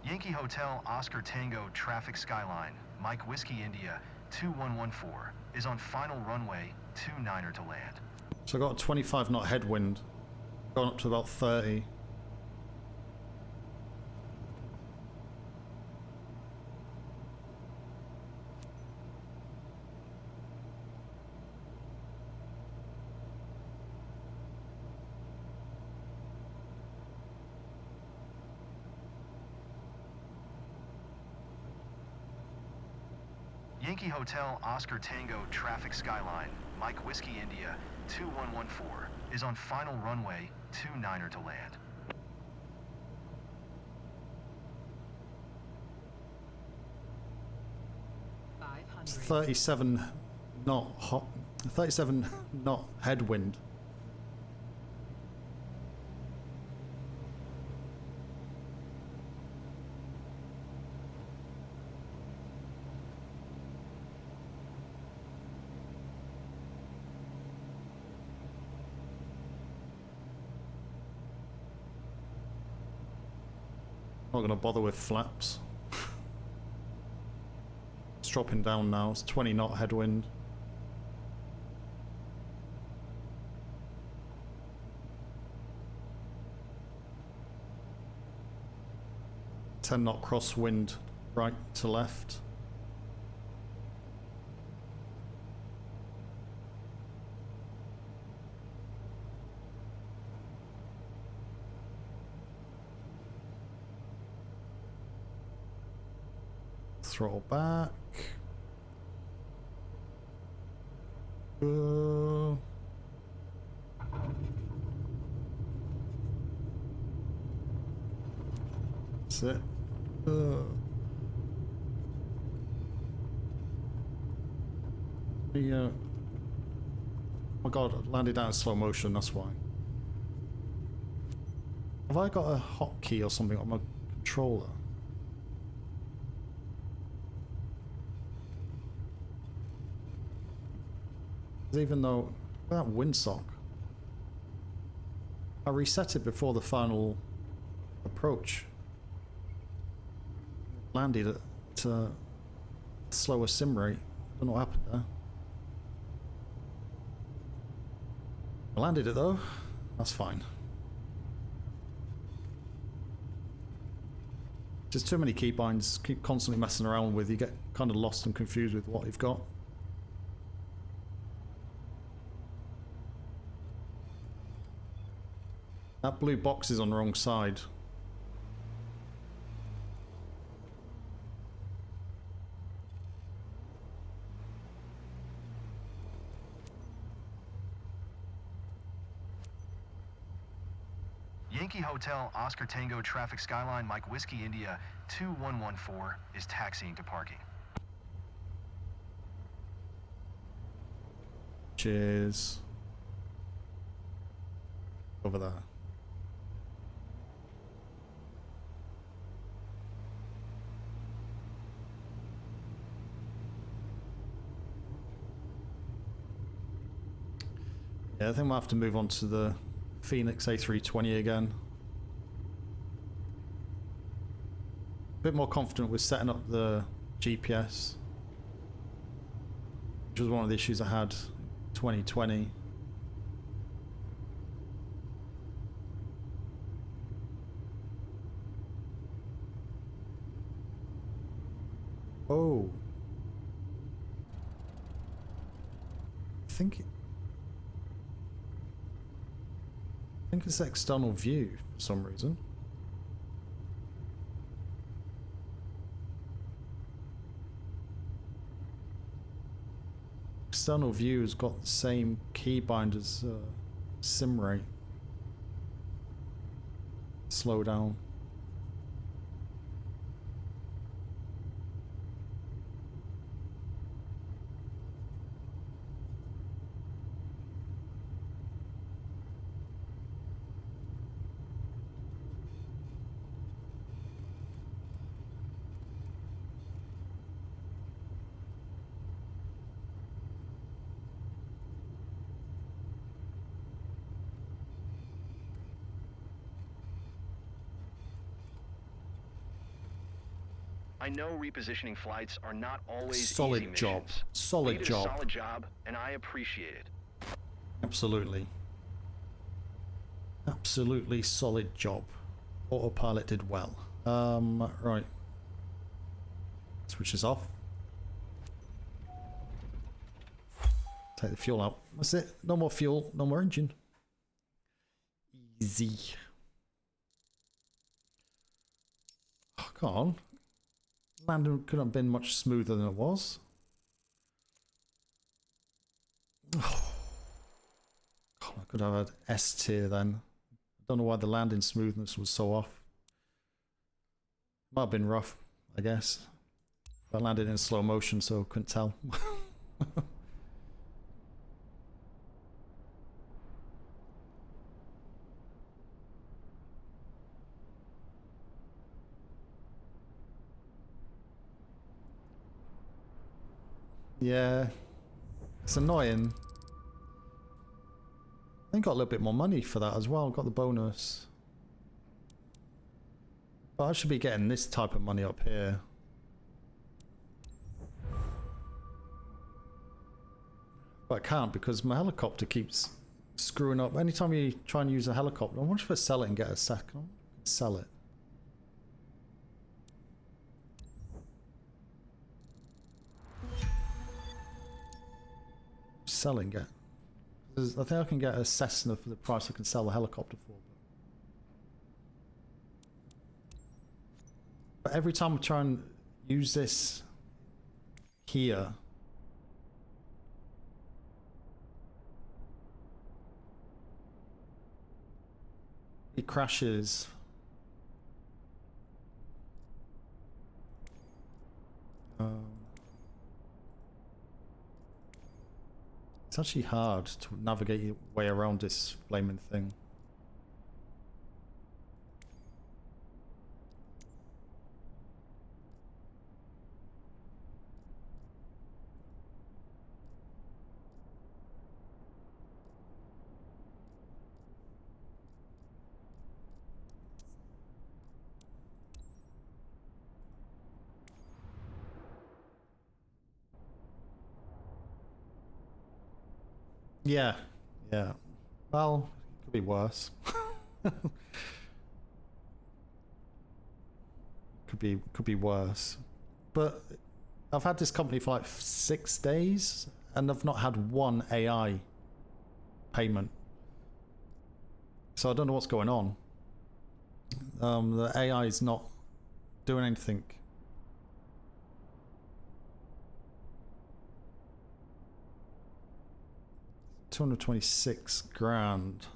Yankee Hotel Oscar Tango Traffic Skyline, Mike Whiskey India 2114 is on final runway 29er to land. So I got a 25 knot headwind, gone up to about 30. Yankee Hotel Oscar Tango Traffic Skyline, Mike Whiskey India 2114 is on final runway 29er to land. It's 37 knot hot, 37 knot headwind. Not gonna bother with flaps. It's dropping down now. It's 20 knot headwind. Ten knot crosswind right to left. Throttle back. That's it. Oh my god, I landed out in slow motion, that's why. Have Have I got a hotkey or something on my controller? 'Cause even though that windsock, I reset it before the final approach. Landed at a slower sim rate. Don't know what happened there. I landed it though. That's fine. Just too many keybinds. Keep constantly messing around with. You get kind of lost and confused with what you've got. That blue box is on the wrong side. Yankee Hotel, Oscar Tango, Traffic Skyline, Mike Whiskey India 2114 is taxiing to parking. Cheers. Over there. Yeah, I think we'll have to move on to the Phoenix A320 again. A bit more confident with setting up the GPS, which was one of the issues I had in 2020. Oh. I think it's external view for some reason. External view has got the same keybind as sim rate. Slow down. I know repositioning flights are not always Solid easy job. missions. Solid You did job. a solid job, and I appreciate it. Absolutely. Absolutely solid job. Autopilot did well. Right. Switch this off. Take the fuel out. That's it. No more fuel, no more engine. Easy. Oh, come on. Landing couldn't have been much smoother than it was. Oh. God, I could have had S tier then. I don't know why the landing smoothness was so off. Might have been rough, I guess. I landed in slow motion, so couldn't tell. Yeah, it's annoying. I think got a little bit more money for that as well. Got the bonus. But I should be getting this type of money up here. But I can't because my helicopter keeps screwing up. Anytime you try and use a helicopter, I wonder if I sell it and get a second. Sell it. Selling it. I think I can get a Cessna for the price I can sell the helicopter for. But every time I try and use this here, it crashes. It's actually hard to navigate your way around this flaming thing. Yeah, yeah. Well, it could be worse. could be worse. But I've had this company for like 6 days, and I've not had one AI payment. So I don't know what's going on. The AI is not doing anything. $226,000.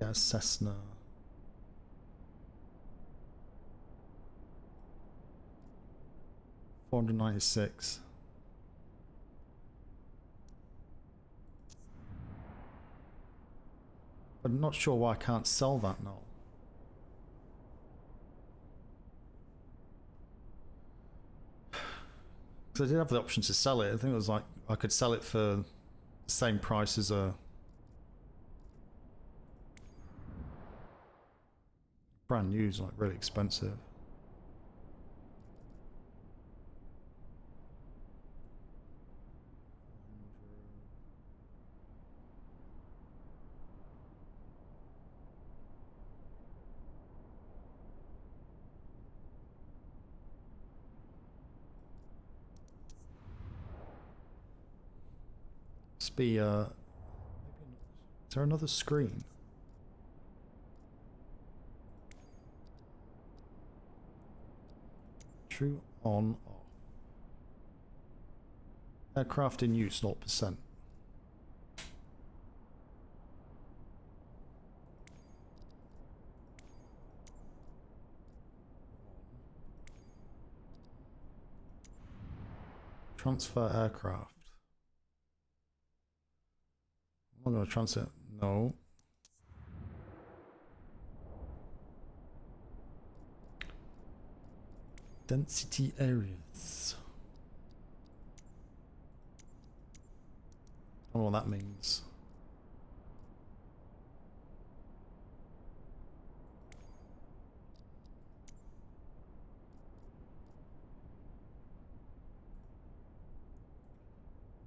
Yeah, Cessna. $496. I'm not sure why I can't sell that now. Because I did have the option to sell it. I think it was like I could sell it for the same price as a brand new, is like really expensive. Must be maybe is there another screen? True on off. Aircraft in use 0%. Transfer aircraft. I'm not going to transfer. No. Density areas. I don't know what that means.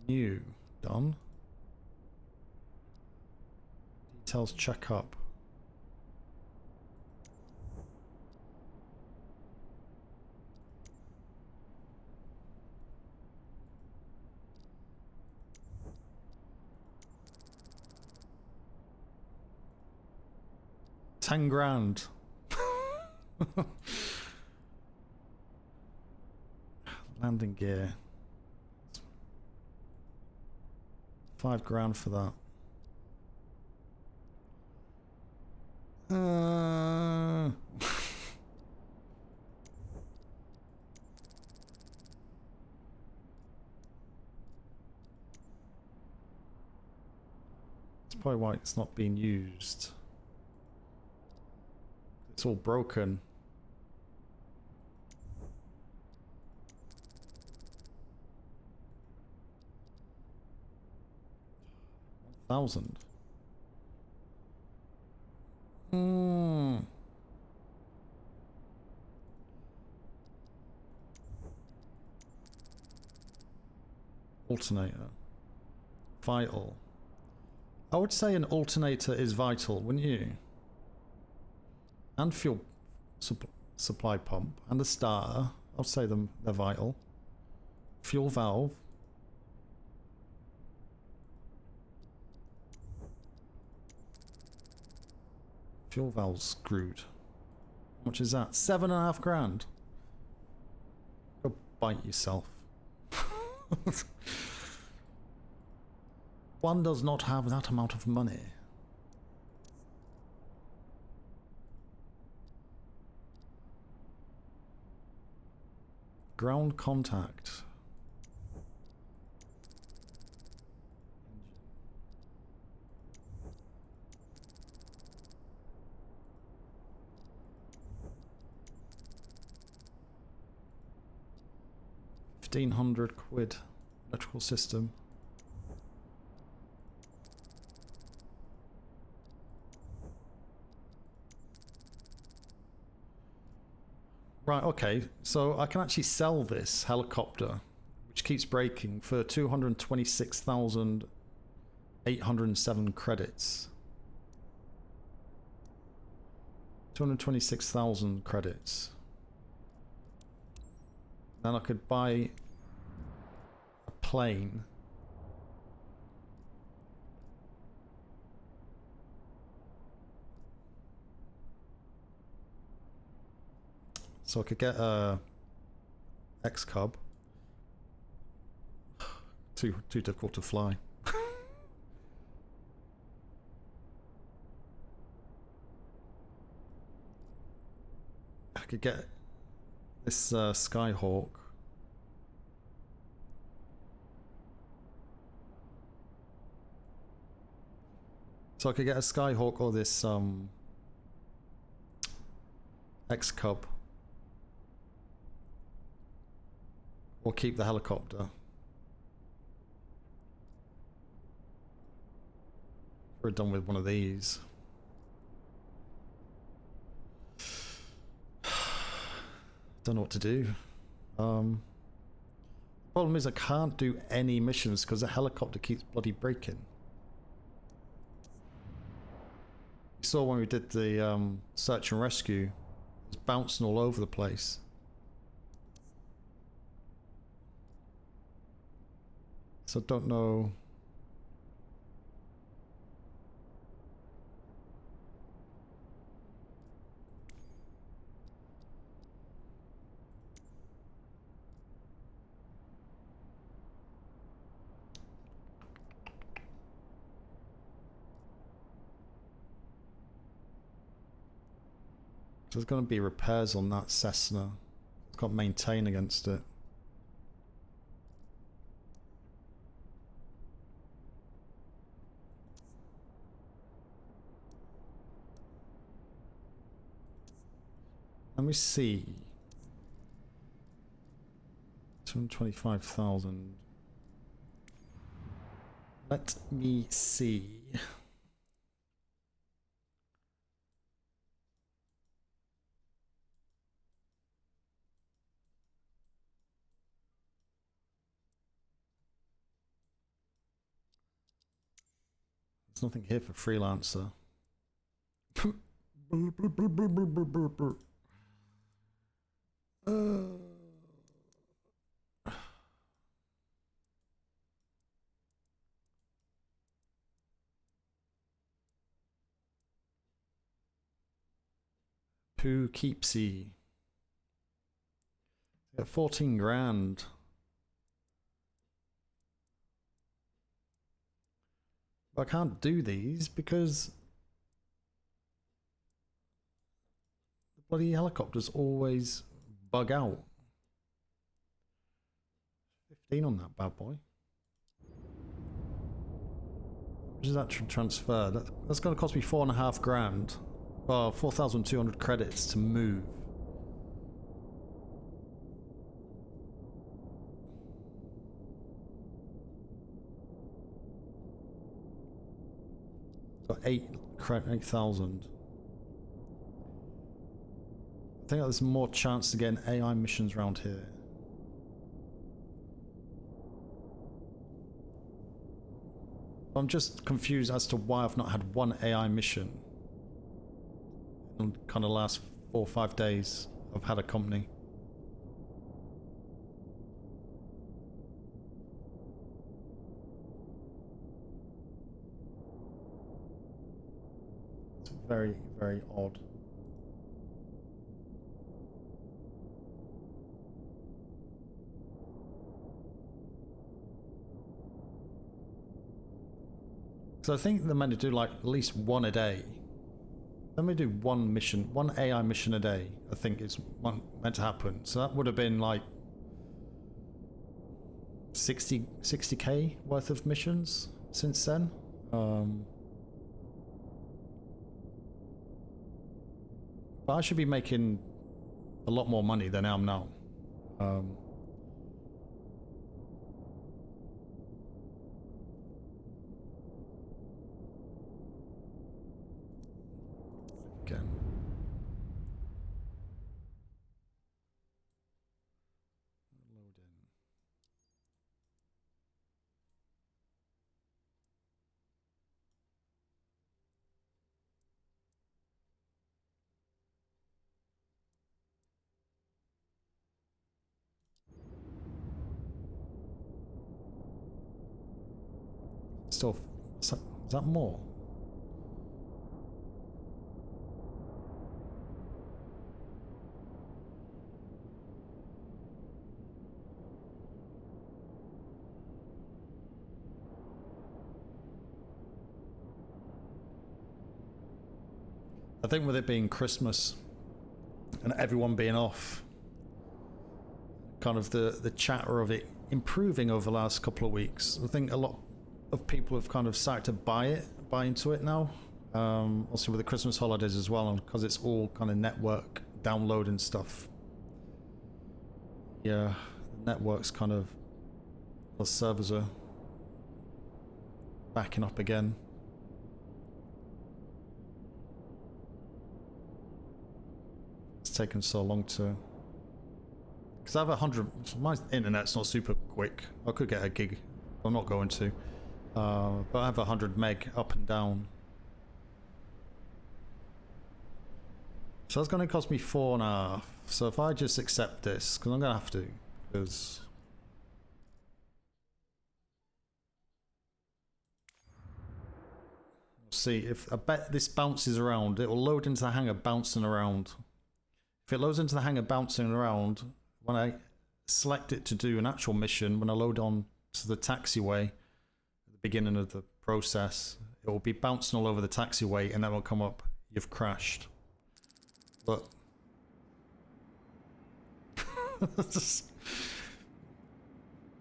New. Done. Details check up. $10,000. Landing gear. $5,000 for that. It's probably why it's not being used. It's all broken. $1,000. Alternator. Vital. I would say an alternator is vital, wouldn't you? And fuel supply pump and the starter. I'll say they're vital. Fuel valve. Fuel valve's screwed. How much is that? $7,500. Go bite yourself. One does not have that amount of money. Ground contact. £1,500. Electrical system. Right, okay. So I can actually sell this helicopter, which keeps breaking, for 226,807 credits. 226,000 credits. Then I could buy a plane. So I could get a X-Cub. Too difficult to fly. I could get this Skyhawk. So I could get a Skyhawk or this X-Cub. Or keep the helicopter. We're done with one of these. Don't know what to do. Problem is I can't do any missions because the helicopter keeps bloody breaking. You saw when we did the search and rescue, it was bouncing all over the place. So I don't know. There's going to be repairs on that Cessna. It's got maintain against it. Let me see. 225,000. Let me see. There's nothing here for freelancer. Poughkeepsie. Yeah, 14 grand. But I can't do these because the bloody helicopters always bug out. 15 on that bad boy. Which is actual transfer. That's going to cost me 4.5 grand. Well, 4,200 credits to move. Got 8,000. I think there's more chance to get AI missions around here. I'm just confused as to why I've not had one AI mission in kind of last 4 or 5 days I've had a company. It's very, very odd. So I think they're meant to do like at least one a day. Let me do one mission, one AI mission a day, I think is meant to happen. So that would have been like 60k worth of missions since then. But I should be making a lot more money than I am now. Again. Still, is that more? I think with it being Christmas and everyone being off, kind of the chatter of it improving over the last couple of weeks. I think a lot of people have kind of started to buy into it now. Also with the Christmas holidays as well, and because it's all kind of network download and stuff. Yeah, the network's kind of, the servers are backing up again. It's taken so long to, because I have 100, my internet's not super quick. I could get a gig, I'm not going to, but I have 100 meg up and down. So that's going to cost me 4.5. So if I just accept this, because I'm going to have to, because see, if I bet this bounces around, it will load into the hangar bouncing around. If it loads into the hangar bouncing around, when I select it to do an actual mission, when I load on to the taxiway at the beginning of the process, it will be bouncing all over the taxiway, and then will come up, you've crashed. But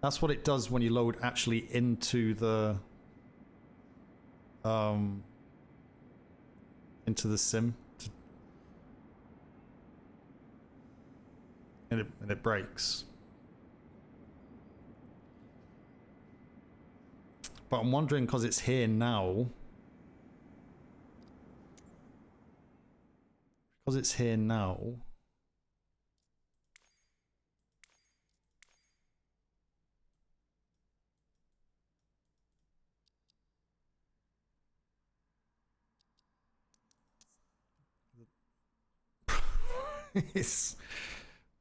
that's what it does when you load actually into the sim, and it breaks. But I'm wondering, because it's here now, it's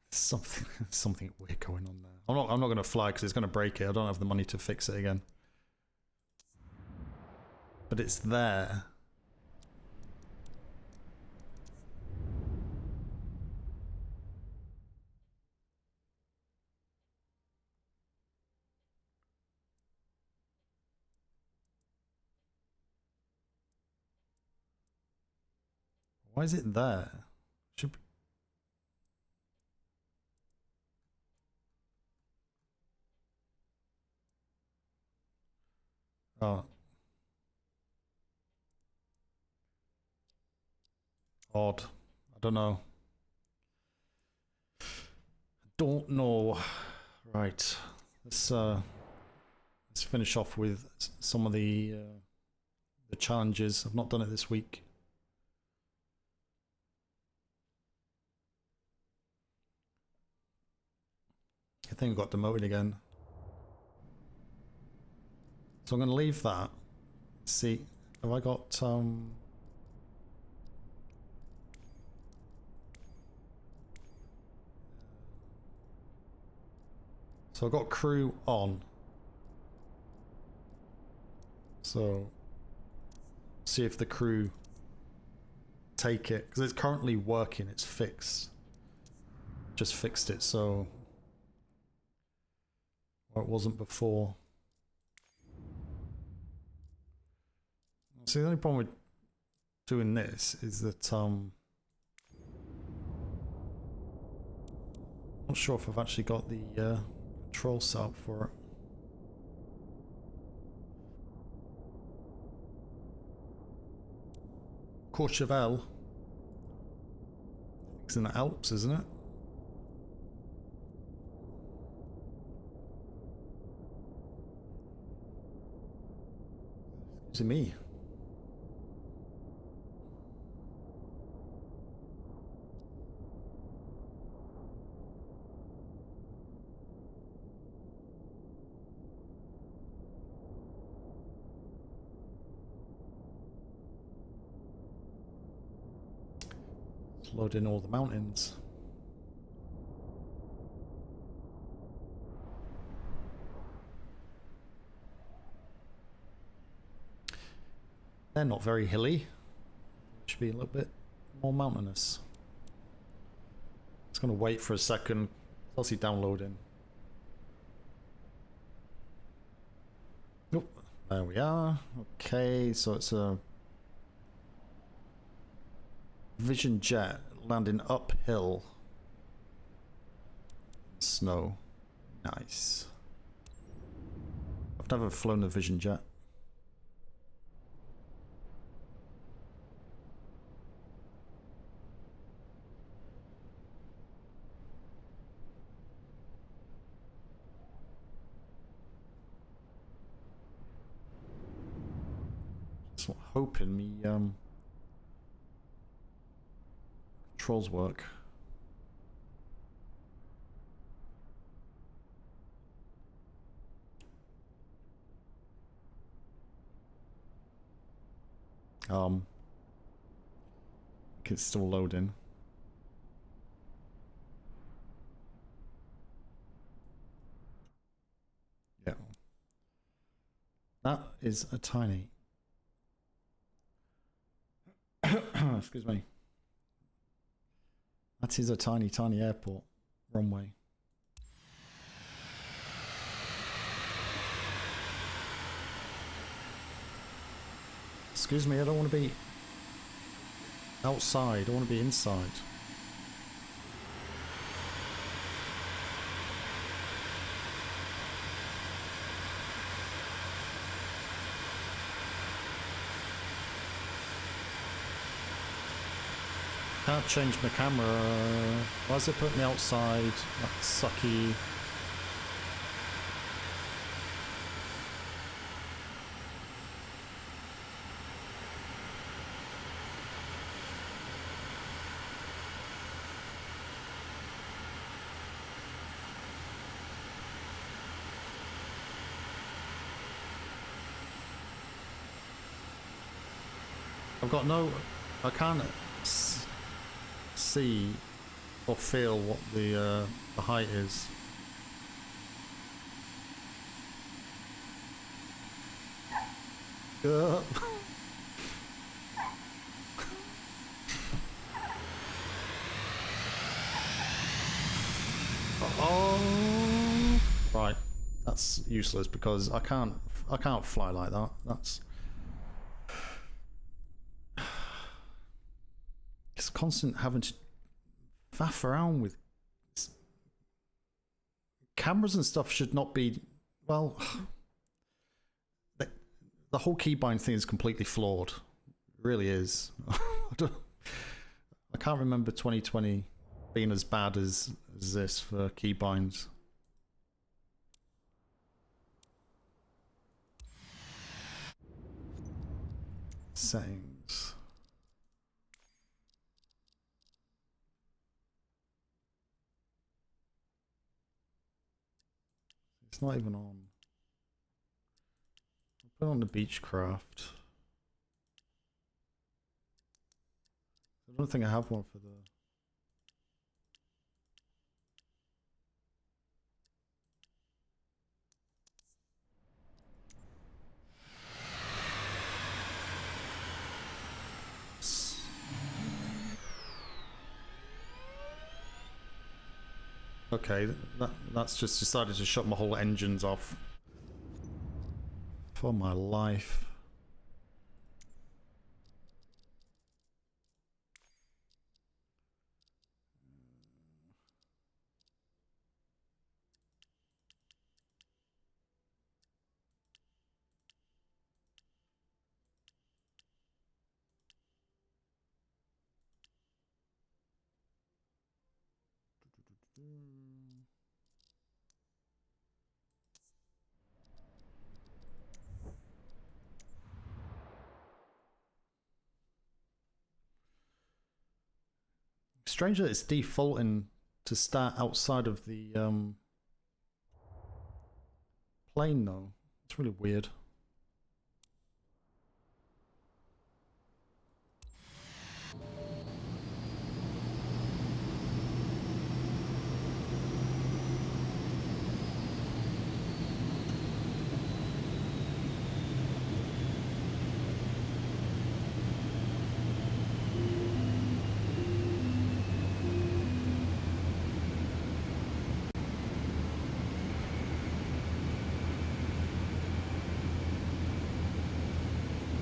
something weird going on there. I'm not going to fly because it's going to break it. I don't have the money to fix it again. But it's there. Why is it there? Should be. Oh. Odd. I don't know. Don't know. Right. Let's finish off with some of the challenges. I've not done it this week. I think I got demoted again. So I'm going to leave that. Let's see, have I got so I've got crew on. So see if the crew take it, because it's currently working, it's fixed. Just fixed it, so or it wasn't before. See, the only problem with doing this is that I'm not sure if I've actually got the control set up for it. Courchevel. It's in the Alps, isn't it? Is it me? Load in all the mountains. They're not very hilly. Should be a little bit more mountainous. Just gonna wait for a second. It's obviously downloading. Oh, there we are. Okay, so it's a Vision jet landing uphill. Snow. Nice. I've never flown a Vision jet. Just hoping me controls work. I think it's still loading. Yeah. That is a tiny. Excuse me. That is a tiny, tiny airport runway. Excuse me, I don't want to be outside, I want to be inside. Can't change my camera. Why does it put me outside? That's sucky. I've got no... I can't see or feel what the height is. Oh, right. That's useless because I can't fly like that. That's... It's constant having to faff around with cameras and stuff. Should not be, well, the whole keybind thing is completely flawed. It really is. I can't remember 2020 being as bad as this for keybinds. Settings. It's not even on. I'll put it on the Beechcraft. I don't think I have one for the... Okay, that's just decided to shut my whole engines off. For my life. Strange that it's defaulting to start outside of the plane though. It's really weird.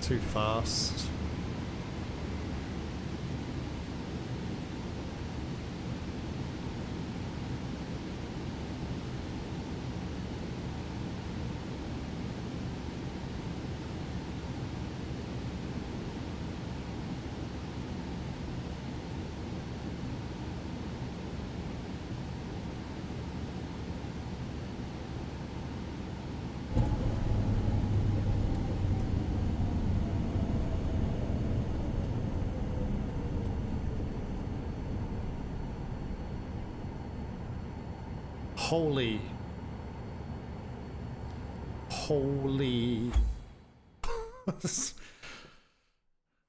too fast. Holy.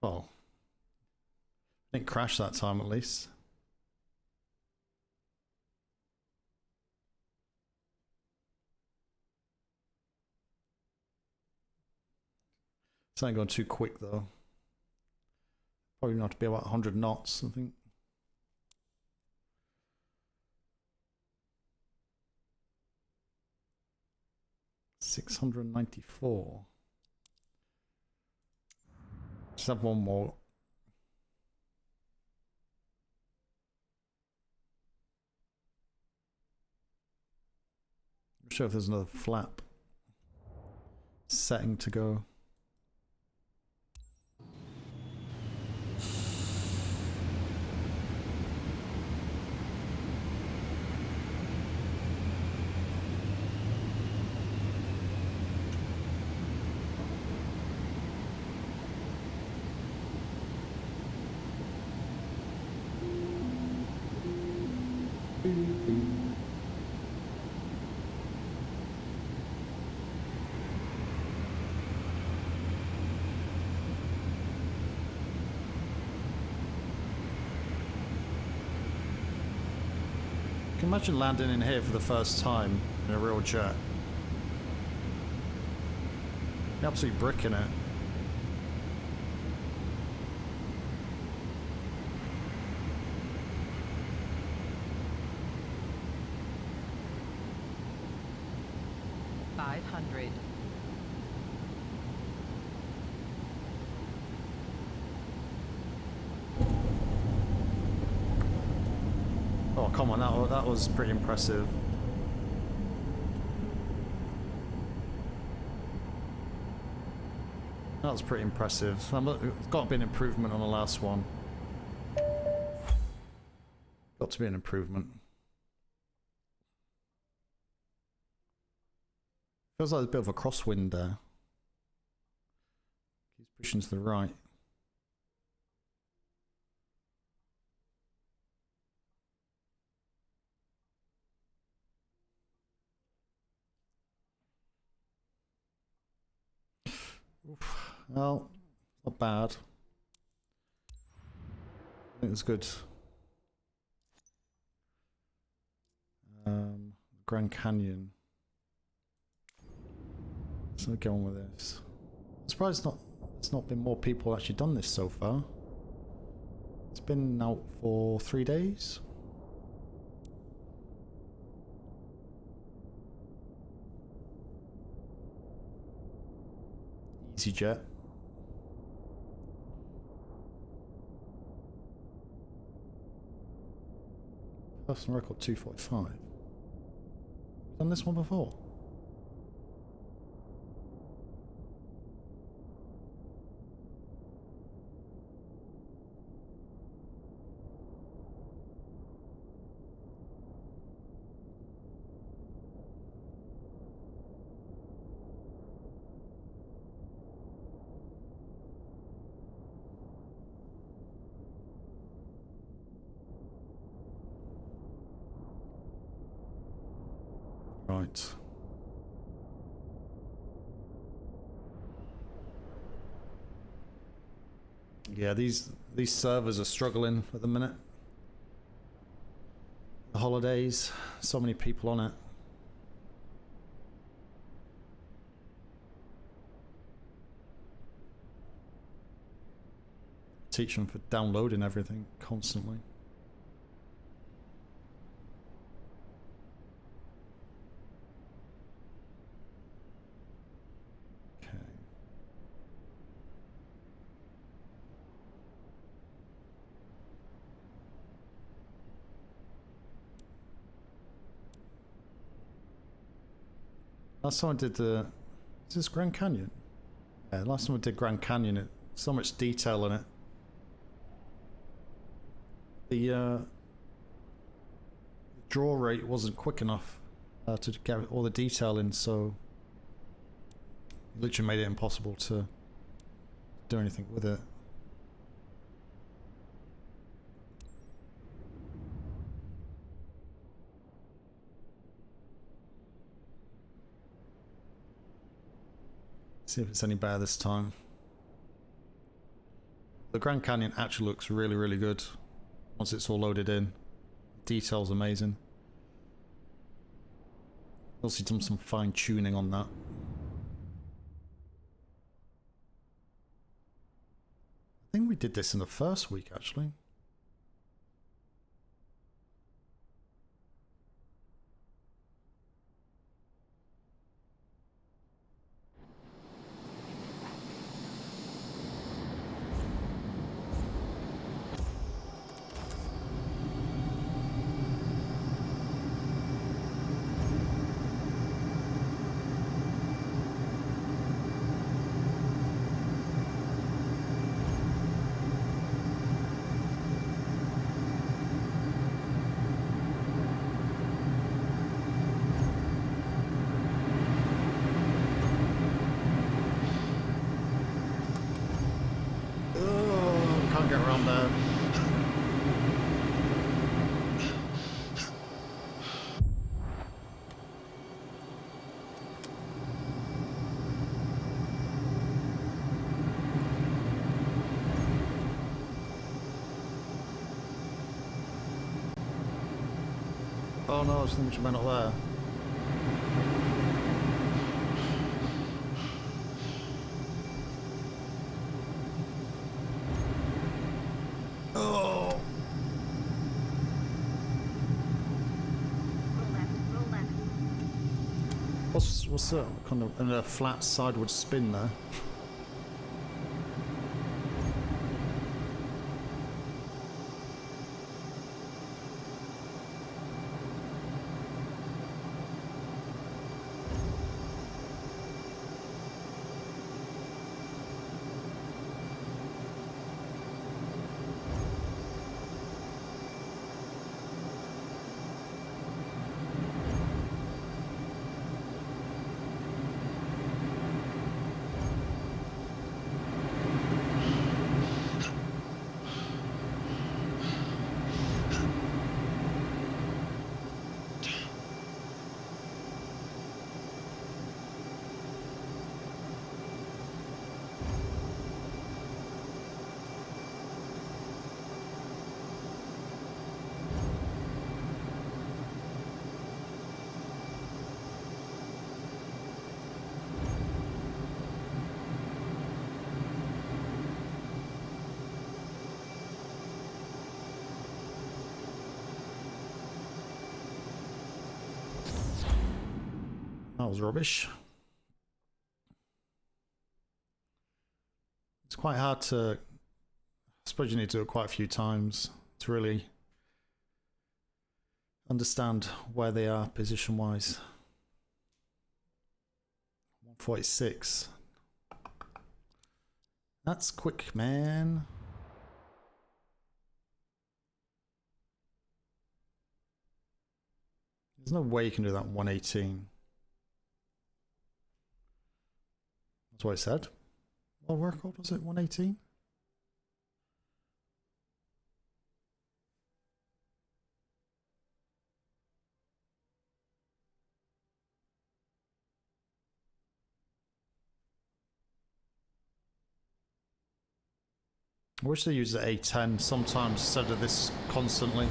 Well, didn't crash that time at least. It's not going too quick though. Probably not to be about 100 knots, I think. $694. Just have one more. I'm sure if there's another flap setting to go. Can you imagine landing in here for the first time in a real jet? You're absolutely bricking it. Oh, come on, that was pretty impressive. That was pretty impressive. It's got to be an improvement on the last one. Got to be an improvement. Feels like there's a bit of a crosswind there. He's pushing to the right. Oof. Well, not bad. I think it's good. Grand Canyon. So get on with this. I'm surprised there's not been more people actually done this so far. It's been out for 3 days. EasyJet. Personal record 245. Done this one before? Right. Yeah, these servers are struggling at the minute. The holidays, so many people on it. Teach them for downloading everything constantly. Okay. Last time I did the... Is this Grand Canyon? Yeah, last time I did Grand Canyon, it so much detail in it. The draw rate wasn't quick enough to get all the detail in, so it literally made it impossible to do anything with it. See if it's any better this time. The Grand Canyon actually looks really, really good once it's all loaded in. Detail's amazing. Also done some fine tuning on that. I think we did this in the first week actually. Get around there. Oh no, I was thinking you meant up there. What's that? Kind of a flat sideward spin there. That was rubbish. It's quite hard to... I suppose you need to do it quite a few times to really understand where they are position-wise. 146. That's quick, man. There's no way you can do that in 118. That's what I said. What record was it? 118? I wish they used the A10 sometimes instead of this constantly.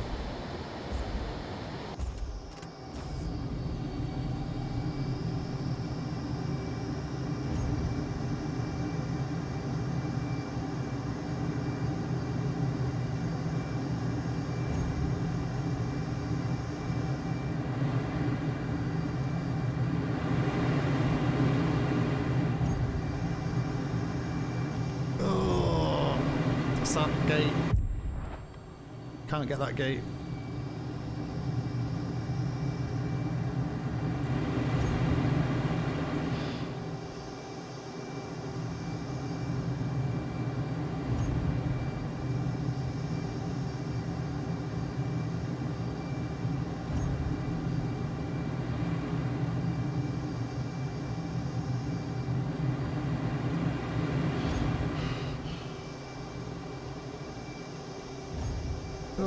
That gate. Can't get that gate.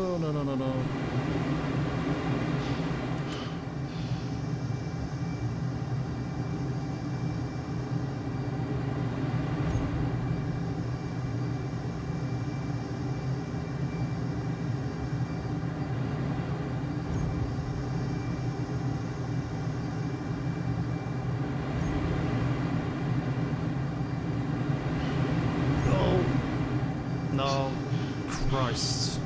Oh, no, no, no, no. Oh, no. Christ.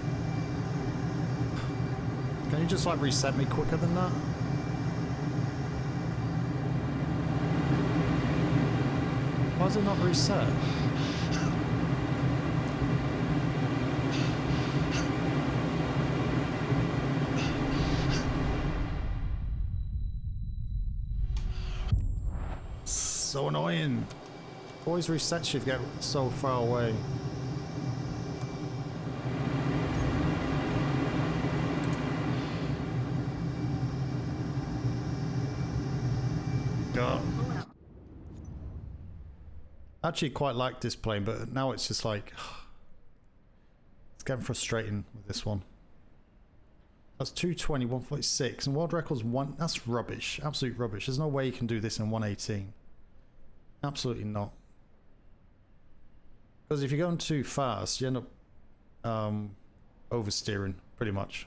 Can you just like reset me quicker than that? Why is it not reset? So annoying. Always resets you if you get so far away. God. I actually quite like this plane, but now it's just like it's getting frustrating with this one. That's 220, 146, and world record's one. That's rubbish, absolute rubbish. There's no way you can do this in 118. Absolutely not. Because if you're going too fast, you end up oversteering pretty much,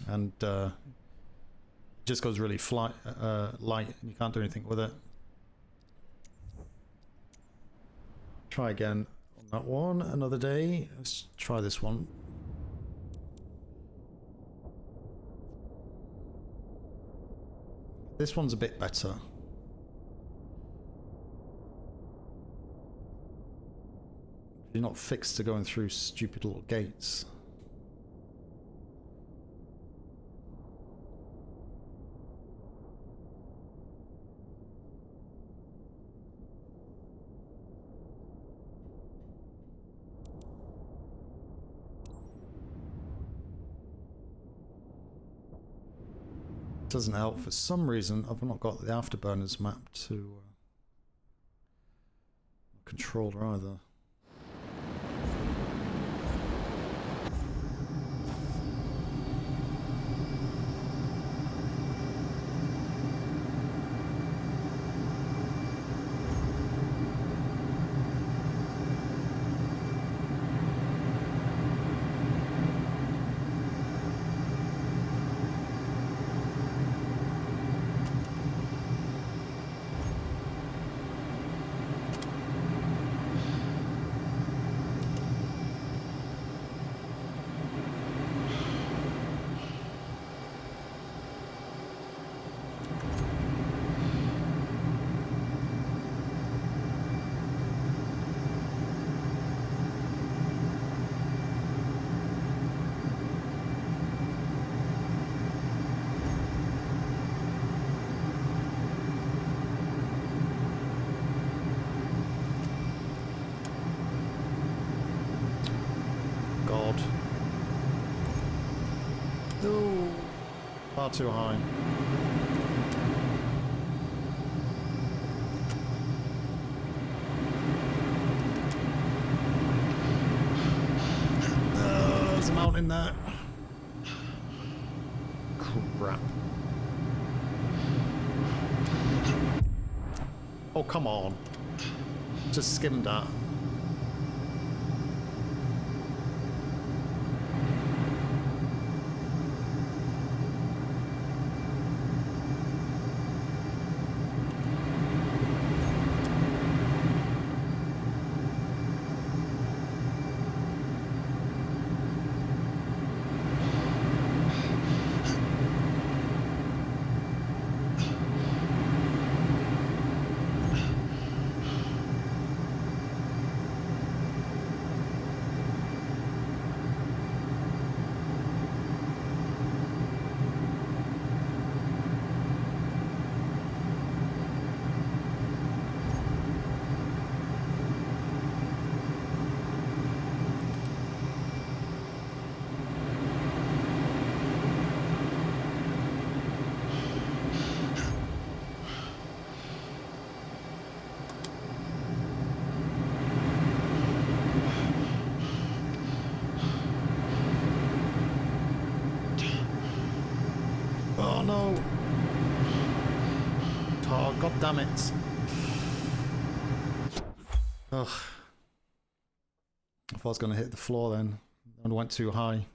and it just goes really light, and you can't do anything with it. Try again on that one another day. Let's try this one. This one's a bit better. You're not fixed to going through stupid little gates. Doesn't help for some reason. I've not got the afterburners map to controller either. No, far too high. There's a mountain there. Crap. Oh, come on. Just skimmed that. no. Oh, god damn it. Ugh. I thought I was going to hit the floor then. And went too high.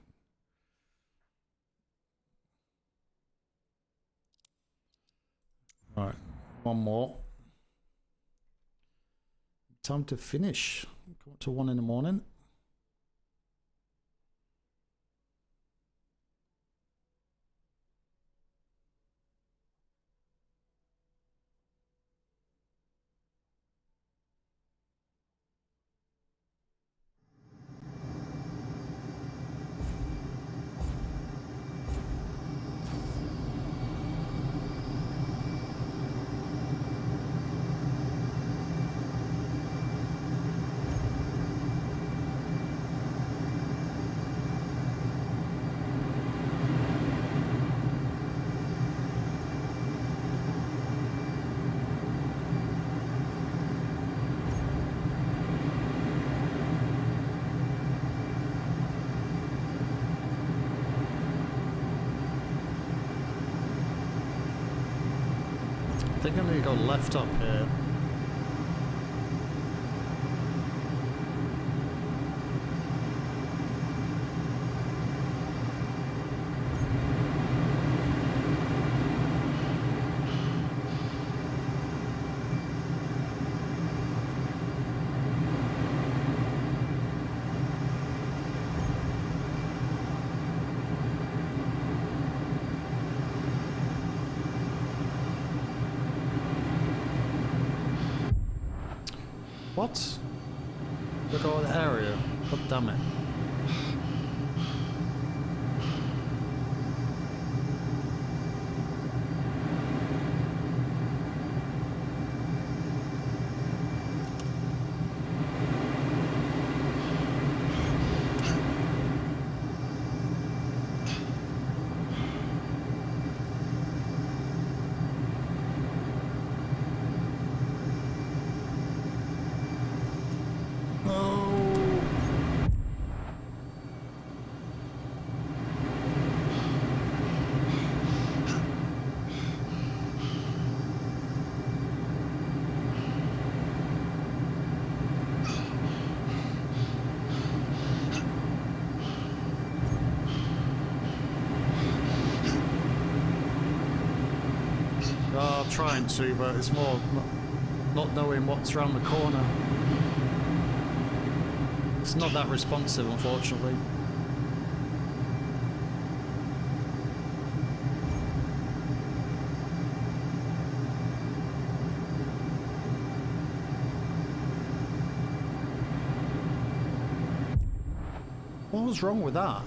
Alright, one more. Time to finish. Come up to 1 in the morning. I think I need to go left up here. What? Look at the area. God damn it. Trying to, but it's more not knowing what's around the corner. It's not that responsive, unfortunately. What was wrong with that?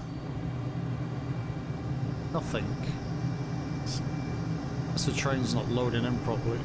Nothing. The train's not loading in properly.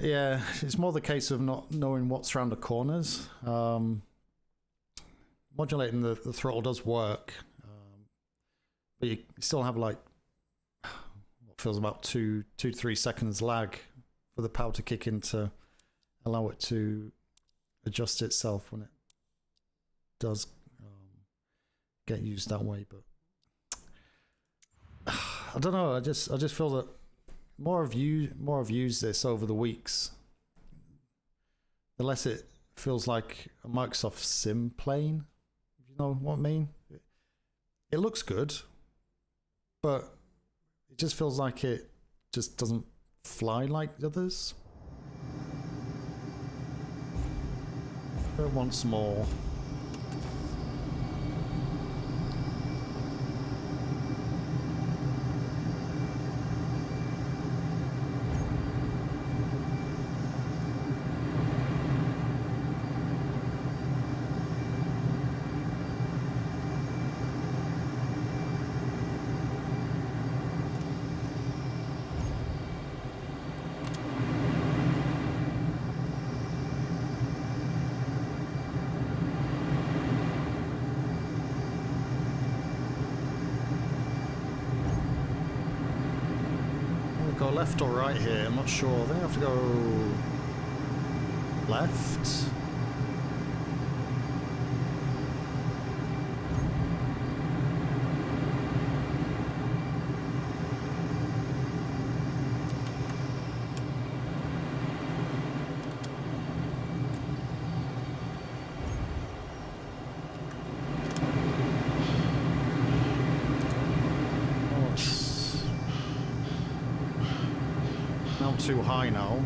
Yeah, it's more the case of not knowing what's around the corners. Modulating the throttle does work, but you still have like what feels about 2 to 3 seconds lag for the power to kick in to allow it to adjust itself when it does get used that way. But I don't know. I just feel that more I've used this over the weeks, the less it feels like a Microsoft Sim plane. If you know what I mean? It looks good, but it just feels like it just doesn't fly like the others. But once more. left or right here. I'm not sure. I think I have to go left. Not too high now.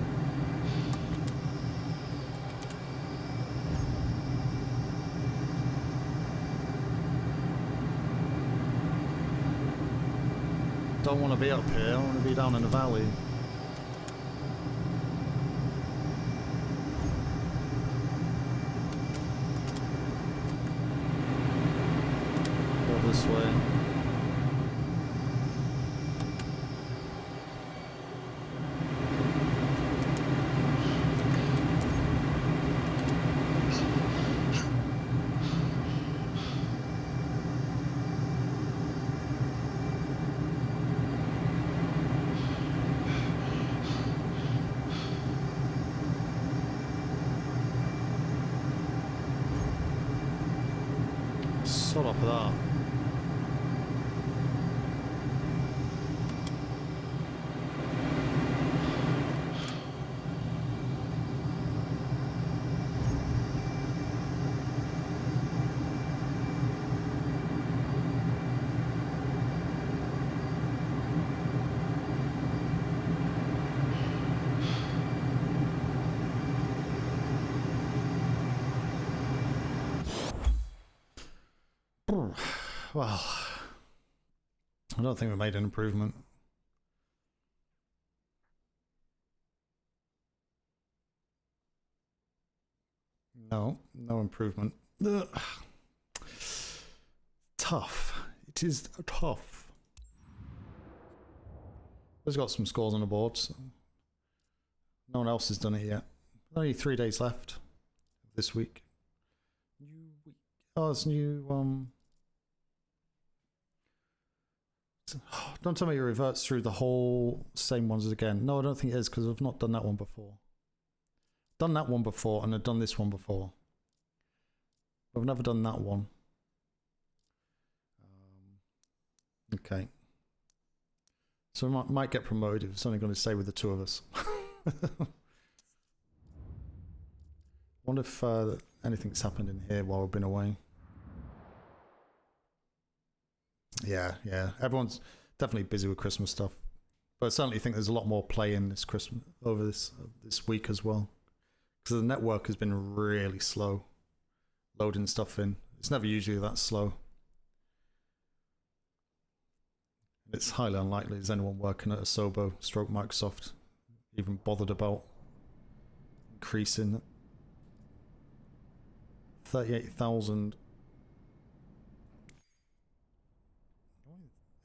Don't want to be up here, I want to be down in the valley. Go this way. Sort of that. Well, I don't think we made an improvement. No improvement. Ugh. Tough. It is tough. We've got some scores on the board. So no one else has done it yet. Only 3 days left this week. New week. Oh, it's new. Don't tell me it reverts through the whole same ones again. No, I don't think it is, because I've not done that one before. Done that one before, and I've done this one before. I've never done that one. Okay. So we might get promoted if it's only going to stay with the two of us. Wonder if anything's happened in here while we've been away. Yeah. Everyone's definitely busy with Christmas stuff, but I certainly think there's a lot more play in this Christmas over this week as well, because the network has been really slow loading stuff in. It's never usually that slow. It's highly unlikely there's anyone working at Asobo / Microsoft even bothered about increasing 38,000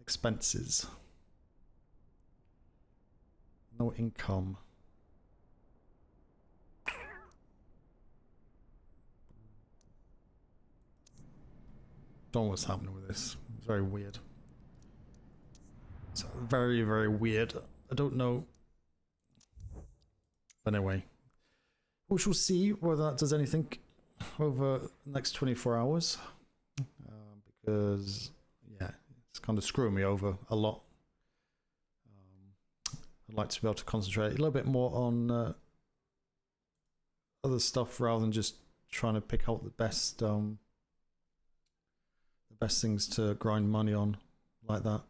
expenses. No income. Don't know what's happening with this. It's very weird. It's very, very weird. I don't know. But anyway, we shall see whether that does anything over the next 24 hours. Because, yeah, it's kind of screwing me over a lot. I'd like to be able to concentrate a little bit more on other stuff rather than just trying to pick out the best things to grind money on like that.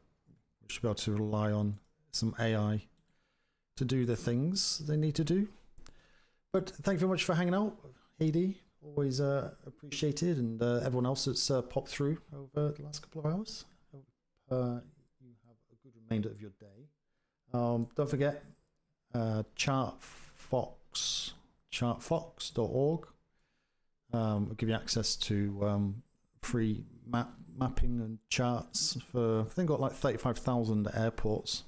We should be able to rely on some AI to do the things they need to do. But thank you very much for hanging out, Heidi. Always appreciated, and everyone else that's popped through over the last couple of hours. Hope you have a good remainder of your day. Don't forget chartfox.org. Will give you access to free mapping and charts for, I think, got like 35,000 airports,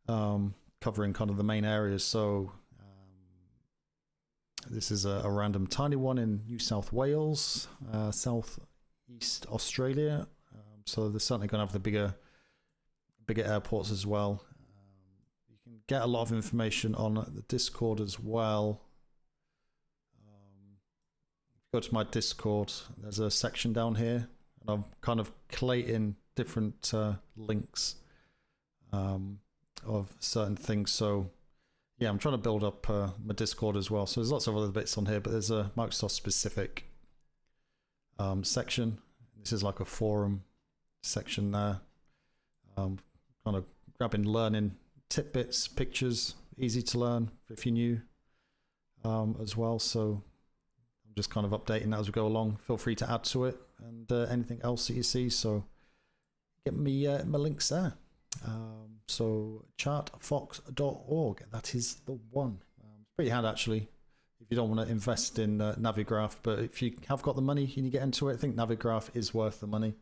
covering kind of the main areas. So this is a random tiny one in New South Wales, South East Australia. So they're certainly going to have the bigger airports as well. get a lot of information on the Discord as well. Go to my Discord, there's a section down here, and I'm kind of collating different links of certain things. So yeah, I'm trying to build up my Discord as well. So there's lots of other bits on here, but there's a Microsoft specific section. This is like a forum section there. Kind of grabbing learning tidbits, pictures, easy to learn if you're new as well. So I'm just kind of updating that as we go along. Feel free to add to it and anything else that you see. So get me my links there. So chartfox.org, that is the one. It's pretty handy actually if you don't want to invest in Navigraph, but if you have got the money and you get into it, I think Navigraph is worth the money.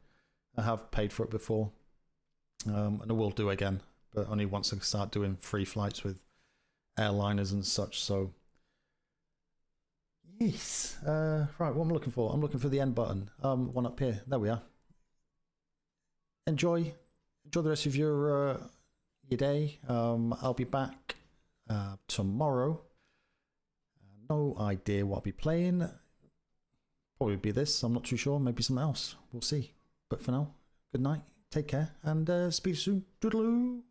I have paid for it before, and I will do again, but only once I start doing free flights with airliners and such. So yes, right, what am I looking for? I'm looking for the end button, one up here. There we are. Enjoy the rest of your day. I'll be back tomorrow. No idea what I'll be playing. Probably be this, I'm not too sure. Maybe something else. We'll see. But for now, good night, take care, and speak soon. Toodaloo!